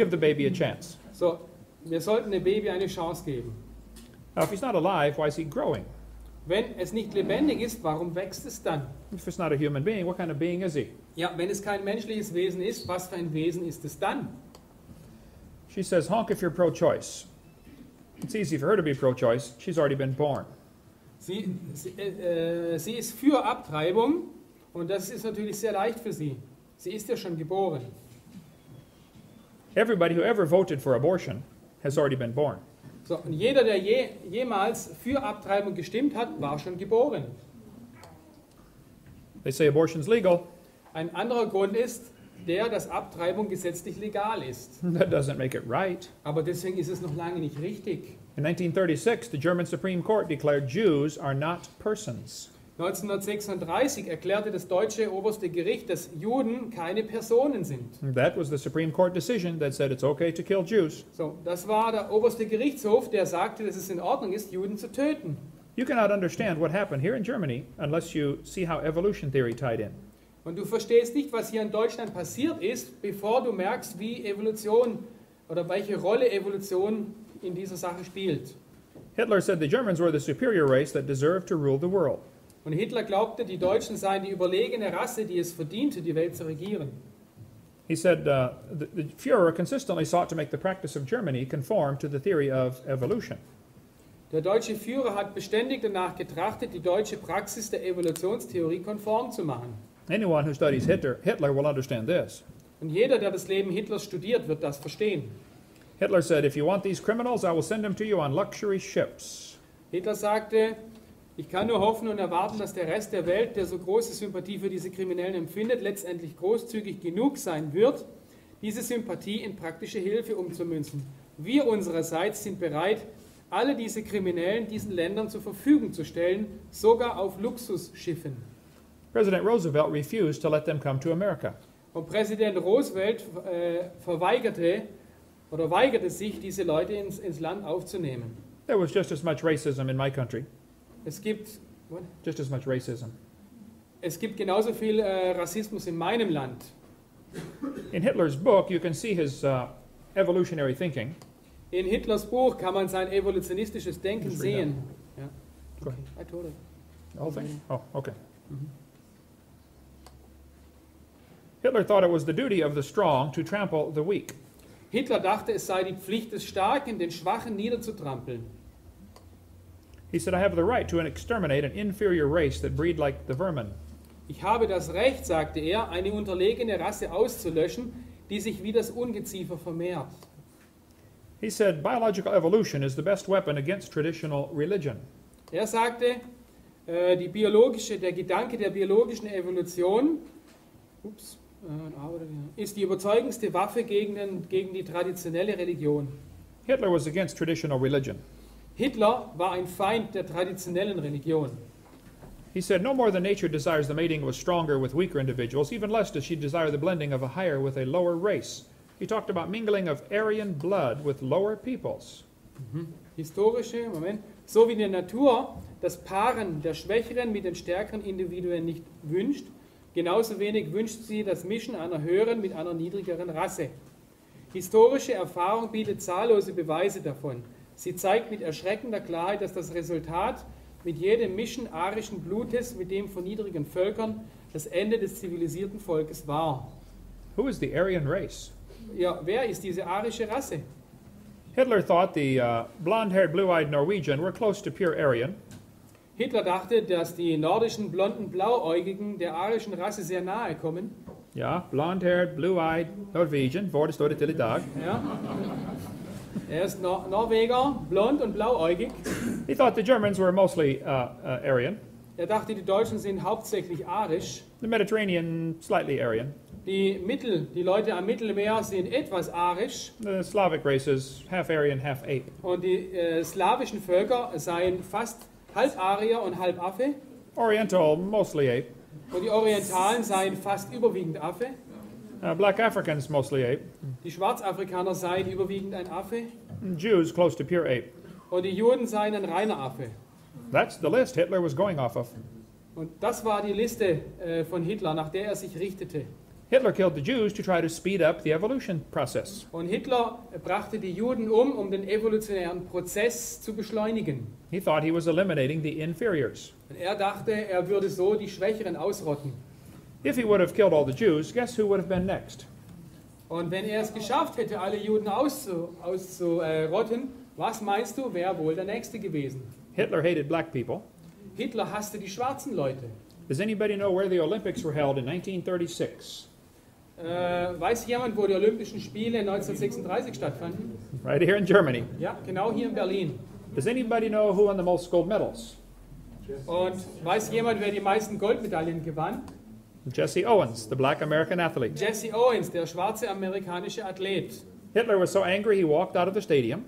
the baby a chance. So, wir sollten dem Baby eine Chance geben. Now, if he's not alive, why is he growing? Wenn es nicht lebendig ist, warum wächst es dann? If it's not a human being, what kind of being is he? Ja, wenn es kein menschliches Wesen ist, was für ein Wesen ist es dann? She says, honk if you're pro-choice. It's easy for her to be pro-choice. She's already been born. Sie ist für Abtreibung und das ist natürlich sehr leicht für sie. Sie ist ja schon geboren. Everybody who ever voted for abortion has already been born. So, und jeder, der jemals für Abtreibung gestimmt hat, war schon geboren. They say abortion's legal. Ein anderer Grund ist, dass Abtreibung gesetzlich legal ist. That doesn't make it right. Aber deswegen ist es noch lange nicht richtig. In 1936, the German Supreme Court declared Jews are not persons. 1936 erklärte das deutsche oberste Gericht, dass Juden keine Personen sind. That was the Supreme Court decision that said it's okay to kill Jews. So, das war der oberste Gerichtshof, der sagte, dass es in Ordnung ist, Juden zu töten. You cannot understand what happened here in Germany unless you see how evolution theory tied in. Und du verstehst nicht, was hier in Deutschland passiert ist, bevor du merkst, wie Evolution oder welche Rolle Evolution in dieser Sache spielt. Hitler said the Germans were the superior race that deserved to rule the world. Und Hitler glaubte, die Deutschen seien die überlegene Rasse, die es verdiente, die Welt zu regieren. He said the Führer consistently sought to make the practice of Germany conform to the theory of evolution. Der deutsche Führer hat beständig danach getrachtet, die deutsche Praxis der Evolutionstheorie konform zu machen. Anyone who studies Hitler will understand this. Und jeder, der das Leben Hitlers studiert, wird das verstehen. Hitler said, if you want these criminals, I will send them to you on luxury ships. Hitler sagte, ich kann nur hoffen und erwarten, dass der Rest der Welt, der so große Sympathie für diese Kriminellen empfindet, letztendlich großzügig genug sein wird, diese Sympathie in praktische Hilfe umzumünzen. Wir unsererseits sind bereit, alle diese Kriminellen diesen Ländern zur Verfügung zu stellen, sogar auf Luxusschiffen. President Roosevelt refused to let them come to America. Und Präsident Roosevelt weigerte sich, diese Leute ins Land aufzunehmen. There was just as much racism in my country. Es gibt genauso viel Rassismus in meinem Land. In Hitler's book, you can see his evolutionary thinking. In Hitlers Buch kann man sein evolutionistisches Denken Just read sehen. that. Ja. Go Okay. I told it. The whole thing? Oh, okay. Hitler thought it was the duty of the strong to trample the weak. Hitler dachte, es sei die Pflicht des Starken, den Schwachen niederzutrampeln. He said, I have the right to exterminate an inferior race that breed like the vermin. Ich habe das Recht, sagte er, eine unterlegene Rasse auszulöschen, die sich wie das Ungeziefer vermehrt. He said, biological evolution is the best weapon against traditional religion. Er sagte, der Gedanke der biologischen Evolution ist die überzeugendste Waffe gegen die traditionelle Religion. Hitler was against traditional religion. Hitler war ein Feind der traditionellen Religion. He said, no more than nature desires the mating of a stronger with weaker individuals, even less does she desire the blending of a higher with a lower race. He talked about mingling of Aryan blood with lower peoples. So wie die Natur das Paaren der Schwächeren mit den stärkeren Individuen nicht wünscht, genauso wenig wünscht sie das Mischen einer höheren mit einer niedrigeren Rasse. Historische Erfahrung bietet zahllose Beweise davon. Sie zeigt mit erschreckender Klarheit, dass das Resultat mit jedem Mischen arischen Blutes mit dem von niedrigen Völkern das Ende des zivilisierten Volkes war. Who is the Aryan race? Ja, wer ist diese arische Rasse? Hitler thought the blonde-haired, blue-eyed Norwegian were close to pure Aryan. Hitler dachte, dass die nordischen, blonden, blauäugigen der arischen Rasse sehr nahe kommen. Ja, blonde-haired, blue-eyed Norwegian, voor det står det til i dag. Ja. Er ist Norweger, blond und blauäugig. He thought the Germans were mostly Aryan. Er dachte, die Deutschen sind hauptsächlich arisch. The Mediterranean, slightly Aryan. Die Leute am Mittelmeer sind etwas arisch The Slavic races, half Aryan, half ape. und die slawischen Völker seien fast halb Arier und halb Affe Oriental, mostly ape. und die Orientalen seien fast überwiegend Affe. Black Africans, mostly ape. Die Schwarzafrikaner seien überwiegend ein Affe Jews, close to pure ape. und die Juden seien ein reiner Affe. That's the list Hitler was going off of. Und das war die Liste von Hitler, nach der er sich richtete. Hitler killed the Jews to try to speed up the evolution process. Und Hitler brachte die Juden um den evolutionären Prozess zu beschleunigen. He thought he was eliminating the inferiors. Und er dachte, er würde so die Schwächeren ausrotten. If he would have killed all the Jews, guess who would have been next? Und wenn er es geschafft hätte, alle Juden auszurotten, was meinst du, wäre wohl der Nächste gewesen? Hitler hated black people. Hitler hasste die schwarzen Leute. Does anybody know where the Olympics were held in 1936? Weiß jemand, wo die Olympischen Spiele 1936 stattfanden? Right here in Germany. Ja, genau hier in Berlin. Does anybody know who won the most gold medals? Und weiß jemand, wer die meisten Goldmedaillen gewann? Jesse Owens, the black American athlete. Jesse Owens, der schwarze amerikanische Athlet. Hitler was so angry he walked out of the stadium.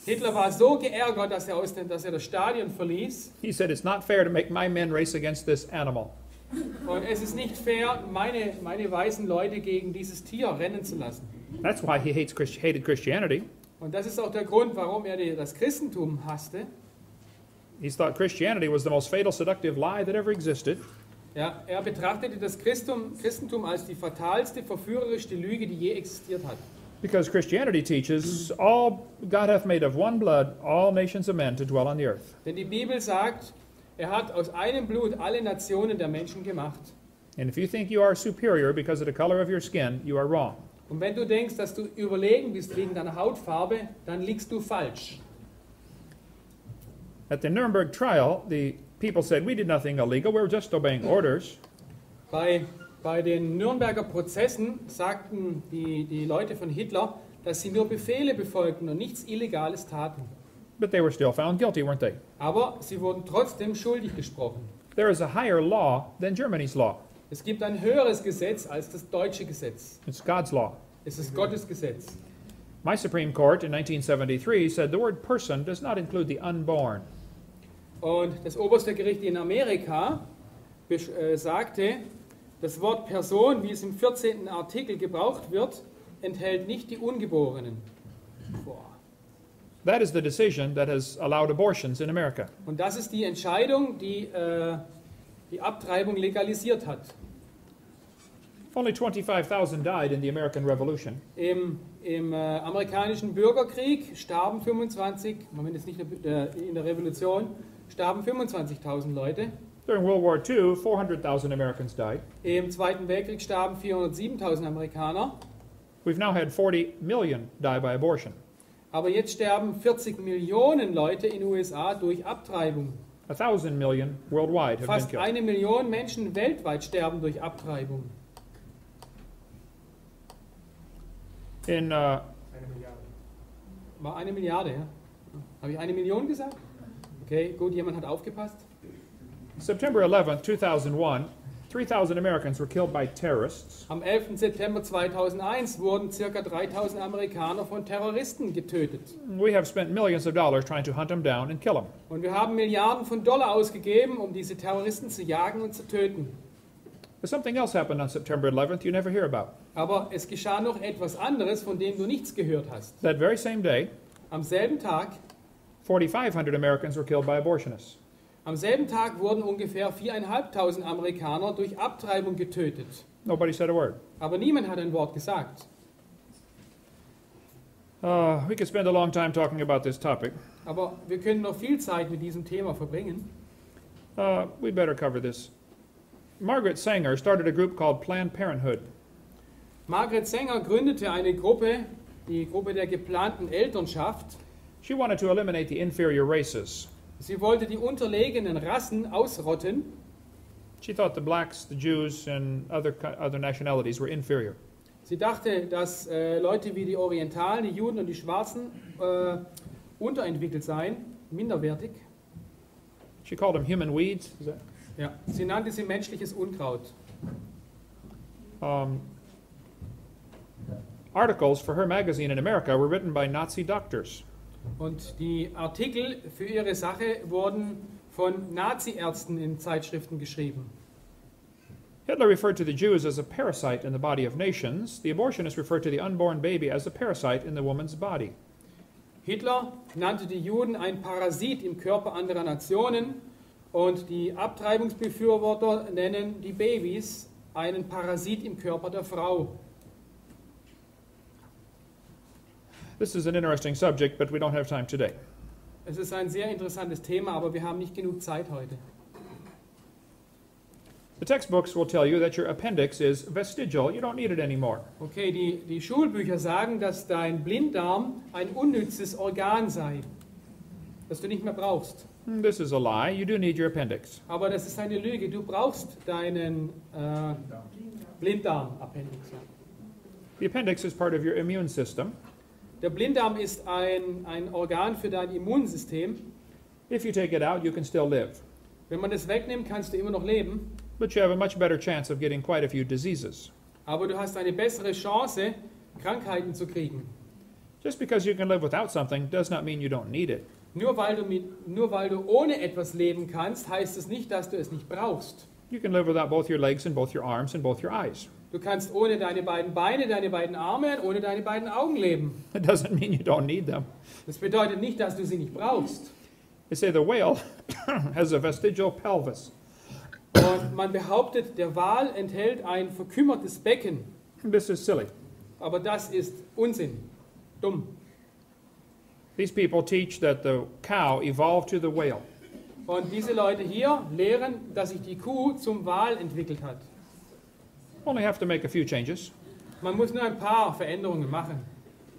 Hitler war so geärgert, dass er das Stadion verließ. He said, "It's not fair to make my men race against this animal." Und es ist nicht fair, meine weißen Leute gegen dieses Tier rennen zu lassen. That's why he hated Christianity. Und das ist auch der Grund, warum er das Christentum hasste. He thought Christianity was the most fatal, seductive lie that ever existed. Ja, er betrachtete das Christentum als die fatalste, verführerischste Lüge, die je existiert hat. Because Christianity teaches all God hath made of one blood all nations of men to dwell on the earth. Denn die Bibel sagt, er hat aus einem Blut alle Nationen der Menschen gemacht. And if you think you are superior because of the color of your skin, you are wrong. Und wenn du denkst, dass du überlegen bist wegen deiner Hautfarbe, dann liegst du falsch. At the Nuremberg trial, the people said, "We did nothing illegal, we were just obeying orders." Bei den Nürnberger Prozessen sagten die Leute von Hitler, dass sie nur Befehle befolgten und nichts Illegales taten. But they were still found guilty, weren't they? Aber sie wurden trotzdem schuldig gesprochen. There is a higher law than Germany's law. Es gibt ein höheres Gesetz als das deutsche Gesetz. It's God's law. Es ist Gottes Gesetz. My Supreme Court in 1973 said the word person does not include the unborn. Und das oberste Gericht in Amerika sagte, das Wort Person, wie es im 14. Artikel gebraucht wird, enthält nicht die Ungeborenen. Boah. That is the decision that has allowed abortions in America. Und das ist die Entscheidung, die die Abtreibung legalisiert hat. Only 25,000 died in the American Revolution. Im amerikanischen Bürgerkrieg starben Moment, ist nicht in der Revolution, starben 25.000 Leute. During World War II, 400,000 Americans died. Im Zweiten Weltkrieg starben 407.000 Amerikaner. We've now had 40 million die by abortion. Aber jetzt sterben 40 Millionen Leute in den USA durch Abtreibung. 1,000 million worldwide have been Fast killed. 1 Million Menschen weltweit sterben durch Abtreibung. In War 1 Milliarde, ja? Habe ich 1 Million gesagt? Okay, gut, jemand hat aufgepasst. September 11th, 2001, 3,000 Americans were killed by terrorists. Am 11. September 2001 wurden ca. 3.000 Amerikaner von Terroristen getötet. We have spent millions of dollars trying to hunt them down and kill them. Und wir haben Milliarden von Dollar ausgegeben, um diese Terroristen zu jagen und zu töten. But something else happened on September 11th you never hear about. Aber es geschah noch etwas anderes, von dem du nichts gehört hast. That very same day, Am selben Tag 4,500 Americans were killed by abortionists. Am selben Tag wurden ungefähr 4.500 Amerikaner durch Abtreibung getötet. Nobody said a word. Aber niemand hat ein Wort gesagt. We could spend a long time talking about this topic. Aber wir können noch viel Zeit mit diesem Thema verbringen. We better cover this. Margaret Sanger started a group called Planned Parenthood. Margaret Sanger gründete eine Gruppe, die Gruppe der geplanten Elternschaft. She wanted to eliminate the inferior races. Sie wollte die unterlegenen Rassen ausrotten. She thought the blacks, the Jews, and other nationalities were inferior. Sie dachte, dass Leute wie die Orientalen, die Juden und die Schwarzen unterentwickelt seien, minderwertig. She called them human weeds. Is that? Ja, sie nannte sie menschliches Unkraut. Articles for her magazine in America were written by Nazi doctors. Und die Artikel für ihre Sache wurden von Nazi-Ärzten in Zeitschriften geschrieben. Hitler referred to the Jews as a parasite in the body of nations. The abortionist referred to the unborn baby as a parasite in the woman's body. Hitler nannte die Juden ein Parasit im Körper anderer Nationen und die Abtreibungsbefürworter nennen die Babys einen Parasit im Körper der Frau. This is an interesting subject, but we don't have time today. Es ist ein sehr interessantes Thema, aber wir haben nicht genug Zeit heute. The textbooks will tell you that your appendix is vestigial. You don't need it anymore. Okay, die Schulbücher sagen, dass dein Blinddarm ein unnützes Organ sei, das du nicht mehr brauchst. This is a lie. You do need your appendix. Aber das ist eine Lüge. Du brauchst deinen Blinddarm-Appendix. Ja. The appendix is part of your immune system. Der Blinddarm ist ein Organ für dein Immunsystem. If you take it out, you can still live. Wenn man das wegnimmt, kannst du immer noch leben. But you have a much better chance of getting quite a few diseases. Aber du hast eine bessere Chance, Krankheiten zu kriegen. Just because you can live without something does not mean you don't need it. Nur weil du ohne etwas leben kannst, heißt es nicht, dass du es nicht brauchst. You can live without both your legs and both your arms and both your eyes. Du kannst ohne deine beiden Beine, deine beiden Arme und ohne deine beiden Augen leben. It doesn't mean you don't need them. Das bedeutet nicht, dass du sie nicht brauchst. They say the whale has a vestigial pelvis. Und man behauptet, der Wal enthält ein verkümmertes Becken. This is silly. Aber das ist Unsinn. Dumm. These people teach that the cow evolved to the whale. Und diese Leute hier lehren, dass sich die Kuh zum Wal entwickelt hat. Only have to make a few changes. Man muss nur ein paar Veränderungen machen.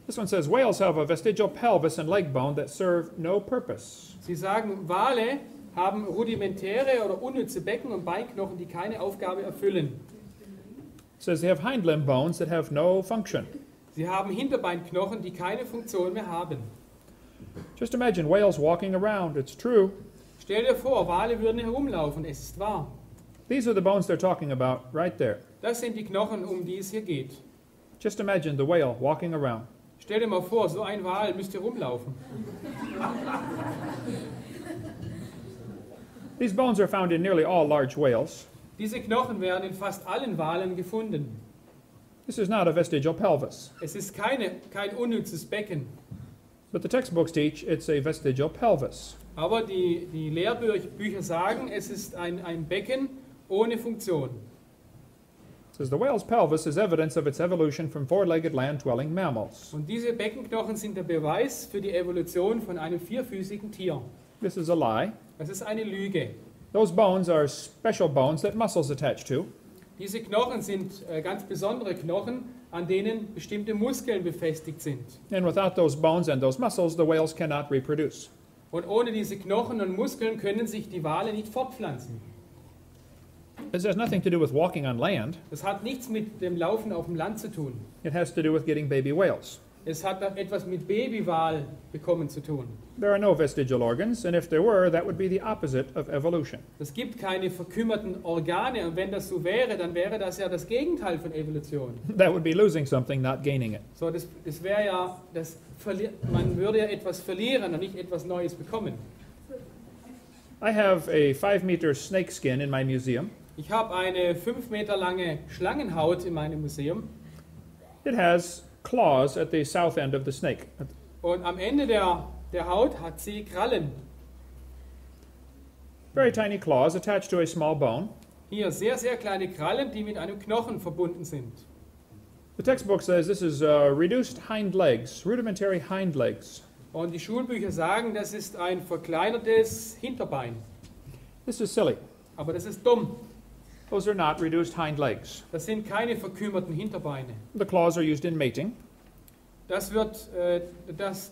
This one says whales have a vestigial pelvis and leg bone that serve no purpose. Sie sagen, Wale haben rudimentäre oder unnütze Becken und Beinknochen, die keine Aufgabe erfüllen. It says they have hind limb bones that have no function. Sie haben Hinterbeinknochen, die keine Funktion mehr haben. Just imagine whales walking around. It's true. Stell dir vor, Wale würden herumlaufen, es ist wahr. These are the bones they're talking about right there. Das sind die Knochen, um die es hier geht. Just imagine the whale walking around. Stell dir mal vor, so ein Wal müsste rumlaufen. These bones are found in nearly all large whales. Diese Knochen werden in fast allen Walen gefunden. This is not a vestigial pelvis, Es ist kein unnützes Becken. but the textbooks teach it's a vestigial pelvis. Aber die Lehrbücher sagen, es ist ein Becken ohne Funktion. It says the whale's pelvis is evidence of its evolution from four-legged land-dwelling mammals. Und diese Beckenknochen sind der Beweis für die Evolution von einem vierfüßigen Tier. This is a lie. Das ist eine Lüge. Those bones are special bones that muscles attach to. Diese Knochen sind ganz besondere Knochen, an denen bestimmte Muskeln befestigt sind. And without those bones and those muscles, the whales cannot reproduce. Und ohne diese Knochen und Muskeln können sich die Wale nicht fortpflanzen. This has nothing to do with walking on land. Das hat nichts mit dem Laufen auf dem Land zu tun. It has to do with getting baby whales. Es hat etwas mit Babywal bekommen zu tun. There are no vestigial organs, and if there were, that would be the opposite of evolution. Es gibt keine verkümmerten Organe und wenn das so wäre, dann wäre das ja das Gegenteil von Evolution. That would be losing something, not gaining it. So, das wäre ja, man würde ja etwas verlieren und nicht etwas Neues bekommen. I have a 5-meter snake skin in my museum. Ich habe eine 5 Meter lange Schlangenhaut in meinem Museum It has claws at the south end of the snake. und am Ende der Haut hat sie Krallen. Very tiny claws attached to a small bone. Hier sehr, sehr kleine Krallen, die mit einem Knochen verbunden sind. The textbook says this is reduced hind legs, rudimentary hind legs. Und die Schulbücher sagen, das ist ein verkleinertes Hinterbein. This is silly. Aber das ist dumm. Those are not reduced hind legs. Das sind keine verkümmerten Hinterbeine. The claws are used in mating.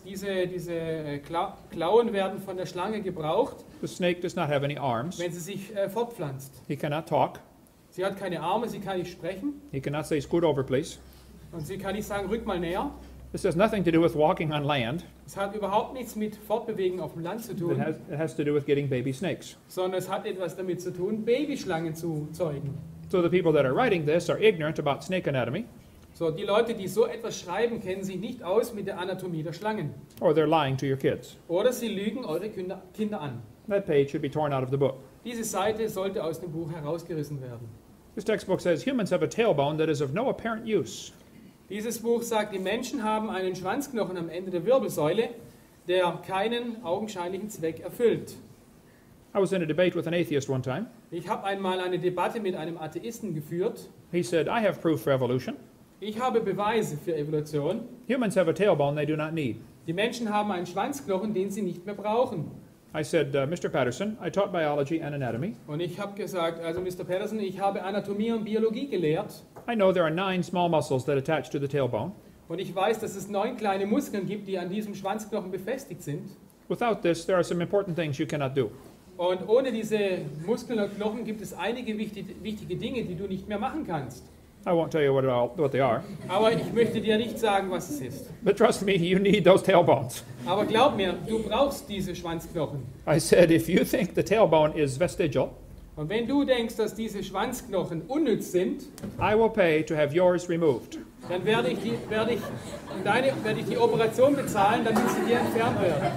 Diese Klauen werden von der Schlange gebraucht, The snake does not have any arms. wenn sie sich fortpflanzt. He cannot talk. Sie hat keine Arme, sie kann nicht sprechen He cannot say, scoot over, please. und sie kann nicht sagen, rück mal näher. This has nothing to do with walking on land. Es hat überhaupt nichts mit Fortbewegen auf dem Land zu tun, It has to do with getting baby snakes. sondern es hat etwas damit zu tun, Babyschlangen zu zeugen. So the people that are writing this are ignorant about snake anatomy. So, die Leute, die so etwas schreiben, kennen sich nicht aus mit der Anatomie der Schlangen. Or they're lying to your kids. Oder sie lügen eure Kinder an. That page should be torn out of the book. Diese Seite sollte aus dem Buch herausgerissen werden. This textbook says humans have a tailbone that is of no apparent use. Dieses Buch sagt, die Menschen haben einen Schwanzknochen am Ende der Wirbelsäule, der keinen augenscheinlichen Zweck erfüllt. I was in a debate with an atheist one time. Ich habe einmal eine Debatte mit einem Atheisten geführt. He said, I have proof for evolution. Ich habe Beweise für Evolution. Humans have a tailbone they do not need. Die Menschen haben einen Schwanzknochen, den sie nicht mehr brauchen. I said, Mr. Patterson, I taught biology and anatomy. Und ich habe gesagt, also Mr. Patterson, ich habe Anatomie und Biologie gelehrt. I know there are 9 small muscles that attach to the tailbone. Und ich weiß, dass es 9 kleine Muskeln gibt, die an diesem Schwanzknochen befestigt sind. Without this, there are some important things you cannot do. Und ohne diese Muskeln und Knochen gibt es einige wichtige Dinge, die du nicht mehr machen kannst. I won't tell you what they are. Aber ich möchte dir nicht sagen, was es ist. But trust me, you need those tailbones. Aber glaub mir, du brauchst diese Schwanzknochen. I said, if you think the tailbone is vestigial, Und wenn du denkst, dass diese Schwanzknochen unnütz sind, I will pay to have yours removed. dann werde ich die Operation bezahlen, damit sie dir entfernt werden.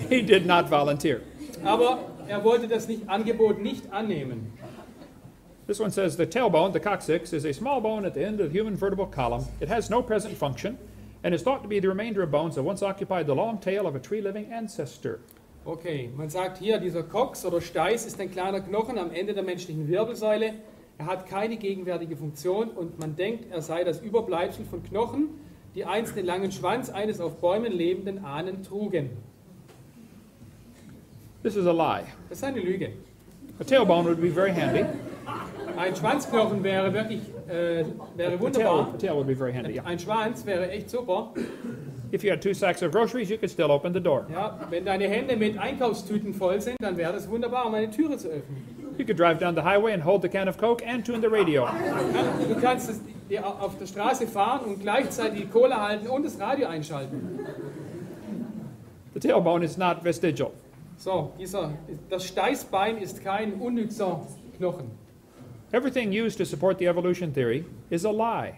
He did not volunteer. Aber er wollte das Angebot nicht annehmen. This one says the tailbone, the coccyx, is a small bone at the end of the human vertebral column. It has no present function and is thought to be the remainder of bones that once occupied the long tail of a tree-living ancestor. Okay, man sagt hier, dieser Cox oder Steiß ist ein kleiner Knochen am Ende der menschlichen Wirbelsäule. Er hat keine gegenwärtige Funktion und man denkt, er sei das Überbleibsel von Knochen, die einst den langen Schwanz eines auf Bäumen lebenden Ahnen trugen. This is a lie. Das ist eine Lüge. A tailbone would be very handy. Ein Schwanzknochen wäre wirklich wäre wunderbar. A tail would be very handy, yeah. Ein Schwanz wäre echt super. If you had 2 sacks of groceries, you could still open the door. Ja, wenn deine Hände mit Einkaufstüten voll sind, dann wäre das wunderbar, um eine Türe zu öffnen. You could drive down the highway and hold the can of Coke and tune the radio. Ja, du kannst auf der Straße fahren und gleichzeitig die Cola halten und das Radio einschalten. The tailbone is not vestigial. So, das Steißbein ist kein unnützer Knochen. Everything used to support the evolution theory is a lie.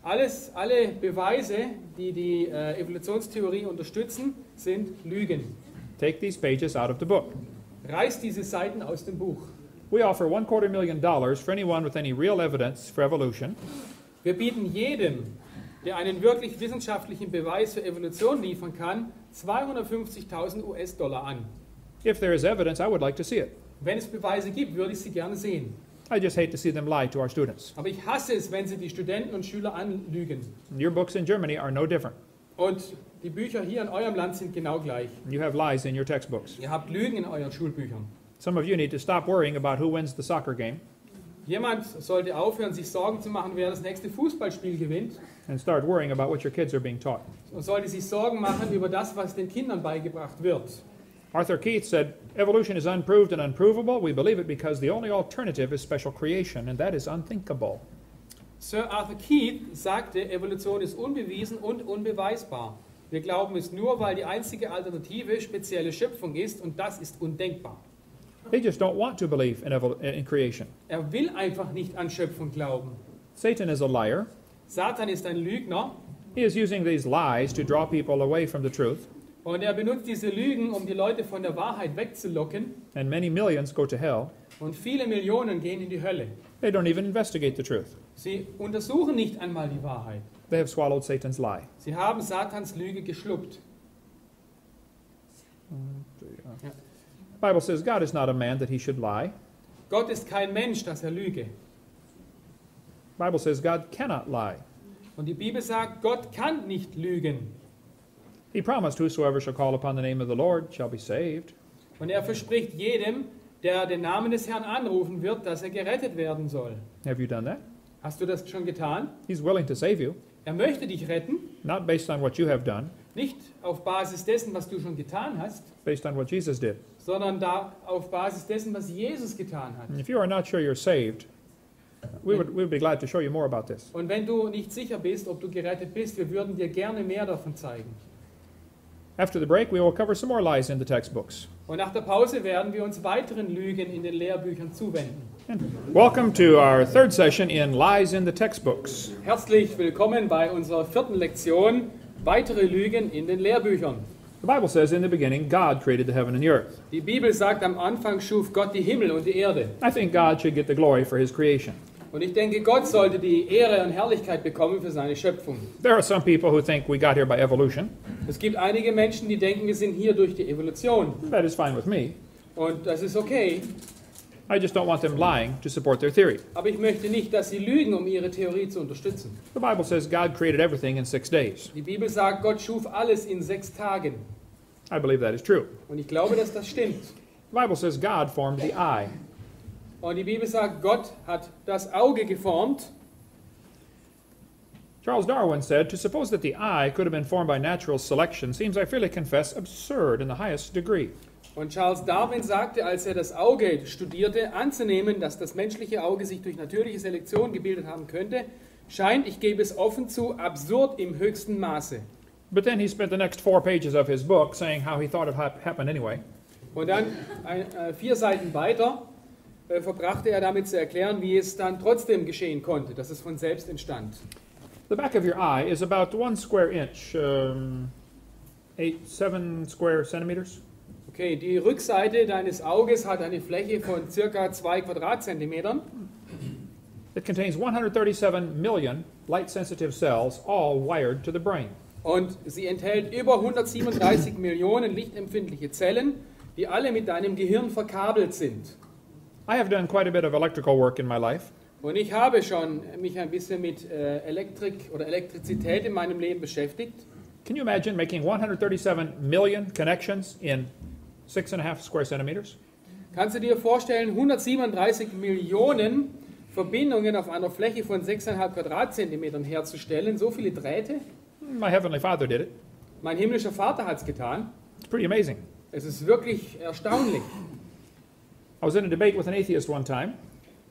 Alle Beweise, die die Evolutionstheorie unterstützen, sind Lügen. Take these pages out of the book. Reiß diese Seiten aus dem Buch. We offer $250,000 for anyone with any real evidence for evolution. Wir bieten jedem, der einen wirklich wissenschaftlichen Beweis für Evolution liefern kann, 250.000 US-Dollar an. If there is evidence, I would like to see it. Wenn es Beweise gibt, würde ich sie gerne sehen. I just hate to see them lie to our students. Aber ich hasse es, wenn sie die Studenten und Schüler anlügen. Your books in Germany are no different. Und die Bücher hier in eurem Land sind genau gleich. You have lies in your textbooks. Ihr habt Lügen in euren Schulbüchern. Some of you need to stop worrying about who wins the soccer game Jemand sollte aufhören, sich Sorgen zu machen, wer das nächste Fußballspiel gewinnt. and start worrying about what your kids are being taught. Und sollte sich Sorgen machen über das, was den Kindern beigebracht wird. Arthur Keith said, evolution is unproved and unprovable. We believe it because the only alternative is special creation, and that is unthinkable. Sir Arthur Keith sagte, Evolution ist unbewiesen und unbeweisbar. Wir glauben es nur, weil die einzige Alternative spezielle Schöpfung ist, und das ist undenkbar. They just don't want to believe in creation. Er will einfach nicht an Schöpfung glauben. Satan is a liar. Satan ist ein Lügner He is using these lies to draw people away from the truth, und er benutzt diese Lügen, um die Leute von der Wahrheit wegzulocken, and many millions go to hell. und viele Millionen gehen in die Hölle. They don't even investigate the truth. Sie untersuchen nicht einmal die Wahrheit. They have swallowed Satan's lie. Sie haben Satans Lüge geschluckt. Ja. The Bible says God is not a man that he should lie. Gott ist kein Mensch, dass er lüge. The Bible says God cannot lie. Und die Bibel sagt, Gott kann nicht lügen. He promised whosoever shall call upon the name of the Lord shall be saved. Und er verspricht jedem, der den Namen des Herrn anrufen wird, dass er gerettet werden soll. Have you done that? Hast du das schon getan? He's willing to save you, Er möchte dich retten, not based on what you have done, nicht auf Basis dessen, was du schon getan hast, based on what Jesus did. sondern auf Basis dessen, was Jesus getan hat. And if you are not sure you're saved, we would be glad to show you more about this. Und wenn du nicht sicher bist, ob du gerettet bist, wir würden dir gerne mehr davon zeigen. After the break, we will cover some more lies in the textbooks. Und nach der Pause werden wir uns weiteren Lügen in den Lehrbüchern zuwenden. Welcome to our third session in Lies in the Textbooks. Herzlich willkommen bei unserer vierten Lektion, weitere Lügen in den Lehrbüchern. The Bible says in the beginning, God created the heaven and the earth. Die Bibel sagt, am Anfang schuf Gott die Himmel und die Erde. I think God should get the glory for his creation. Und ich denke, Gott sollte die Ehre und Herrlichkeit bekommen für seine Schöpfung. There are some people who think we got here by evolution. Es gibt einige Menschen, die denken, wir sind hier durch die Evolution. That is fine with me. Und das ist okay. I just don't want them lying to support their theory. Aber ich möchte nicht, dass sie lügen, um ihre Theorie zu unterstützen. The Bible says God created everything in 6 days. Die Bibel sagt, Gott schuf alles in 6 Tagen. I believe that is true. Und ich glaube, dass das stimmt. The Bible says God formed the eye. Und die Bibel sagt, Gott hat das Auge geformt. Charles Darwin said, to suppose that the eye could have been formed by natural selection seems, I freely confess, absurd in the highest degree. Und Charles Darwin sagte, als er das Auge studierte, anzunehmen, dass das menschliche Auge sich durch natürliche Selektion gebildet haben könnte, scheint, ich gebe es offen zu, absurd im höchsten Maße. But then he spent the next 4 pages of his book saying how he thought it happened anyway. Und dann 4 Seiten weiter verbrachte er damit zu erklären, wie es dann trotzdem geschehen konnte, dass es von selbst entstand. The back of your eye is about 1 square inch, 7 square centimeters. Okay, die Rückseite deines Auges hat eine Fläche von ca. 2 Quadratzentimetern. It contains 137 million light-sensitive cells, all wired to the brain. Und sie enthält über 137 Millionen lichtempfindliche Zellen, die alle mit deinem Gehirn verkabelt sind. I have done quite a bit of electrical work in my life. Und ich habe schon mich ein bisschen mit Elektrik oder Elektrizität in meinem Leben beschäftigt. Can you imagine making 137 million connections in 6.5 square centimeters? Kannst du dir vorstellen, 137 Millionen Verbindungen auf einer Fläche von 6,5 Quadratzentimetern herzustellen? So viele Drähte? My Heavenly Father did it. Mein himmlischer Vater hat es getan. It's pretty amazing. Es ist wirklich erstaunlich. I was in a debate with an atheist one time.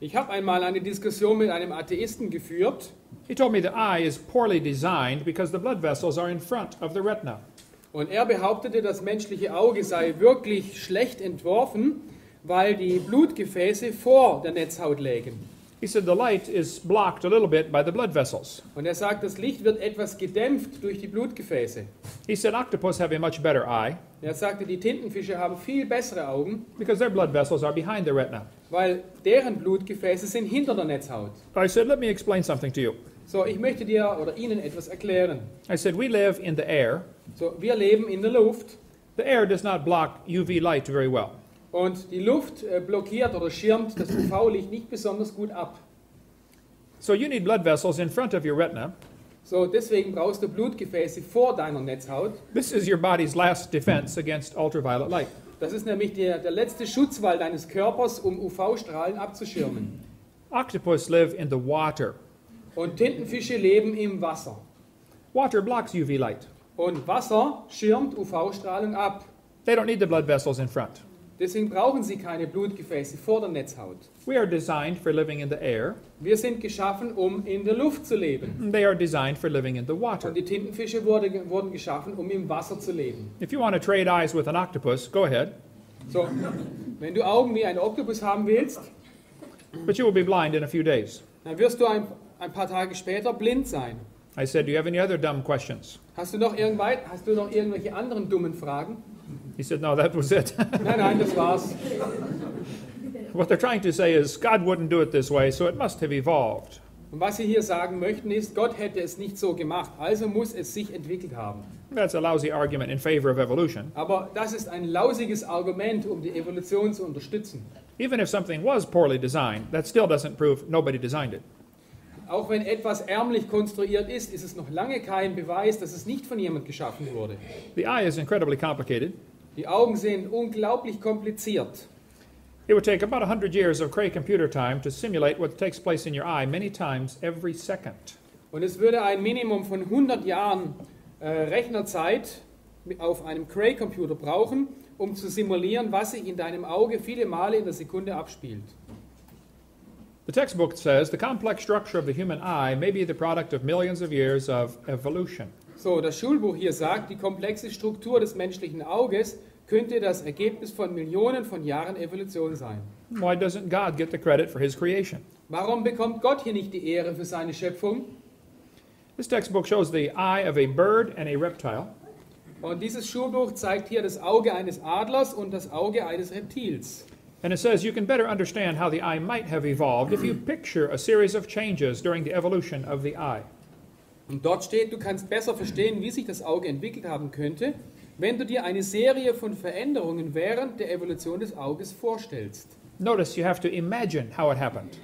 Ich habe einmal eine Diskussion mit einem Atheisten geführt. He told me the eye is poorly designed because the blood vessels are in front of the retina. Und er behauptete, das menschliche Auge sei wirklich schlecht entworfen, weil die Blutgefäße vor der Netzhaut lägen. He said the light is blocked a little bit by the blood vessels. Und er sagt, das Licht wird etwas gedämpft durch die Blutgefäße. He said octopus have a much better eye Er sagte, die Tintenfische haben viel bessere Augen, because their blood vessels are behind the retina. weil deren Blutgefäße sind hinter der Netzhaut. I said, let me explain something to you. So, ich möchte dir oder Ihnen etwas erklären. I said, we live in the air. So, wir leben in der Luft The air does not block UV light very well. und die Luft blockiert oder schirmt das UV-Licht nicht besonders gut ab. So you need blood vessels in front of your retina. So, deswegen brauchst du Blutgefäße vor deiner Netzhaut. This is your body's last defense against ultraviolet light. Das ist nämlich der letzte Schutzwall deines Körpers, um UV-Strahlen abzuschirmen. Octopus live in the water. Und Tintenfische leben im Wasser. Water blocks UV light. Und Wasser schirmt UV-Strahlung ab. They don't need the blood vessels in front. Deswegen brauchen sie keine Blutgefäße vor der Netzhaut. We are designed for living in the air. Wir sind geschaffen, um in der Luft zu leben. They are designed for living in the water. Und die Tintenfische wurden geschaffen, um im Wasser zu leben. If you want to trade eyes with an octopus, go ahead. So, wenn du Augen wie ein Oktopus haben willst, But you will be blind in a few days. dann wirst du ein paar Tage später blind sein. I said, do you have any other dumb questions? Hast du noch irgendwelche anderen dummen Fragen? He said, no, that was it. Nein, das war's. What they're trying to say is God wouldn't do it this way, so it must have evolved. Und was sie hier sagen möchten ist, Gott hätte es nicht so gemacht, also muss es sich entwickelt haben. That's a lousy argument in favor of evolution. Aber das ist ein lausiges Argument, um die Evolution zu unterstützen. Even if something was poorly designed, that still doesn't prove nobody designed it. Auch wenn etwas ärmlich konstruiert ist, ist es noch lange kein Beweis, dass es nicht von jemand geschaffen wurde. The eye is incredibly complicated. Die Augen sind unglaublich kompliziert. It would take about 100 years of Cray computer time to simulate what takes place in your eye many times every second. Und es würde ein Minimum von 100 Jahren Rechnerzeit auf einem Cray-Computer brauchen, um zu simulieren, was sich in deinem Auge viele Male in der Sekunde abspielt. The textbook says the complex structure of the human eye may be the product of millions of years of evolution. So, das Schulbuch hier sagt, die komplexe Struktur des menschlichen Auges könnte das Ergebnis von Millionen von Jahren Evolution sein. Why doesn't God get the credit for his creation? Warum bekommt Gott hier nicht die Ehre für seine Schöpfung? This textbook shows the eye of a bird and a reptile. Und dieses Schulbuch zeigt hier das Auge eines Adlers und das Auge eines Reptils. And it says you can better understand how the eye might have evolved if you picture a series of changes during the evolution of the eye. Und dort steht, du kannst besser verstehen, wie sich das Auge entwickelt haben könnte, wenn du dir eine Serie von Veränderungen während der Evolution des Auges vorstellst. Notice you have to imagine how it happened.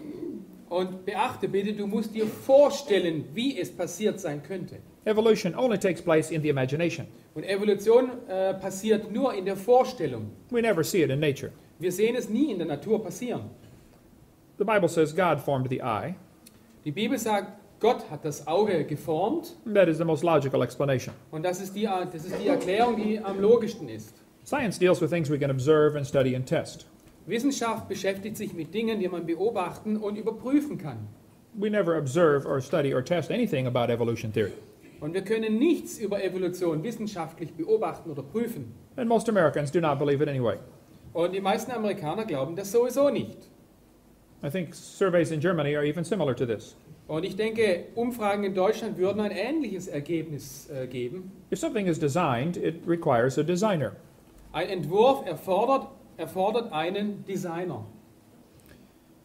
Und beachte bitte, du musst dir vorstellen, wie es passiert sein könnte. Evolution only takes place in the imagination. Und Evolution passiert nur in der Vorstellung. We never see it in nature. Wir sehen es nie in der Natur passieren. The Bible says God formed the eye. Die Bibel sagt, Gott hat das Auge geformt. That is the most logical explanation. Und das ist die Erklärung, die am logischsten ist. Science deals with things we can observe and study and test. Wissenschaft beschäftigt sich mit Dingen, die man beobachten und überprüfen kann. We never observe or study or test anything about evolution theory. Und wir können nichts über Evolution wissenschaftlich beobachten oder prüfen. And most Americans do not believe it anyway. Und die meisten Amerikaner glauben das sowieso nicht. I think surveys in Germany are even similar to this. Und ich denke, Umfragen in Deutschland würden ein ähnliches Ergebnis geben. If something is designed, it requires a designer. Ein Entwurf erfordert einen Designer.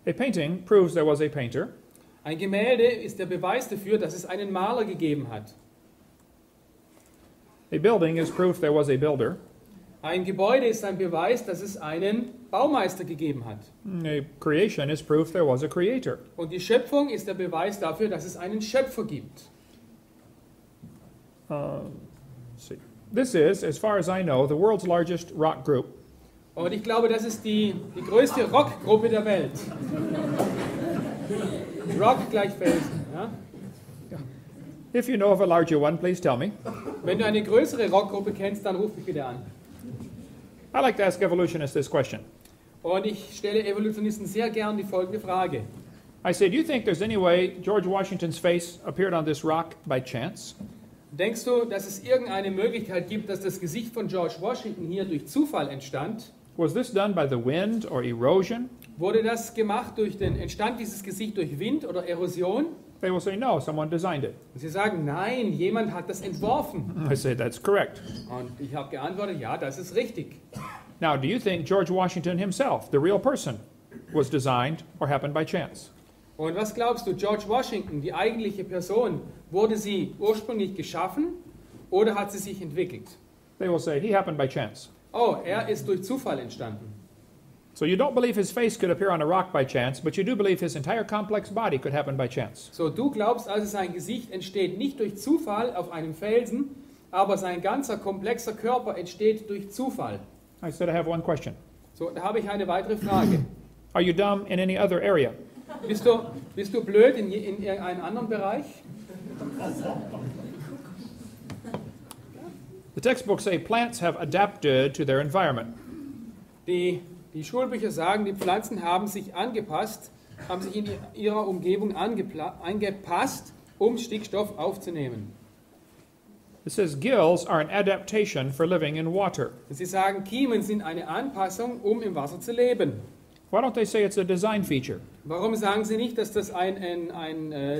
A painting proves there was a painter. Ein Gemälde ist der Beweis dafür, dass es einen Maler gegeben hat. A building is proof there was a builder. Ein Gebäude ist ein Beweis, dass es einen Baumeister gegeben hat. A creation is proof there was a creator. Und die Schöpfung ist der Beweis dafür, dass es einen Schöpfer gibt. Let's see. This is, as far as I know, the world's largest rock group. Und ich glaube, das ist die größte Rockgruppe der Welt. Rock gleich Felsen. Ja? If you know of a larger one, please tell me. Wenn du eine größere Rockgruppe kennst, dann ruf mich bitte an. I like to ask evolutionists this question. Und ich stelle Evolutionisten sehr gern die folgende Frage. I say, do you think there's any way George Washington's face appeared on this rock by chance? Denkst du, dass es irgendeine Möglichkeit gibt, dass das Gesicht von George Washington hier durch Zufall entstand? Was this done by the wind or erosion? Wurde das gemacht entstand dieses Gesicht durch Wind oder Erosion? They will say, no, someone designed it. Und sie sagen, nein, jemand hat das entworfen. I say, that's correct. Und ich habe geantwortet, ja, das ist richtig. Now, do you think George Washington himself, the real person, was designed or happened by chance? Und was glaubst du, George Washington, die eigentliche Person, wurde sie ursprünglich geschaffen oder hat sie sich entwickelt? They will say, he happened by chance. Oh, er ist durch Zufall entstanden. So you don't believe his face could appear on a rock by chance, but you do believe his entire complex body could happen by chance. So, du glaubst also, sein Gesicht entsteht nicht durch Zufall auf einem Felsen, aber sein ganzer komplexer Körper entsteht durch Zufall. I said, I have one question. So, da habe ich eine weitere Frage. Are you dumb in any other area? Bist du blöd in irgendeinem anderen Bereich? The textbooks say plants have adapted to their environment. Die Schulbücher sagen, die Pflanzen haben sich angepasst, haben sich in ihrer Umgebung angepasst, um Stickstoff aufzunehmen. It says gills are an adaptation for living in water. Sie sagen, Kiemen sind eine Anpassung, um im Wasser zu leben. Why don't they say it's a design feature? Warum sagen sie nicht, dass das ein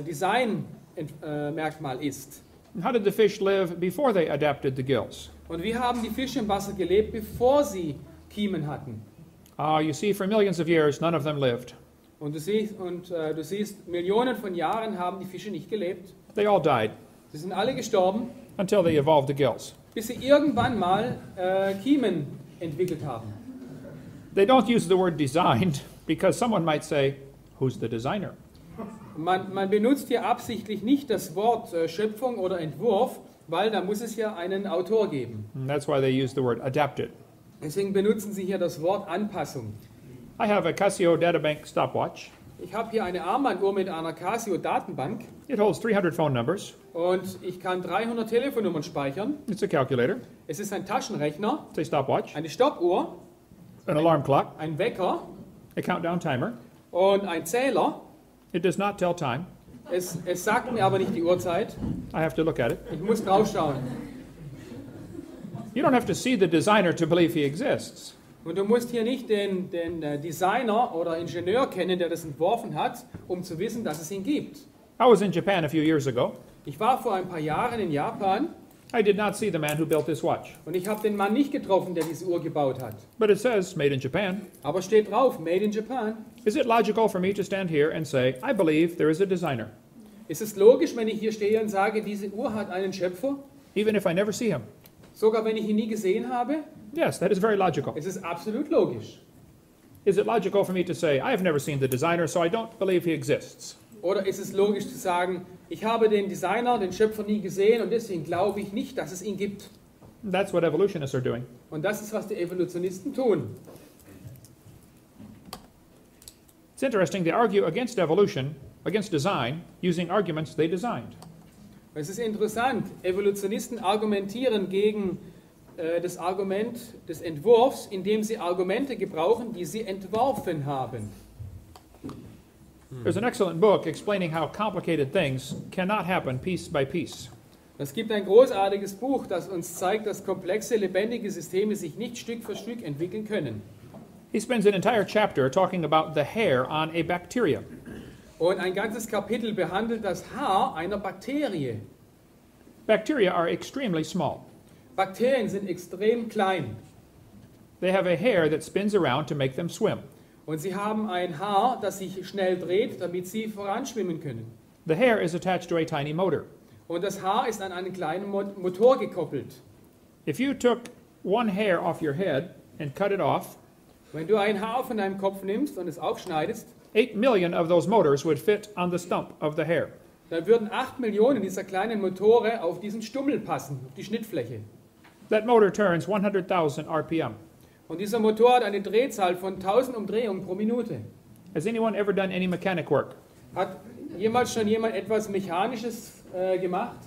Design-Merkmal ist? And how did the fish live before they adapted the gills? Und wie haben die Fische im Wasser gelebt, bevor sie Kiemen hatten? You see, for millions of years, none of them lived. Und du siehst, Millionen von Jahren haben die Fische nicht gelebt. They all died Sie sind alle gestorben, until they evolved the gills. bis sie irgendwann mal Kiemen entwickelt haben. They don't use the word designed because someone might say, who's the designer? Man benutzt hier absichtlich nicht das Wort Schöpfung oder Entwurf, weil da muss es ja einen Autor geben. And that's why they use the word adapted. Deswegen benutzen sie hier das Wort Anpassung. I have a Casio Databank stopwatch. Ich habe hier eine Armbanduhr mit einer Casio-Datenbank It holds 300 phone numbers. und ich kann 300 Telefonnummern speichern. It's a calculator. Es ist ein Taschenrechner, It's a stopwatch. eine Stoppuhr, An alarm clock. ein Wecker A countdown timer. und ein Zähler. It does not tell time. Es sagt mir aber nicht die Uhrzeit. I have to look at it. Ich muss drauf schauen. You don't have to see the designer to believe he exists. Und du musst hier nicht den Designer oder Ingenieur kennen, der das entworfen hat, um zu wissen, dass es ihn gibt. I was in Japan a few years ago. Ich war vor ein paar Jahren in Japan I did not see the man who built this watch. und ich habe den Mann nicht getroffen, der diese Uhr gebaut hat. But it says, made in Japan. Aber steht drauf, Made in Japan. Is it logical for me to stand here and say, I believe there is a designer, Ist es logisch, wenn ich hier stehe und sage, diese Uhr hat einen Schöpfer, even if I never see him? sogar wenn ich ihn nie gesehen habe? Yes, that is very logical. Es ist absolut logisch. Is it logical for me to say, I have never seen the designer, so I don't believe he exists? Oder ist es logisch zu sagen, ich habe den Designer, den Schöpfer nie gesehen und deswegen glaube ich nicht, dass es ihn gibt? That's what evolutionists are doing. Und das ist, was die Evolutionisten tun. It's interesting, they argue against evolution, against design, using arguments they designed. Es ist interessant, Evolutionisten argumentieren gegen das Argument des Entwurfs, indem sie Argumente gebrauchen, die sie entworfen haben. There's an excellent book explaining how complicated things cannot happen piece by piece. Es gibt ein großartiges Buch, das uns zeigt, dass komplexe, lebendige Systeme sich nicht Stück für Stück entwickeln können. He spends an entire chapter talking about the hair on a bacteria. Und ein ganzes Kapitel behandelt das Haar einer Bakterie. Bacteria are extremely small. Bakterien sind extrem klein They have a hair that spins around to make them swim. und sie haben ein Haar, das sich schnell dreht, damit sie voranschwimmen können. The hair is attached to a tiny motor. Und das Haar ist an einen kleinen Motor gekoppelt. If you took one hair off your head and cut it off, Wenn du ein Haar von deinem Kopf nimmst und es aufschneidest, 8 million of those motors would fit on the stump of the hair. dann würden 8 Millionen dieser kleinen Motore auf diesen Stummel passen, auf die Schnittfläche. That motor turns 100,000 RPM. Und dieser Motor hat eine Drehzahl von 1000 Umdrehungen pro Minute. Has anyone ever done any mechanic work? Hat jemals schon jemand etwas Mechanisches gemacht?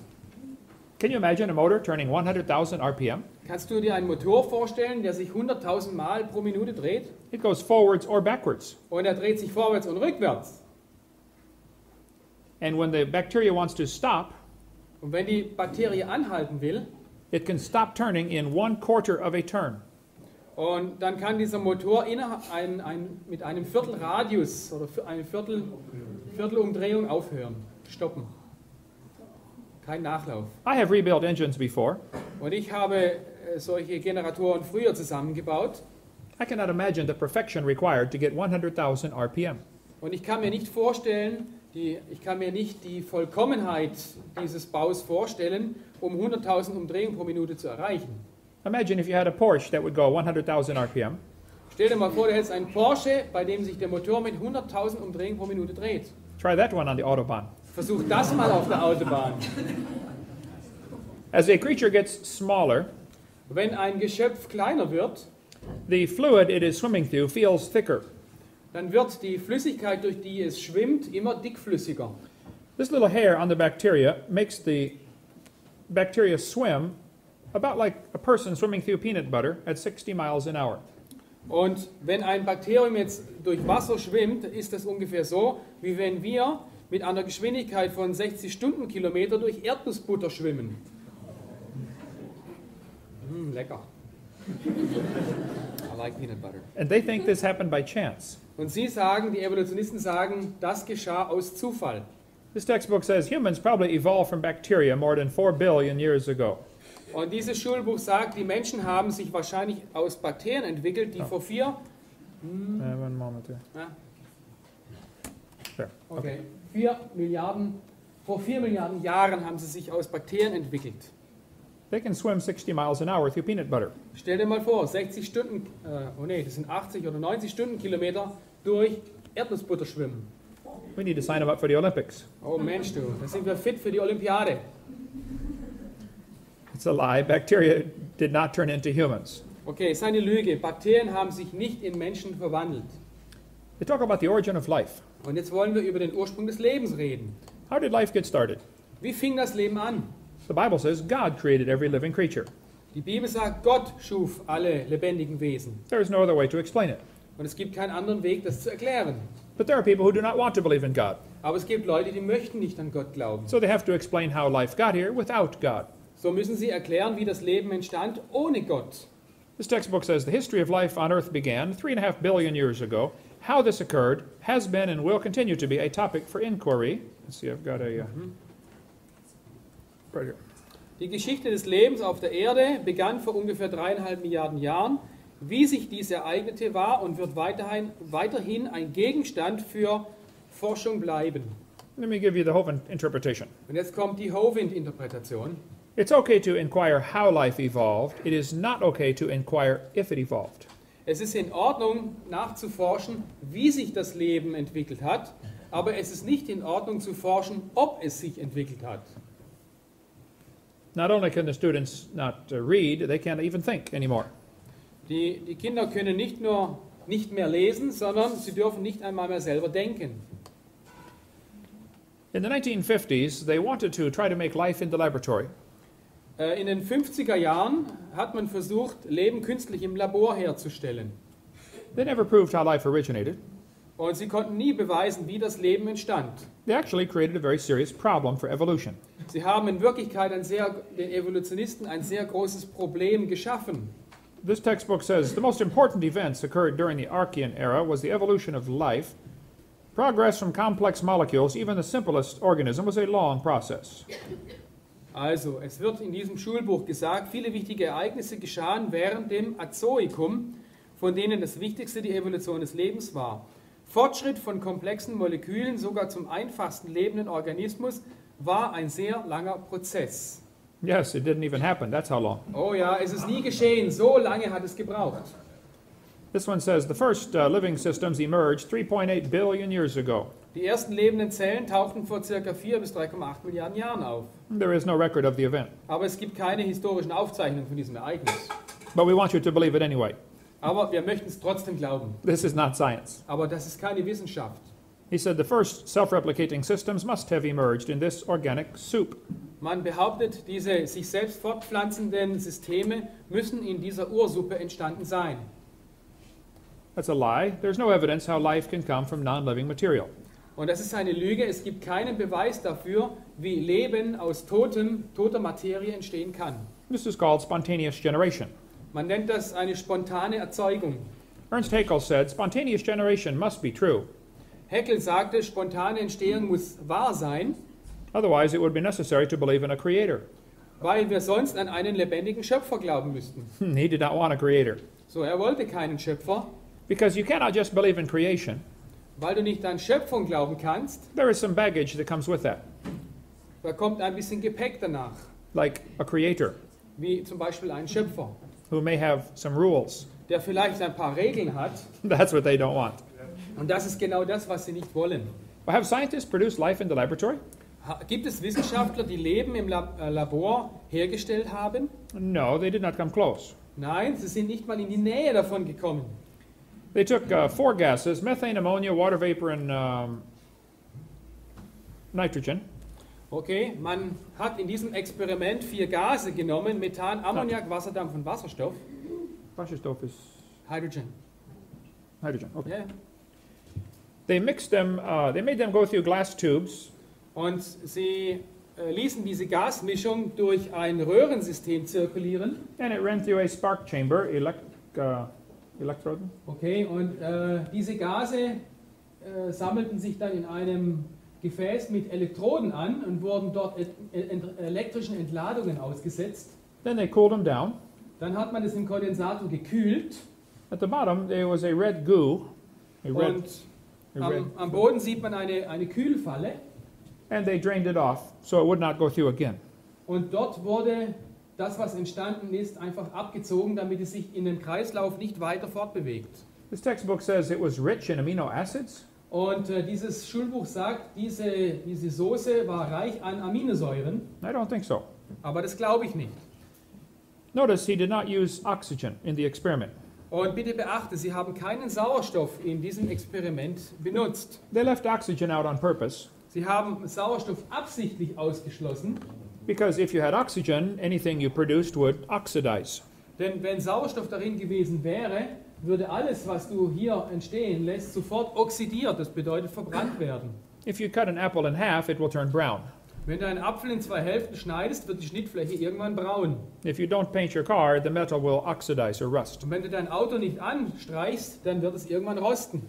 Can you imagine a motor turning 100,000 RPM? Kannst du dir einen Motor vorstellen, der sich 100.000 Mal pro Minute dreht? It goes forwards or backwards. Und er dreht sich vorwärts und rückwärts. And when the bacteria wants to stop, Und wenn die Bakterie anhalten will, it can stop turning in 1/4 of a turn. und dann kann dieser Motor mit einem Viertelradius oder eine Viertelumdrehung aufhören, stoppen. Kein Nachlauf. I have rebuilt engines before. Und ich habe solche Generatoren früher zusammengebaut. I cannot imagine the perfection required to get 100,000 RPM. Und ich kann mir nicht vorstellen, ich kann mir nicht die Vollkommenheit dieses Baus vorstellen, um 100.000 Umdrehungen pro Minute zu erreichen. Imagine if you had a Porsche that would go 100,000 RPM. Stell dir mal vor, du hättest einen Porsche, bei dem sich der Motor mit 100.000 Umdrehungen pro Minute dreht. Try that one on the Autobahn. Versuch das mal auf der Autobahn. As a creature gets smaller, Wenn ein Geschöpf kleiner wird, the fluid it is swimming through feels thicker. dann wird die Flüssigkeit, durch die es schwimmt, immer dickflüssiger. This little hair on the bacteria makes the bacteria swim about like a person swimming through peanut butter at 60 miles an hour. Und wenn ein Bakterium jetzt durch Wasser schwimmt, ist das ungefähr so, wie wenn wir mit einer Geschwindigkeit von 60 Stundenkilometer durch Erdnussbutter schwimmen. Lecker. I like peanut butter. And they think this happened by chance. Und sie sagen, die Evolutionisten sagen, das geschah aus Zufall. This textbook says humans probably evolved from bacteria more than 4 billion years ago. Und dieses Schulbuch sagt, die Menschen haben sich wahrscheinlich aus Bakterien entwickelt, die vor 4 One moment here. There. Okay. 4 Milliarden Jahren haben sie sich aus Bakterien entwickelt. They can swim 60 miles an hour through peanut butter. Stell dir mal vor, 60 Stunden, das sind 80 oder 90 Stundenkilometer durch Erdnussbutter schwimmen. We need to sign them up for the Olympics. Oh Mensch du, da sind wir fit für die Olympiade. It's a lie. Bacteria did not turn into humans. Okay, ist eine Lüge. Bakterien haben sich nicht in Menschen verwandelt. They talk about the origin of life. Und jetzt wollen wir über den Ursprung des Lebens reden. How did life get started? Wie fing das Leben an? The Bible says God created every living creature. Die Bibel sagt, Gott schuf alle lebendigen Wesen. There is no other way to explain it. Und es gibt keinen anderen Weg, das zu erklären. But there are people who do not want to believe in God. Aber es gibt Leute, die möchten nicht an Gott glauben. So they have to explain how life got here without God. So müssen sie erklären, wie das Leben entstand ohne Gott. This textbook says the history of life on Earth began 3.5 billion years ago. How this occurred has been and will continue to be a topic for inquiry. Let's see, I've got a... right here. Die Geschichte des Lebens auf der Erde begann vor ungefähr 3,5 Milliarden Jahren. Wie sich dies ereignete, war und wird weiterhin ein Gegenstand für Forschung bleiben. Let me give you the Hovind interpretation. Und jetzt kommt die Hovind-Interpretation. It's okay to inquire how life evolved. It is not okay to inquire if it evolved. Es ist in Ordnung, nachzuforschen, wie sich das Leben entwickelt hat, aber es ist nicht in Ordnung zu forschen, ob es sich entwickelt hat. Not only can the students not read, they can't even think anymore. Die Kinder können nicht nur nicht mehr lesen, sondern sie dürfen nicht einmal mehr selber denken. In the 1950s, they wanted to try to make life in the laboratory. In den 50er Jahren hat man versucht, Leben künstlich im Labor herzustellen. They never proved how life originated. Und sie konnten nie beweisen, wie das Leben entstand. They actually created a very serious problem for evolution. Sie haben in Wirklichkeit den Evolutionisten ein sehr großes Problem geschaffen. This textbook says the most important events occurred during the Archean era was the evolution of life. Progress from complex molecules, even the simplest organism, was a long process. Also, es wird in diesem Schulbuch gesagt, viele wichtige Ereignisse geschahen während dem Azoikum, von denen das Wichtigste die Evolution des Lebens war. Fortschritt von komplexen Molekülen, sogar zum einfachsten lebenden Organismus, war ein sehr langer Prozess. Yes, it didn't even happen. That's how long. Oh ja, es ist nie geschehen. So lange hat es gebraucht. This one says the first living systems emerged 3.8 billion years ago. Die ersten lebenden Zellen tauchten vor ca. 4 bis 3,8 Milliarden Jahren auf. There is no record of the event. Aber es gibt keine historischen Aufzeichnungen von diesem Ereignis. But we want you to believe it anyway. Aber wir möchten es trotzdem glauben. This is not science. Aber das ist keine Wissenschaft. He said the first self-replicating systems must have emerged in this organic soup. Man behauptet, diese sich selbst fortpflanzenden Systeme müssen in dieser Ursuppe entstanden sein. That's a lie. There's no evidence how life can come from non-living material. Und das ist eine Lüge. Es gibt keinen Beweis dafür, wie Leben aus toter Materie entstehen kann. This is called spontaneous generation. Man nennt das eine spontane Erzeugung. Ernst Haeckel said spontaneous generation must be true. Haeckel sagte, spontane Entstehung muss wahr sein, Otherwise it would be necessary to believe in a creator. weil wir sonst an einen lebendigen Schöpfer glauben müssten. He did not want a creator. So, er wollte keinen Schöpfer, Because you cannot just believe in creation. weil du nicht an Schöpfung glauben kannst. There is some baggage that comes with that. Da kommt ein bisschen Gepäck danach, Like a creator wie zum Beispiel ein Schöpfer, who may have some rules. der vielleicht ein paar Regeln hat. That's what they don't want. Und das ist genau das, was sie nicht wollen. But have scientists produced life in the laboratory? Gibt es Wissenschaftler, die Leben im Labor hergestellt haben? No, they did not come close. Nein, sie sind nicht mal in die Nähe davon gekommen. They took 4 gases, methane, ammonia, water vapor, and nitrogen. Okay, man hat in diesem Experiment 4 Gase genommen, Methan, Ammoniak, Wasserdampf und Wasserstoff. Wasserstoff is Hydrogen. hydrogen. Okay. Ja. They mixed them, they made them go through glass tubes. Und sie ließen diese Gasmischung durch ein Röhrensystem zirkulieren. And it ran through a spark chamber, Elektroden. Okay, und diese Gase sammelten sich dann in einem Gefäß mit Elektroden an und wurden dort elektrischen Entladungen ausgesetzt. Then they cooled them down. Dann hat man es im Kondensator gekühlt. At the bottom there was a red goo, Und am Boden sieht man eine Kühlfalle. and they drained it off so it would not go through again. Und dort wurde das, was entstanden ist, einfach abgezogen, damit es sich in den Kreislauf nicht weiter fortbewegt. This textbook says it was rich in amino acids. Und dieses Schulbuch sagt, diese Soße war reich an Aminosäuren, I don't think so. aber das glaube ich nicht. Notice he did not use oxygen in the experiment. Und bitte beachte, Sie haben keinen Sauerstoff in diesem Experiment benutzt. They left oxygen out on purpose Sie haben Sauerstoff absichtlich ausgeschlossen, because if you had oxygen, anything you produced would oxidize. denn wenn Sauerstoff darin gewesen wäre, würde alles, was du hier entstehen lässt, sofort oxidiert, das bedeutet verbrannt werden. If you cut an apple in half, it will turn brown. Wenn du einen Apfel in zwei Hälften schneidest, wird die Schnittfläche irgendwann braun. If you don't paint your car, the metal will oxidize or rust. Und wenn du dein Auto nicht anstreichst, dann wird es irgendwann rosten.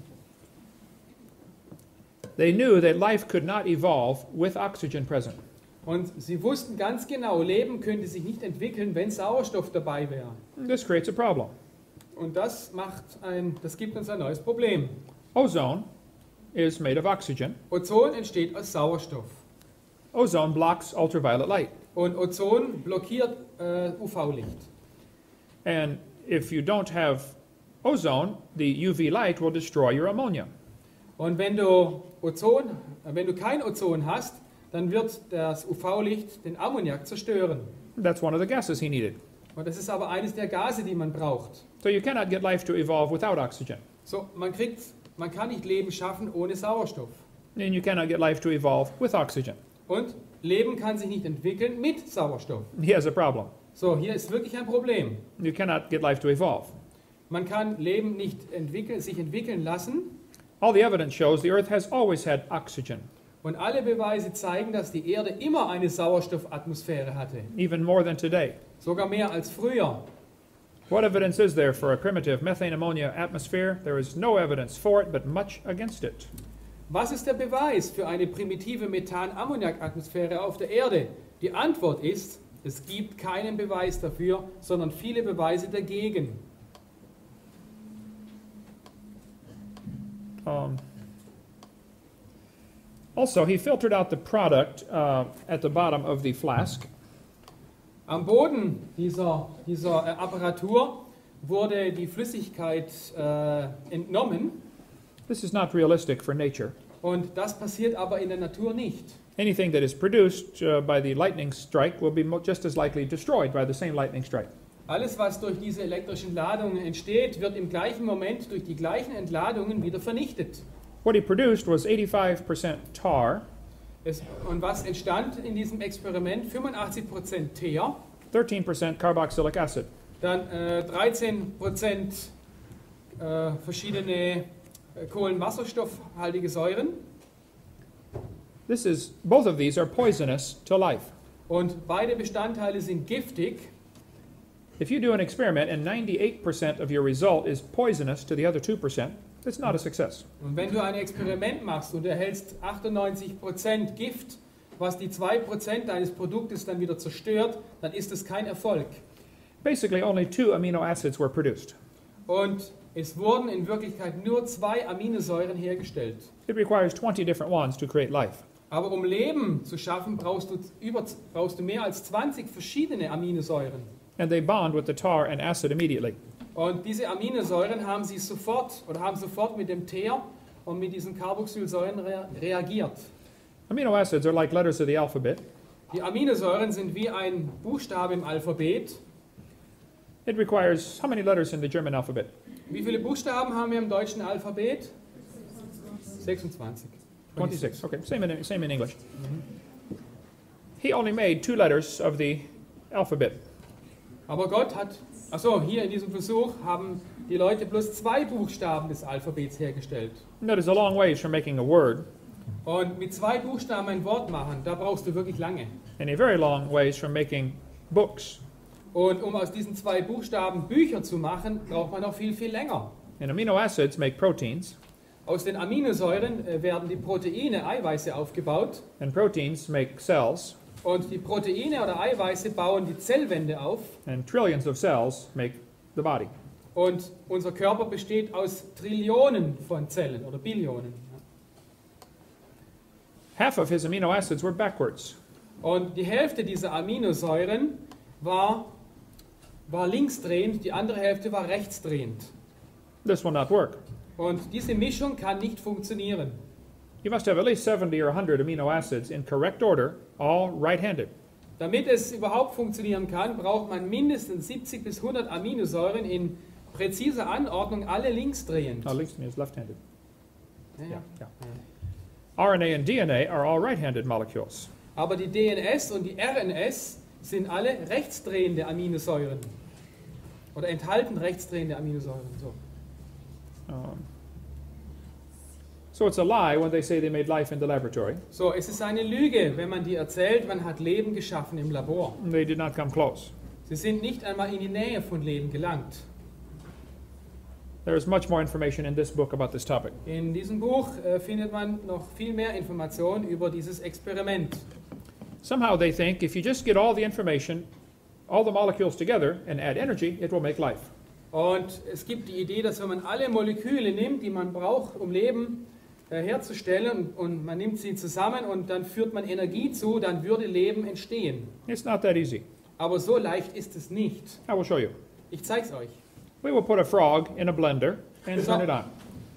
They knew that life could not evolve with oxygen present. Und sie wussten ganz genau, Leben könnte sich nicht entwickeln, wenn Sauerstoff dabei wäre. This creates a problem. Und das gibt uns ein neues Problem. Ozone is made of oxygen. Ozon entsteht aus Sauerstoff. Ozone blocks ultraviolet light. Und Ozon blockiert UV-Licht. And if you don't have ozone, the UV light will destroy your ammonia. Und wenn du kein Ozon hast, dann wird das UV-Licht den Ammoniak zerstören. That's one of the gases he needed. Und das ist aber eines der Gase, die man braucht. So you cannot get life to evolve without oxygen. So, man kann nicht Leben schaffen ohne Sauerstoff. And you cannot get life to evolve with oxygen. Und Leben kann sich nicht entwickeln mit Sauerstoff. He has a problem. So, hier ist wirklich ein Problem. You cannot get life to evolve. Man kann Leben nicht sich entwickeln lassen. All the evidence shows the Earth has always had oxygen, Und alle Beweise zeigen, dass die Erde immer eine Sauerstoffatmosphäre hatte. even more than today. Sogar mehr als früher. What evidence is there for a primitive methane-ammonia atmosphere? There is no evidence for it, but much against it. Was ist der Beweis für eine primitive Methan-Ammoniak-Atmosphäre auf der Erde? Die Antwort ist, es gibt keinen Beweis dafür, sondern viele Beweise dagegen. Also, he filtered out the product at the bottom of the flask. Am Boden dieser Apparatur wurde die Flüssigkeit entnommen. This is not realistic for nature. Und das passiert aber in der Natur nicht. Anything that is produced by the lightning strike will be just as likely destroyed by the same lightning strike. Alles, was durch diese elektrischen Ladungen entsteht, wird im gleichen Moment durch die gleichen Entladungen wieder vernichtet. What he produced was 85% tar, Und was entstand in diesem Experiment? 85% Teer, 13% carboxylic acid. dann 13% verschiedene kohlenwasserstoffhaltige Säuren. Both of these are poisonous to life. Und beide Bestandteile sind giftig. If you do an experiment and 98% of your result is poisonous to the other 2%, it's not a success. Und wenn du ein Experiment machst und erhältst 98% Gift, was die 2% deines Produktes dann wieder zerstört, dann ist es kein Erfolg. Basically, only 2 amino acids were produced. Und es wurden in Wirklichkeit nur 2 Aminosäuren hergestellt. It requires 20 different ones to create life. Aber um Leben zu schaffen, brauchst du mehr als 20 verschiedene Aminosäuren. And they bond with the tar and acid immediately. Und diese Aminosäuren haben sofort mit dem Teer und mit diesen Carboxylsäuren reagiert. Amino acids are like letters of the alphabet. Die Aminosäuren sind wie ein Buchstabe im Alphabet. It requires how many letters in the German alphabet? Wie viele Buchstaben haben wir im deutschen Alphabet? 26. 26. Okay, same in English. He only made 2 letters of the alphabet. Aber Gott hier in diesem Versuch haben die Leute bloß 2 Buchstaben des Alphabets hergestellt. And that is a long ways from making a word, Und mit 2 Buchstaben ein Wort machen, da brauchst du wirklich lange. and a very long ways from making books. Und um aus diesen 2 Buchstaben Bücher zu machen, braucht man noch viel, viel länger. And amino acids make proteins, Aus den Aminosäuren werden die Proteine, Eiweiße aufgebaut. and proteins make cells, Und die Proteine oder Eiweiße bauen die Zellwände auf. and trillions of cells make the body. Und unser Körper besteht aus Trillionen von Zellen oder Billionen. Half of his amino acids were backwards. Und die Hälfte dieser Aminosäuren war linksdrehend, die andere Hälfte war rechtsdrehend. This will not work. Und diese Mischung kann nicht funktionieren. You must have at least 70 or 100 amino acids in correct order, all right-handed. Damit es überhaupt funktionieren kann, braucht man mindestens 70 bis 100 Aminosäuren in präziser Anordnung, alle linksdrehend. Oh, links is left-handed. Ja. Yeah. RNA and DNA are all right-handed molecules. Aber die DNS und die RNS sind alle rechtsdrehende Aminosäuren. Oder enthalten rechtsdrehende Aminosäuren. So it's a lie when they say they made life in the laboratory. So, es ist eine Lüge, wenn man dir erzählt, man hat Leben geschaffen im Labor. They did not come close. Sie sind nicht einmal in die Nähe von Leben gelangt. There is much more information in this book about this topic. In diesem Buch findet man noch viel mehr Informationen über dieses Experiment. Somehow they think if you just get all the information, all the molecules together and add energy, it will make life. Und es gibt die Idee, dass wenn man alle Moleküle nimmt, die man braucht, um Leben herzustellen, und man nimmt sie zusammen und dann führt man Energie zu, dann würde Leben entstehen. It's not that easy. Aber so leicht ist es nicht. I will show you. Ich zeige es euch. We will put a frog in a blender and turn it on.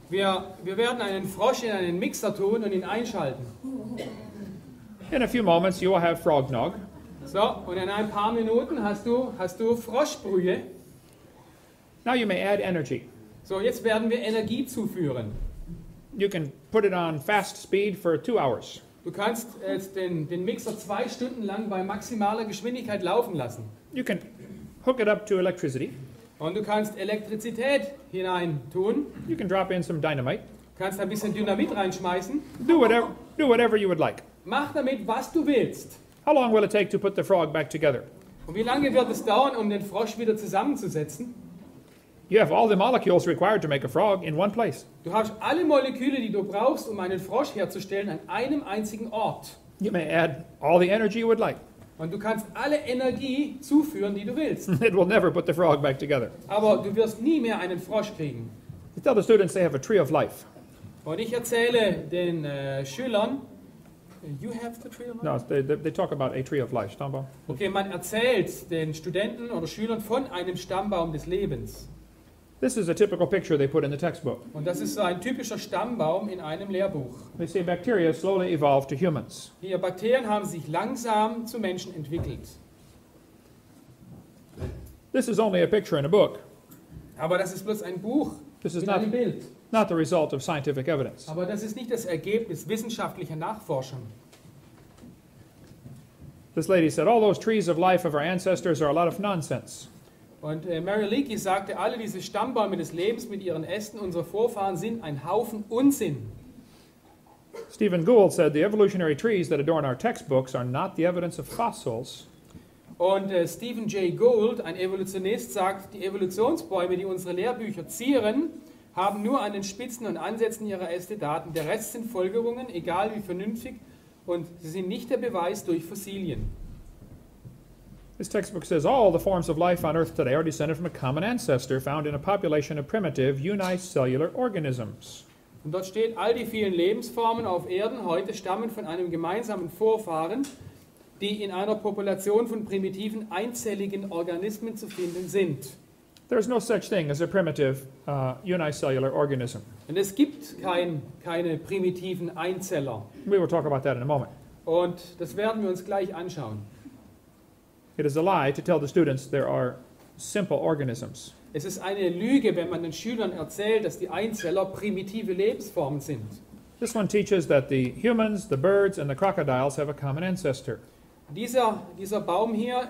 Wir werden einen Frosch in einen Mixer tun und ihn einschalten. In a few moments you will have frognog. So, und in ein paar Minuten hast du Froschbrühe. Now you may add energy. So, jetzt werden wir Energie zuführen. You can put it on fast speed for 2 hours. Du kannst jetzt den Mixer 2 Stunden lang bei maximaler Geschwindigkeit laufen lassen. You can hook it up to electricity. Und du kannst Elektrizität hinein tun. You can drop in some dynamite. Du kannst ein bisschen Dynamit reinschmeißen. Do whatever you would like. Mach damit, was du willst. How long will it take to put the frog back together? Und wie lange wird es dauern, um den Frosch wieder zusammenzusetzen? You have all the molecules required to make a frog in one place. Du hast alle Moleküle, die du brauchst, um einen Frosch herzustellen, an einem einzigen Ort. You may add all the energy you would like. Und du kannst alle Energie zuführen, die du willst. It will never put the frog back together. Aber du wirst nie mehr einen Frosch kriegen. I tell the students they have a tree of life. Und ich erzähle den Schülern, you have the tree of life? No, they talk about a tree of life. Stammbaum. Okay, man erzählt den Studenten oder Schülern von einem Stammbaum des Lebens. This is a typical picture they put in the textbook. Und das ist so ein typischer Stammbaum in einem Lehrbuch. They say bacteria slowly evolved to humans. Hier Bakterien haben sich langsam zu Menschen entwickelt. This is only a picture in a book. Aber das ist bloß ein Buch This is mit einem Bild. not the result of scientific evidence. Aber das ist nicht das Ergebnis wissenschaftlicher Nachforschung. This lady said, all those trees of life of our ancestors are a lot of nonsense. Und Mary Leakey sagte, alle diese Stammbäume des Lebens mit ihren Ästen unserer Vorfahren sind ein Haufen Unsinn. Stephen Gould said, the evolutionary trees that adorn our textbooks are not the evidence of fossils. Und Stephen J. Gould, ein Evolutionist, sagt, die Evolutionsbäume, die unsere Lehrbücher zieren, haben nur an den Spitzen und Ansätzen ihrer Äste Daten. Der Rest sind Folgerungen, egal wie vernünftig, und sie sind nicht der Beweis durch Fossilien. This textbook says all the forms of life on Earth today are descended from a common ancestor found in a population of primitive unicellular organisms. Und dort steht, all die vielen Lebensformen auf Erden heute stammen von einem gemeinsamen Vorfahren, die in einer Population von primitiven einzelligen Organismen zu finden sind. There is no such thing as a primitive unicellular organism. Und es gibt keine primitiven Einzeller. We will talk about that in a moment. Und das werden wir uns gleich anschauen. It is a lie to tell the students there are simple organisms. Es ist eine Lüge, wenn man den Schülern erzählt, dass die Einzeller primitive Lebensformen sind. This one teaches that the humans, the birds, and the crocodiles have a common ancestor. Dieser Baum hier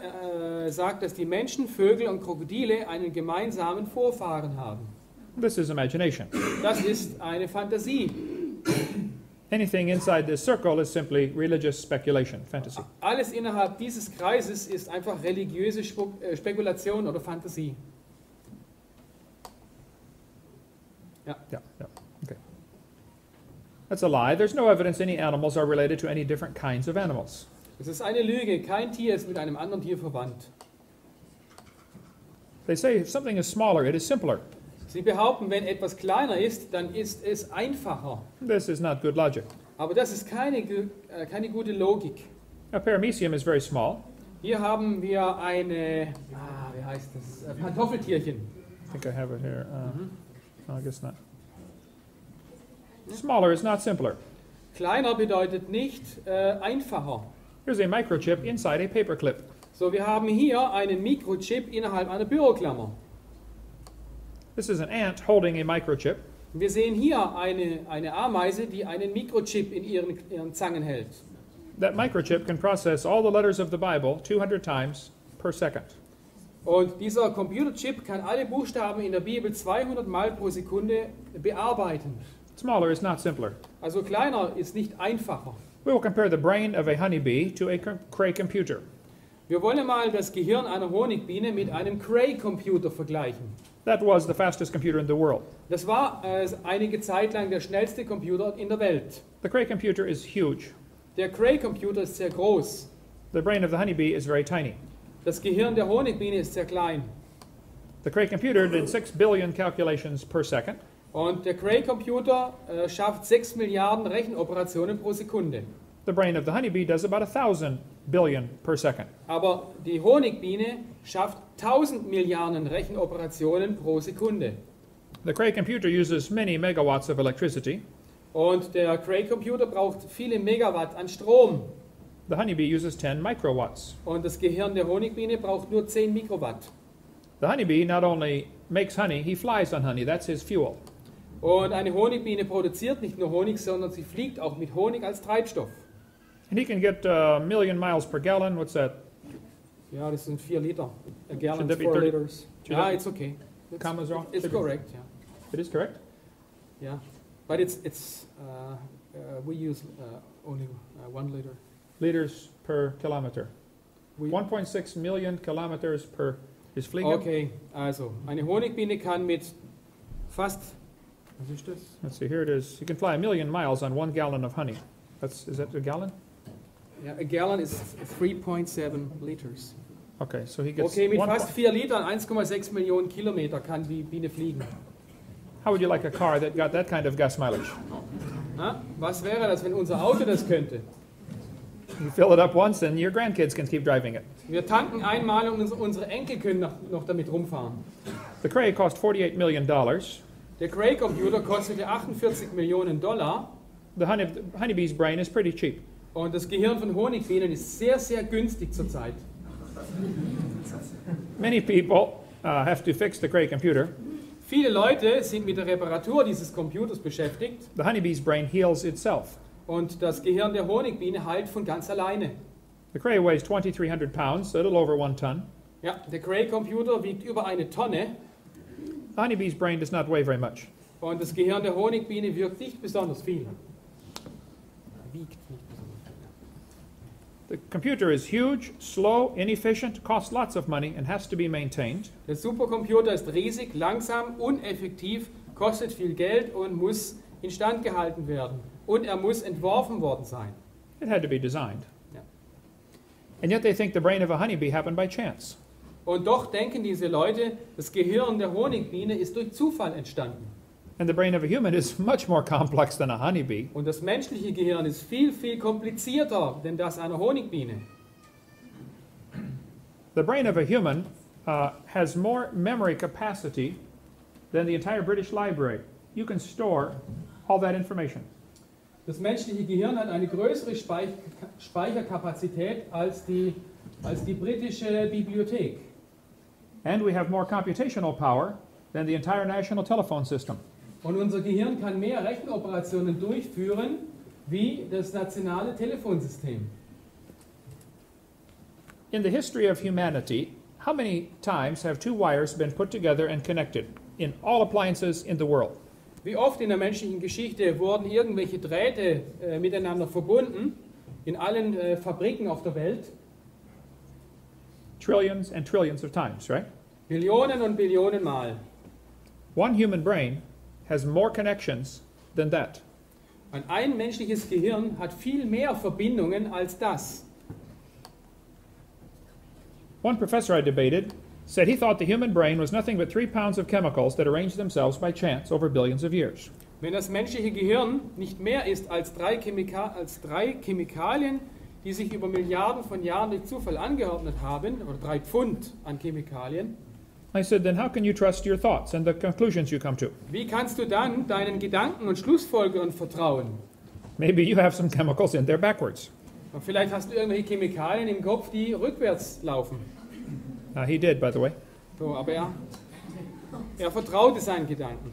sagt, dass die Menschen, Vögel und Krokodile einen gemeinsamen Vorfahren haben. This is imagination. Das ist eine Fantasie. Anything inside this circle is simply religious speculation, fantasy. Alles innerhalb dieses Kreises ist einfach religiöse Spekulation oder Fantasie. Ja. Yeah. Okay. That's a lie. There's no evidence any animals are related to any different kinds of animals. Es ist eine Lüge. Kein Tier ist mit einem anderen Tier verwandt. They say if something is smaller, it is simpler. Sie behaupten, wenn etwas kleiner ist, dann ist es einfacher. This is not good logic. Aber das ist keine gute Logik. A paramecium is very small. Hier haben wir eine, wie heißt das? Pantoffeltierchen. I think I have it here. No, I guess not. Smaller is not simpler. Kleiner bedeutet nicht einfacher. Here's a microchip inside a paperclip. So, wir haben hier einen Mikrochip innerhalb einer Büroklammer. This is an ant holding a microchip. Wir sehen hier eine Ameise, die einen Mikrochip in ihren Zangen hält. That microchip can process all the letters of the Bible 200 times per second. Und dieser Computerchip kann alle Buchstaben in der Bibel 200 Mal pro Sekunde bearbeiten. Smaller is not simpler. Also kleiner ist nicht einfacher. We will compare the brain of a honeybee to a Cray computer. Wir wollen mal das Gehirn einer Honigbiene mit einem Cray-Computer vergleichen. That was the fastest computer in the world. Das war einige Zeit lang der schnellste Computer in der Welt. The Cray computer is huge. Der Cray-Computer ist sehr groß. The brain of the honeybee is very tiny. Das Gehirn der Honigbiene ist sehr klein. The Cray computer did 6 billion calculations per second. Und der Cray-Computer schafft 6 Milliarden Rechenoperationen pro Sekunde. The brain of the honeybee does about 1,000 billion per second. Aber die Honigbiene schafft 1000 Milliarden Rechenoperationen pro Sekunde. The Cray computer uses many megawatts of electricity. Und der Cray-Computer braucht viele Megawatt an Strom. The honeybee uses 10 microwatts. Und das Gehirn der Honigbiene braucht nur 10 Mikrowatt. The honeybee not only makes honey, he flies on honey. That's his fuel. Und eine Honigbiene produziert nicht nur Honig, sondern sie fliegt auch mit Honig als Treibstoff. And he can get a million miles per gallon. What's that? Ja, das sind 4 Liter. A gallon Should that is be 4 30? liters. Should Ja, that be- it's okay. Commas wrong? It's Should be- correct, yeah. It is correct. Yeah. But we use only 1 liter. Liters per kilometer. We- 1.6 million kilometers per is fliegen. Okay, also eine Honigbiene kann mit fast, was ist das? Let's see, here it is. You can fly a million miles on 1 gallon of honey. Is that a gallon? Ja, a gallon is 3.7 liters. Okay, so he gets Okay, mit one fast po- 4 Litern, 1,6 Millionen Kilometer kann die Biene fliegen. How would you like a car that got that kind of gas mileage? Na, was wäre das, wenn unser Auto das könnte? You fill it up once and your grandkids can keep driving it. Wir tanken einmal und unsere Enkel können noch damit rumfahren. The Cray cost $48 million. Der Cray-Computer kostete 48 Millionen $. The honeybee's brain is pretty cheap. Und das Gehirn von Honigbienen ist sehr, sehr günstig zurzeit. Many people have to fix the Cray computer. Viele Leute sind mit der Reparatur dieses Computers beschäftigt The honeybee's brain heals itself. und das Gehirn der Honigbiene heilt von ganz alleine. The Cray weighs 2,300 pounds, so a little over 1 ton. Ja, der Cray-Computer wiegt über 1 Tonne The honeybee's brain does not weigh very much. und das Gehirn der Honigbiene wirkt nicht besonders viel. Wiegt nicht besonders viel. The computer is huge, slow, inefficient, costs lots of money, and has to be maintained. Der Supercomputer ist riesig, langsam, uneffektiv, kostet viel Geld und muss instand gehalten werden. Und er muss entworfen worden sein. It had to be designed. Ja. And yet they think the brain of a honeybee happened by chance. Und doch denken diese Leute, das Gehirn der Honigbiene ist durch Zufall entstanden. And the brain of a human is much more complex than a honeybee. Und das menschliche Gehirn ist viel, viel komplizierter denn das einer Honigbiene. The brain of a human has more memory capacity than the entire British Library. You can store all that information. Das menschliche Gehirn hat eine größere Speicherkapazität als die britische Bibliothek. And we have more computational power than the entire national telephone system. Und unser Gehirn kann mehr Rechenoperationen durchführen wie das nationale Telefonsystem. In the history of humanity, how many times have 2 wires been put together and connected in all appliances in the world? Wie oft in der menschlichen Geschichte wurden irgendwelche Drähte miteinander verbunden in allen Fabriken auf der Welt? Trillions and trillions of times, right? Billionen und Billionen Mal. One human brain has more connections than that. Und ein menschliches Gehirn hat viel mehr Verbindungen als das. One professor I debated said he thought the human brain was nothing but 3 pounds of chemicals that arranged themselves by chance over billions of years. Wenn das menschliche Gehirn nicht mehr ist als drei Chemikalien, die sich über Milliarden von Jahren durch Zufall angeordnet haben, oder 3 Pfund an Chemikalien, I said, then how can you trust your thoughts and the conclusions you come to? wie kannst du dann deinen Gedanken und Schlussfolgerungen vertrauen? Maybe you have some chemicals in there backwards. Und vielleicht hast du irgendwelche Chemikalien im Kopf, die rückwärts laufen. He did, by the way. So, aber er vertraute seinen Gedanken.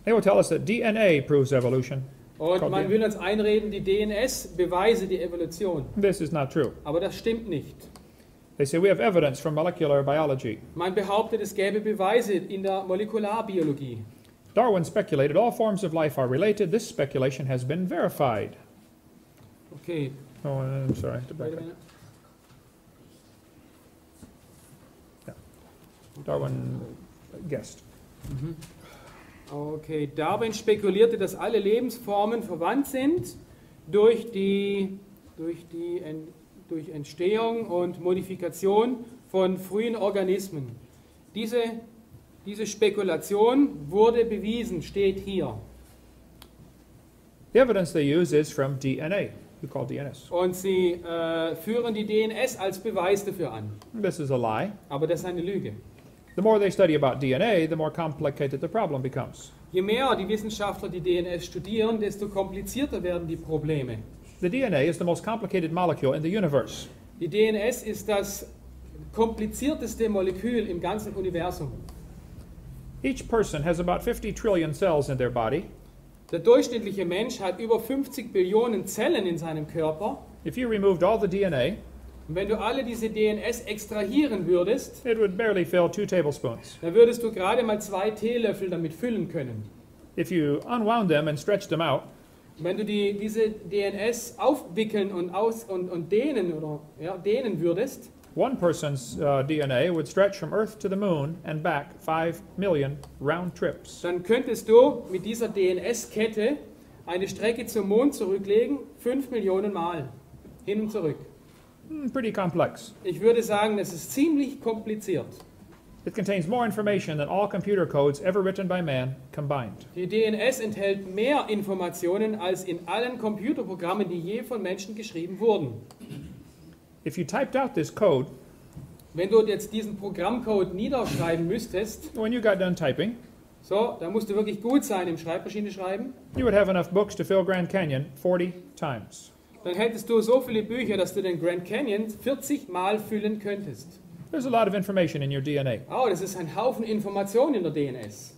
They will tell us that DNA proves evolution. Und man will uns einreden, die DNS beweise die Evolution. This is not true. Aber das stimmt nicht. They say we have evidence from molecular biology. Man behauptet, es gäbe Beweise in der Molekularbiologie. Darwin speculated all forms of life are related. This speculation has been verified. Okay. Oh, I'm sorry. To back up. Darwin guessed. Okay, Darwin spekulierte, dass alle Lebensformen verwandt sind durch Entstehung und Modifikation von frühen Organismen. Diese Spekulation wurde bewiesen, steht hier. The evidence they use is from DNA, we call DNS. Und sie führen die DNS als Beweis dafür an. This is a lie. Aber das ist eine Lüge. The more they study about DNA, the more complicated the problem becomes. Je mehr die Wissenschaftler die DNS studieren, desto komplizierter werden die Probleme. The DNA is the most complicated molecule in the universe. Die DNS ist das komplizierteste Molekül im ganzen Universum. Each person has about 50 trillion cells in their body. Der durchschnittliche Mensch hat über 50 Billionen Zellen in seinem Körper. If you removed all the DNA, Und wenn du alle diese DNS extrahieren würdest, it would barely fill 2 tablespoons. dann würdest du gerade mal 2 Teelöffel damit füllen können. If you unwound them and stretched them out, Und wenn du diese DNS aufwickeln und dehnen würdest, one person's DNA would stretch from Earth to the moon and back 5 million round trips. dann könntest du mit dieser DNS-Kette eine Strecke zum Mond zurücklegen, 5 Millionen Mal hin und zurück. Pretty complex. Ich würde sagen, das ist ziemlich kompliziert. It contains more information than all computer codes ever written by man combined. Die DNS enthält mehr Informationen als in allen Computerprogrammen, die je von Menschen geschrieben wurden. If you typed out this code, Wenn du jetzt diesen Programmcode niederschreiben müsstest, when you got done typing, so, da musst du wirklich gut sein im Schreibmaschine schreiben, you would have enough books to fill Grand Canyon 40 times. dann hättest du so viele Bücher, dass du den Grand Canyon 40 Mal füllen könntest. There's a lot of information in your DNA. Oh, das ist ein Haufen Informationen in der DNS.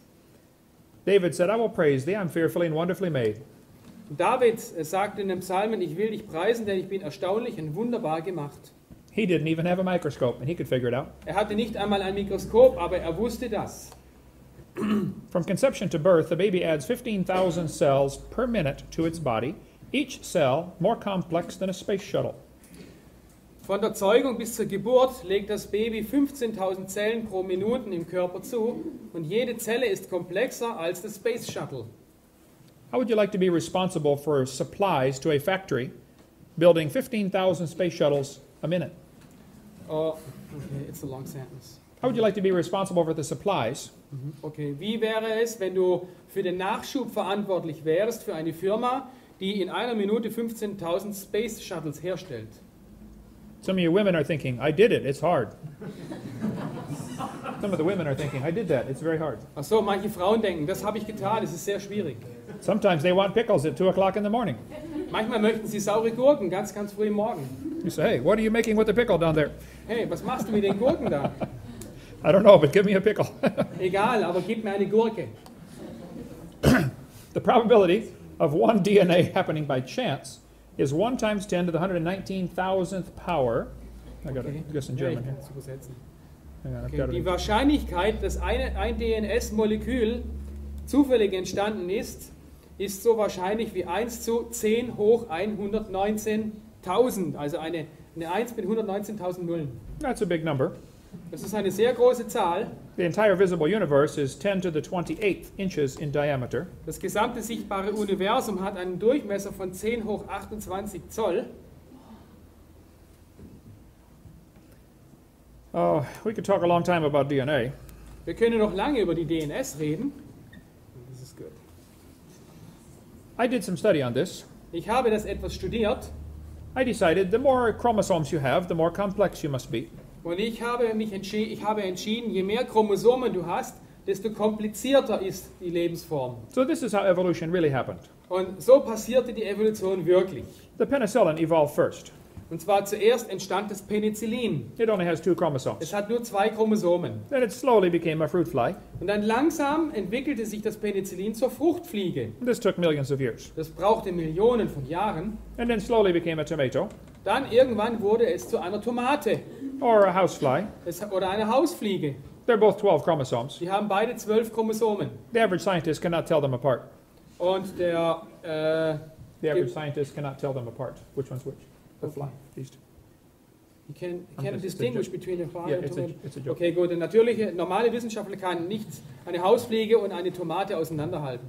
David said, I will praise thee, I'm fearfully and wonderfully made. David sagt in dem Psalmen, ich will dich preisen, denn ich bin erstaunlich und wunderbar gemacht. He didn't even have a microscope, and he could figure it out. Er hatte nicht einmal ein Mikroskop, aber er wusste das. From conception to birth, the baby adds 15,000 cells per minute to its body, each cell more complex than a space shuttle. Von der Zeugung bis zur Geburt legt das Baby 15.000 Zellen pro Minute im Körper zu und jede Zelle ist komplexer als das Space Shuttle. How would you like to be responsible for supplies to a factory building 15,000 space shuttles a minute? Oh, okay, it's a long sentence. How would you like to be responsible for the supplies Okay, wie wäre es, wenn du für den Nachschub verantwortlich wärst für eine Firma, die in einer Minute 15.000 Space Shuttles herstellt? Some of you women are thinking, I did it, it's hard. Some of the women are thinking, I did that, it's very hard. Ach so, manche Frauen denken, das habe ich getan, das ist sehr schwierig. Sometimes they want pickles at 2 o'clock in the morning. Manchmal möchten sie saure Gurken, ganz früh im Morgen. You say, hey, what are you making with the pickle down there? Hey, was machst du mit den Gurken da? I don't know, but give me a pickle. Egal, aber gib mir eine Gurke. The probability of one DNA happening by chance is 1 times 10 to the 119,000th power. I got Okay. this in Ja, German ich here. kann es übersetzen. Hang on, I've Okay. got it Die in- Wahrscheinlichkeit, dass ein DNS-Molekül zufällig entstanden ist so wahrscheinlich wie 1 zu 10 hoch 119.000. Also eine 1 mit 119.000 Nullen. That's a big number. Das ist eine sehr große Zahl. The entire visible universe is 10 to the 28th inches in diameter. Das gesamte sichtbare Universum hat einen Durchmesser von 10 hoch 28 Zoll. Oh, we could talk a long time about DNA. Wir können noch lange über die DNS reden. Das ist gut. I did some study on this. Ich habe das etwas studiert I decided the more chromosomes you have, the more complex you must be. und ich habe entschieden, je mehr Chromosomen du hast, desto komplizierter ist die Lebensform. So this is how evolution really happened. Und so passierte die Evolution wirklich. The penicillin evolved first. Und zwar zuerst entstand das Penicillin. It only has 2 chromosomes. Es hat nur 2 Chromosomen. Then it slowly became a fruit fly. Und dann langsam entwickelte sich das Penicillin zur Fruchtfliege. This took millions of years. Das brauchte Millionen von Jahren. And then slowly became a tomato. Dann irgendwann wurde es zu einer Tomate or a housefly. oder einer Hausfliege. They're both 12 chromosomes. Die haben beide 12 Chromosomen. The average scientist cannot tell them apart. Und der The average scientist cannot tell them apart. Which one's which? The fly. These two. you can It's a distinguish joke. between the fly Yeah, and it's tomato. a joke. Okay, gut. Der natürliche, normale Wissenschaftler kann nicht eine Hausfliege und eine Tomate auseinanderhalten.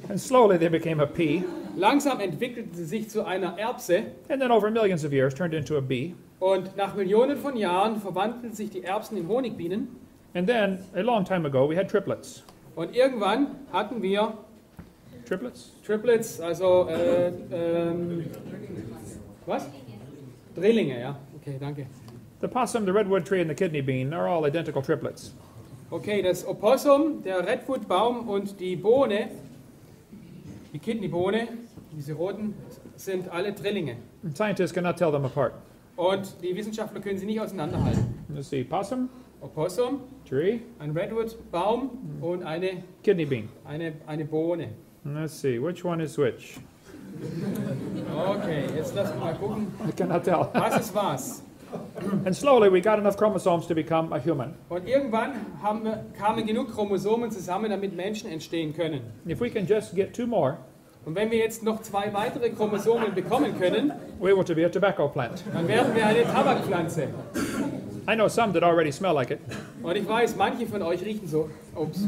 And slowly they became a pea, Langsam entwickelte sie sich zu einer Erbse and then over millions of years turned into a bee. und nach Millionen von Jahren verwandelten sich die Erbsen in Honigbienen. And then, a long time ago, we had triplets. Und irgendwann hatten wir Triplets? Triplets, also was? Drillinge, ja. Okay, danke. The possum, the redwood tree, and the kidney bean are all identical triplets. Okay, das Opossum, der Redwood-Baum und die Bohne, die Kidneybohne, diese roten, sind alle Drillinge. And scientists cannot tell them apart. Und die Wissenschaftler können sie nicht auseinanderhalten. Let's see, possum, Opossum, tree, ein Redwood-Baum und eine kidney bean. Bohne. And let's see, which one is which? Okay, jetzt lass uns mal gucken, I cannot tell. was ist was. And slowly we got enough chromosomes to become a human. Und irgendwann kamen genug Chromosomen zusammen, damit Menschen entstehen können. If we can just get 2 more, Und wenn wir jetzt noch 2 weitere Chromosomen bekommen können, we will to be a tobacco plant. dann werden wir eine Tabakpflanze. I know some that already smell like it. Und ich weiß, manche von euch riechen so. Ups.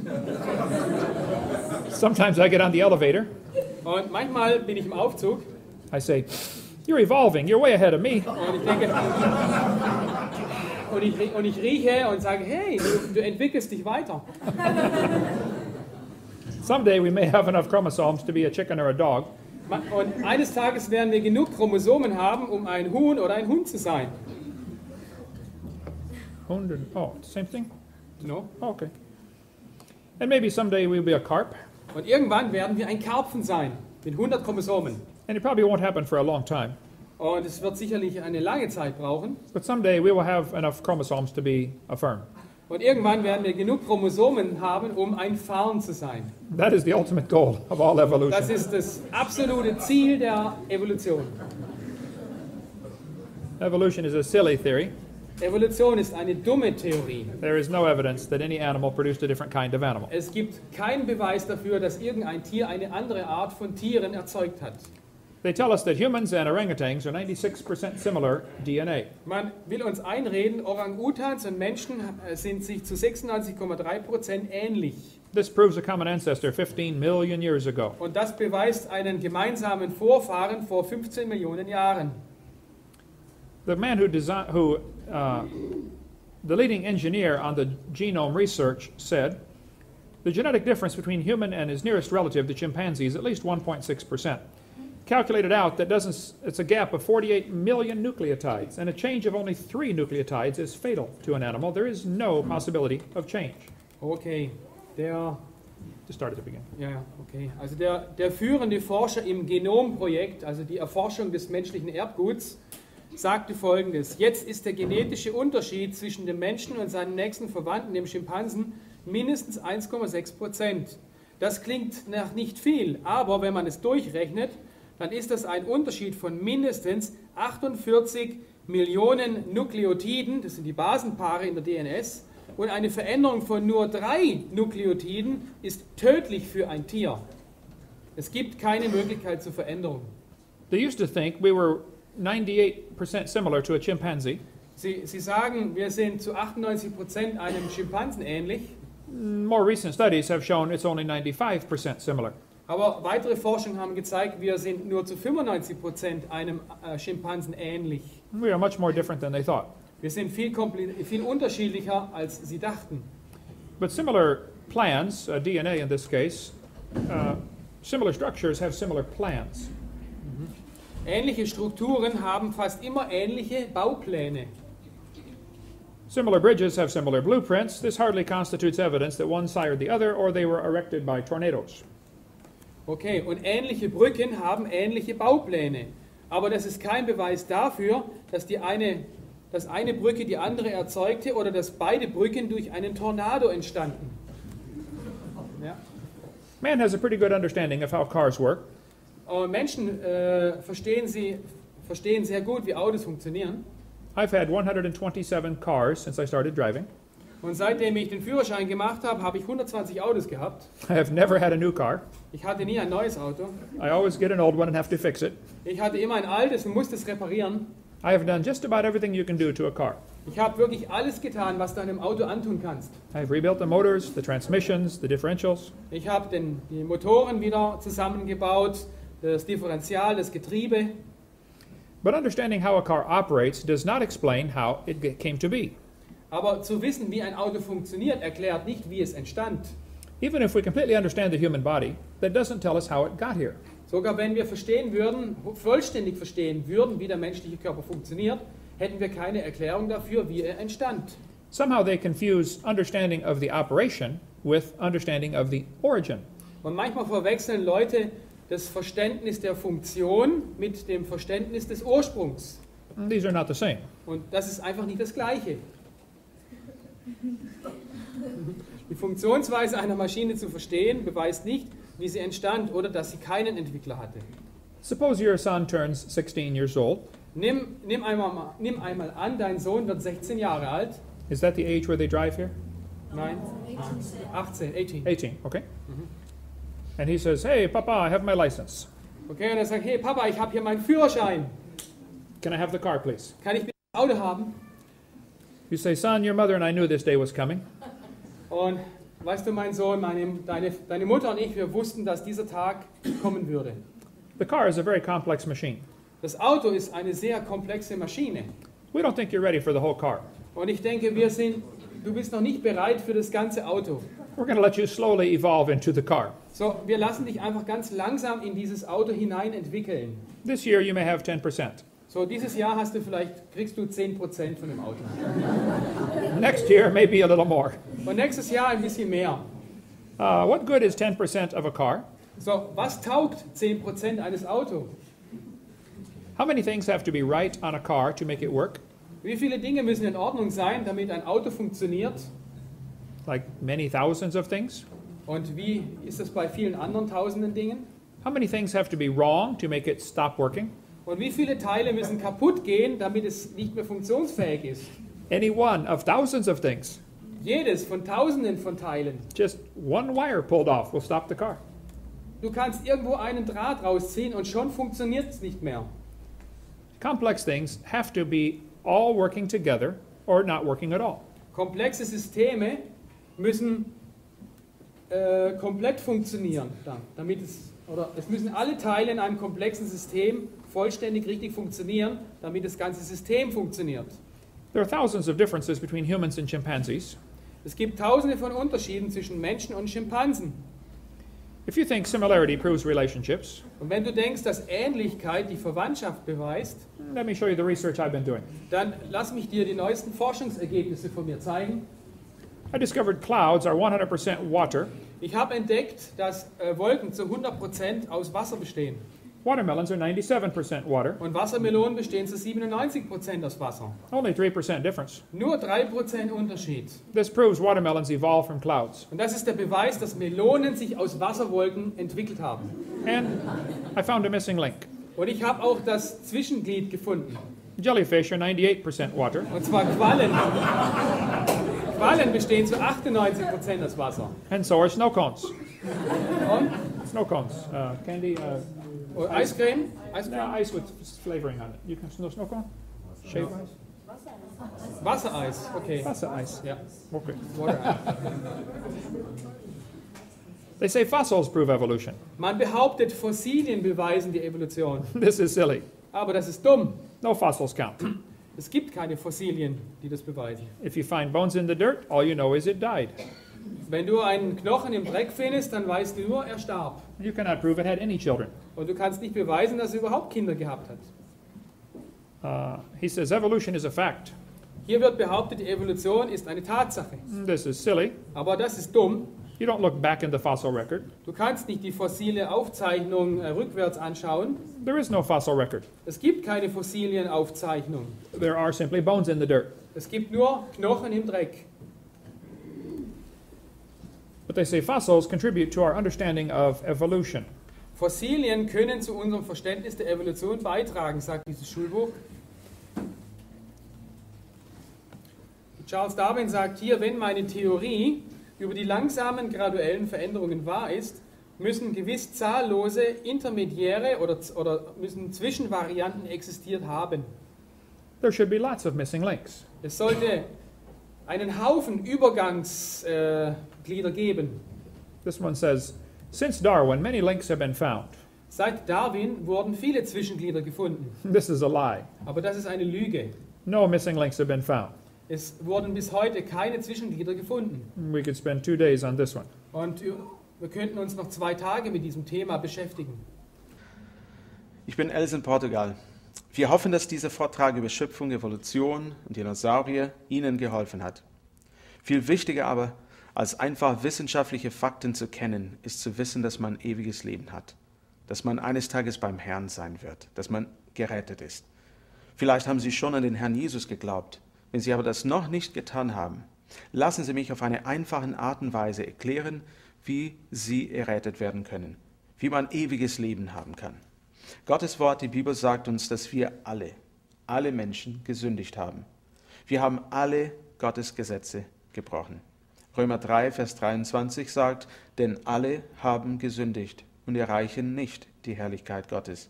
Sometimes I get on the elevator. Und manchmal bin ich im Aufzug I say, you're evolving, you're way ahead of me. und ich denke, und ich rieche und sage, hey, du entwickelst dich weiter. Someday we may have enough chromosomes to be a chicken or a dog. Und eines Tages werden wir genug Chromosomen haben, um ein Huhn oder ein Hund zu sein. Oh, same thing? No? Oh, okay. And maybe someday we'll be a carp. Und irgendwann werden wir ein Karpfen sein, mit 100 Chromosomen. And it probably won't happen for a long time. Und es wird sicherlich eine lange Zeit brauchen. But someday we will have enough chromosomes to be a fern. Und irgendwann werden wir genug Chromosomen haben, um ein Farn zu sein. That is the ultimate goal of all Das evolution. ist das absolute Ziel der Evolution. Evolution is a silly theory. Evolution ist eine dumme Theorie. There is no evidence that any animal produced a different kind of animal. Es gibt keinen Beweis dafür, dass irgendein Tier eine andere Art von Tieren erzeugt hat. They tell us that humans and orangutans are 96% similar DNA. Man will uns einreden, Orang-Utans und Menschen sind sich zu 96,3% ähnlich. This proves a common ancestor 15 million years ago. Und das beweist einen gemeinsamen Vorfahren vor 15 Millionen Jahren. The man the leading engineer on the genome research said, the genetic difference between human and his nearest relative, the chimpanzee, is at least 1.6%. Calculated out, it's a gap of 48 million nucleotides, and a change of only 3 nucleotides is fatal to an animal. There is no possibility of change. Okay, To start at the beginning. ja, okay. Also der führende Forscher im Genomprojekt, also die Erforschung des menschlichen Erbguts, sagte Folgendes: Jetzt ist der genetische Unterschied zwischen dem Menschen und seinem nächsten Verwandten, dem Schimpansen, mindestens 1,6%. Das klingt nach nicht viel, aber wenn man es durchrechnet, dann ist das ein Unterschied von mindestens 48 Millionen Nukleotiden, das sind die Basenpaare in der DNS, und eine Veränderung von nur 3 Nukleotiden ist tödlich für ein Tier. Es gibt keine Möglichkeit zur Veränderung. They used to think we were 98% similar to a chimpanzee. Sie sagen, wir sind zu 98% einem Schimpansen ähnlich, More recent studies have shown it's only 95% similar. aber weitere Forschungen haben gezeigt, wir sind nur zu 95% einem Schimpansen ähnlich. We are much more different than they thought. Wir sind viel unterschiedlicher, als sie dachten. But similar plans, DNA in this case, similar structures have similar plans. Ähnliche Strukturen haben fast immer ähnliche Baupläne. Similar bridges have similar blueprints. This hardly constitutes evidence that one sired the other or they were erected by tornadoes. Okay, und ähnliche Brücken haben ähnliche Baupläne. Aber das ist kein Beweis dafür, dass eine Brücke die andere erzeugte oder dass beide Brücken durch einen Tornado entstanden. Ja. Man has a pretty good understanding of how cars work. Menschen verstehen verstehen sehr gut, wie Autos funktionieren. I've had 127 cars since I started driving. Und seitdem ich den Führerschein gemacht habe, habe ich 120 Autos gehabt. I have never had a new car. Ich hatte nie ein neues Auto. I always get an old one and have to fix it. Ich hatte immer ein altes und musste es reparieren. I have done just about everything you can do to a car. Ich habe wirklich alles getan, was du einem Auto antun kannst. I've rebuilt the motors, the transmissions, the differentials. Ich habe die Motoren wieder zusammengebaut, das Differential, das Getriebe. But understanding how a car operates does not explain how it came to be. Aber zu wissen, wie ein Auto funktioniert, erklärt nicht, wie es entstand. Even if we completely understand the human body, that doesn't tell us how it got here. Sogar wenn wir verstehen würden, vollständig verstehen würden, wie der menschliche Körper funktioniert, hätten wir keine Erklärung dafür, wie er entstand. Somehow they confuse understanding of the operation with understanding of the origin. Und manchmal verwechseln Leute das Verständnis der Funktion mit dem Verständnis des Ursprungs. And these are not the same. Und das ist einfach nicht das Gleiche. Die Funktionsweise einer Maschine zu verstehen, beweist nicht, wie sie entstand oder dass sie keinen Entwickler hatte. Suppose your son turns 16 years old. Nimm einmal an, dein Sohn wird 16 Jahre alt. Is that the age where they drive here? Nein, 18. 18, okay. And he says, hey, Papa, I have my license. Okay, und er sagt, hey Papa, ich habe hier meinen Führerschein. Can I have the car, please? Kann ich bitte ein Auto haben? You say, son, your mother and I knew this day was coming. Und weißt du, mein Sohn, deine Mutter und ich, wir wussten, dass dieser Tag kommen würde. The car is a very complex machine. Das Auto ist eine sehr komplexe Maschine. We don't think you're ready for the whole car. Und ich denke, du bist noch nicht bereit für das ganze Auto. We're going to let you slowly evolve into the car. So, wir lassen dich einfach ganz langsam in dieses Auto hinein entwickeln. This year you may have 10%. So, dieses Jahr kriegst du 10% von dem Auto. Next year, maybe a little more. Und nächstes Jahr ein bisschen mehr. What good is 10% of a car? So, was taugt 10% eines Autos? How many things have to be right on a car to make it work? Wie viele Dinge müssen in Ordnung sein, damit ein Auto funktioniert? Like many thousands of things? Und wie ist das bei vielen anderen tausenden Dingen? How many things have to be wrong to make it stop working? Und wie viele Teile müssen kaputt gehen, damit es nicht mehr funktionsfähig ist? Any one of thousands of things. Jedes von Tausenden von Teilen. Just one wire pulled off will stop the car. Du kannst irgendwo einen Draht rausziehen und schon funktioniert es nicht mehr. Complex things have to be all working together or not working at all. Komplexe Systeme müssen komplett funktionieren, es müssen alle Teile in einem komplexen System vollständig richtig funktionieren, damit das ganze System funktioniert. There are thousands of differences between humans and chimpanzees. Es gibt tausende von Unterschieden zwischen Menschen und Schimpansen. If you think similarity proves relationships, Und wenn du denkst, dass Ähnlichkeit die Verwandtschaft beweist, let me show you the research I've been doing. dann lass mich dir die neuesten Forschungsergebnisse von mir zeigen. I discovered clouds are 100% water. Ich habe entdeckt, dass Wolken zu 100% aus Wasser bestehen. Watermelons are 97% water. Und Wassermelonen bestehen zu 97% aus Wasser. Only 3% difference. Nur 3% Unterschied. This proves watermelons evolved from clouds. Und das ist der Beweis, dass Melonen sich aus Wasserwolken entwickelt haben. And I found a missing link. Und ich habe auch das Zwischenglied gefunden. Jellyfish are 98% water. Und zwar Quallen. Quallen bestehen zu 98% aus Wasser. And so are snow cones. Und Snow cones. Candy. Eiscreme? Ice with flavoring on it. You can snow cone? Shave ice? Wassereis, okay. Wasser-ice. Ja. Okay. Water. They say fossils prove evolution. Man behauptet, Fossilien beweisen die Evolution. This is silly. Aber das ist dumm. No fossils count. Es gibt keine Fossilien, die das beweisen. If you find bones in the dirt, all you know is it died. Wenn du einen Knochen im Dreck findest, dann weißt du nur, er starb. You cannot prove it had any children. Und du kannst nicht beweisen, dass er überhaupt Kinder gehabt hat. He says evolution is a fact. Hier wird behauptet, die Evolution ist eine Tatsache. This is silly. Aber das ist dumm. You don't look back in the fossil record. Du kannst nicht die fossile Aufzeichnung rückwärts anschauen. There is no fossil record. Es gibt keine Fossilienaufzeichnung. There are simply bones in the dirt. Es gibt nur Knochen im Dreck. But they say fossils contribute to our understanding of evolution. Fossilien können zu unserem Verständnis der Evolution beitragen, sagt dieses Schulbuch. Charles Darwin sagt hier, wenn meine Theorie über die langsamen graduellen Veränderungen wahr ist, müssen gewiss zahllose intermediäre oder müssen Zwischenvarianten existiert haben. There should be lots of missing links. Es sollte einen Haufen Übergangsglieder geben. This one says, since Darwin, many links have been found. Seit Darwin wurden viele Zwischenglieder gefunden. This is a lie. Aber das ist eine Lüge. No missing links have been found. Es wurden bis heute keine Zwischenglieder gefunden. We could spend 2 days on this one. Und wir könnten uns noch 2 Tage mit diesem Thema beschäftigen. Ich bin Els in Portugal. Wir hoffen, dass dieser Vortrag über Schöpfung, Evolution und Dinosaurier Ihnen geholfen hat. Viel wichtiger aber, als einfach wissenschaftliche Fakten zu kennen, ist zu wissen, dass man ewiges Leben hat. Dass man eines Tages beim Herrn sein wird. Dass man gerettet ist. Vielleicht haben Sie schon an den Herrn Jesus geglaubt. Wenn Sie aber das noch nicht getan haben, lassen Sie mich auf eine einfache Art und Weise erklären, wie Sie errettet werden können. Wie man ewiges Leben haben kann. Gottes Wort, die Bibel sagt uns, dass wir alle Menschen gesündigt haben. Wir haben alle Gottes Gesetze gebrochen. Römer 3, Vers 23 sagt, denn alle haben gesündigt und erreichen nicht die Herrlichkeit Gottes.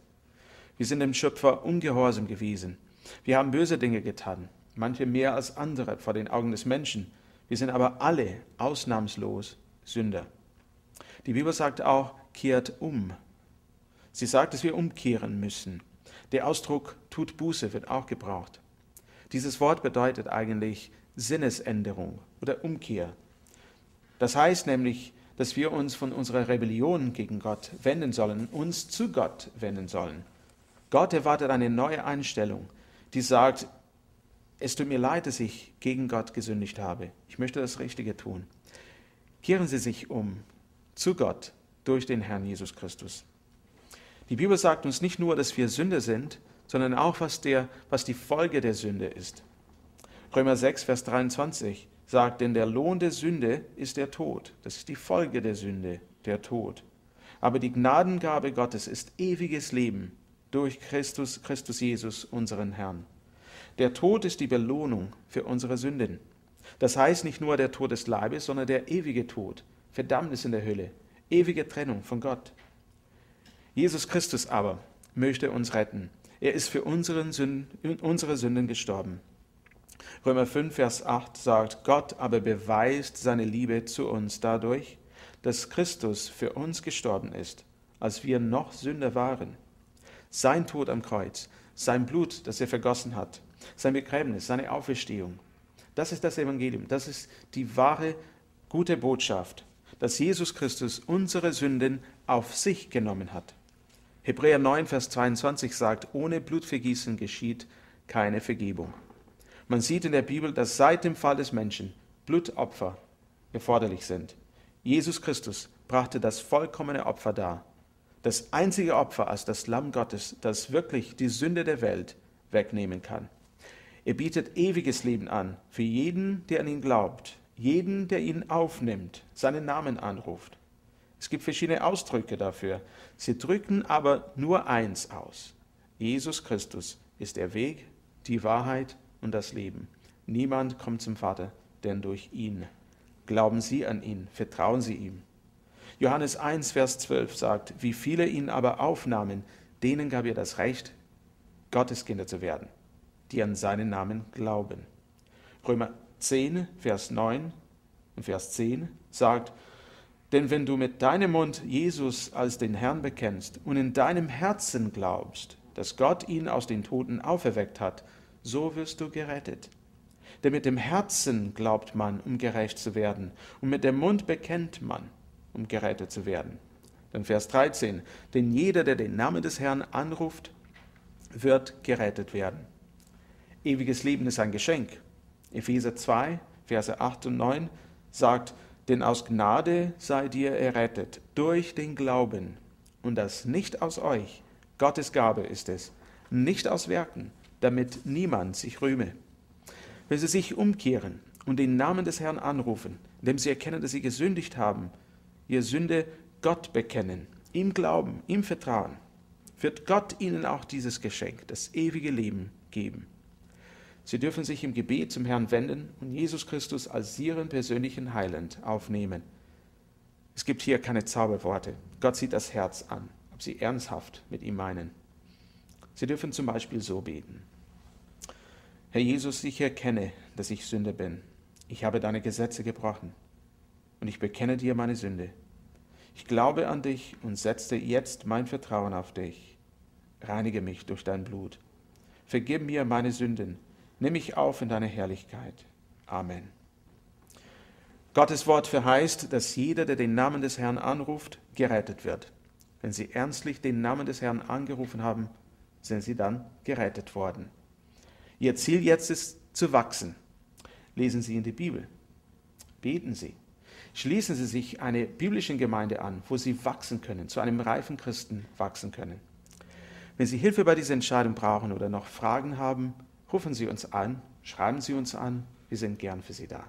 Wir sind dem Schöpfer ungehorsam gewesen. Wir haben böse Dinge getan, manche mehr als andere vor den Augen des Menschen. Wir sind aber alle ausnahmslos Sünder. Die Bibel sagt auch, kehrt um. Sie sagt, dass wir umkehren müssen. Der Ausdruck tut Buße wird auch gebraucht. Dieses Wort bedeutet eigentlich Sinnesänderung oder Umkehr. Das heißt nämlich, dass wir uns von unserer Rebellion gegen Gott wenden sollen, uns zu Gott wenden sollen. Gott erwartet eine neue Einstellung, die sagt, es tut mir leid, dass ich gegen Gott gesündigt habe. Ich möchte das Richtige tun. Kehren Sie sich um zu Gott durch den Herrn Jesus Christus. Die Bibel sagt uns nicht nur, dass wir Sünder sind, sondern auch, was die Folge der Sünde ist. Römer 6, Vers 23 sagt, denn der Lohn der Sünde ist der Tod. Das ist die Folge der Sünde, der Tod. Aber die Gnadengabe Gottes ist ewiges Leben durch Christus Jesus, unseren Herrn. Der Tod ist die Belohnung für unsere Sünden. Das heißt nicht nur der Tod des Leibes, sondern der ewige Tod, Verdammnis in der Hölle, ewige Trennung von Gott. Jesus Christus aber möchte uns retten. Er ist für unsere Sünden gestorben. Römer 5, Vers 8 sagt, Gott aber beweist seine Liebe zu uns dadurch, dass Christus für uns gestorben ist, als wir noch Sünder waren. Sein Tod am Kreuz, sein Blut, das er vergossen hat, sein Begräbnis, seine Auferstehung. Das ist das Evangelium, das ist die wahre, gute Botschaft, dass Jesus Christus unsere Sünden auf sich genommen hat. Hebräer 9, Vers 22 sagt, ohne Blutvergießen geschieht keine Vergebung. Man sieht in der Bibel, dass seit dem Fall des Menschen Blutopfer erforderlich sind. Jesus Christus brachte das vollkommene Opfer dar. Das einzige Opfer als das Lamm Gottes, das wirklich die Sünde der Welt wegnehmen kann. Er bietet ewiges Leben an für jeden, der an ihn glaubt, jeden, der ihn aufnimmt, seinen Namen anruft. Es gibt verschiedene Ausdrücke dafür. Sie drücken aber nur eins aus. Jesus Christus ist der Weg, die Wahrheit und das Leben. Niemand kommt zum Vater, denn durch ihn. Glauben Sie an ihn, vertrauen Sie ihm. Johannes 1, Vers 12 sagt, wie viele ihn aber aufnahmen, denen gab er das Recht, Gottes Kinder zu werden, die an seinen Namen glauben. Römer 10, Vers 9 und Vers 10 sagt, denn wenn du mit deinem Mund Jesus als den Herrn bekennst und in deinem Herzen glaubst, dass Gott ihn aus den Toten auferweckt hat, so wirst du gerettet. Denn mit dem Herzen glaubt man, um gerecht zu werden, und mit dem Mund bekennt man, um gerettet zu werden. Dann Vers 13, denn jeder, der den Namen des Herrn anruft, wird gerettet werden. Ewiges Leben ist ein Geschenk. Epheser 2, Verse 8 und 9 sagt, denn aus Gnade seid ihr errettet, durch den Glauben. Und das nicht aus euch, Gottes Gabe ist es, nicht aus Werken, damit niemand sich rühme. Wenn sie sich umkehren und den Namen des Herrn anrufen, indem sie erkennen, dass sie gesündigt haben, ihre Sünde Gott bekennen ihm glauben, ihm vertrauen, wird Gott ihnen auch dieses Geschenk, das ewige Leben, geben. Sie dürfen sich im Gebet zum Herrn wenden und Jesus Christus als ihren persönlichen Heiland aufnehmen. Es gibt hier keine Zauberworte. Gott sieht das Herz an, ob sie ernsthaft mit ihm meinen. Sie dürfen zum Beispiel so beten. Herr Jesus, ich erkenne, dass ich Sünder bin. Ich habe deine Gesetze gebrochen und ich bekenne dir meine Sünde. Ich glaube an dich und setze jetzt mein Vertrauen auf dich. Reinige mich durch dein Blut. Vergib mir meine Sünden. Nimm mich auf in deine Herrlichkeit. Amen. Gottes Wort verheißt, dass jeder, der den Namen des Herrn anruft, gerettet wird. Wenn sie ernstlich den Namen des Herrn angerufen haben, sind sie dann gerettet worden. Ihr Ziel jetzt ist zu wachsen. Lesen Sie in die Bibel. Beten Sie. Schließen Sie sich einer biblischen Gemeinde an, wo Sie wachsen können, zu einem reifen Christen wachsen können. Wenn Sie Hilfe bei dieser Entscheidung brauchen oder noch Fragen haben, rufen Sie uns an, schreiben Sie uns an, wir sind gern für Sie da.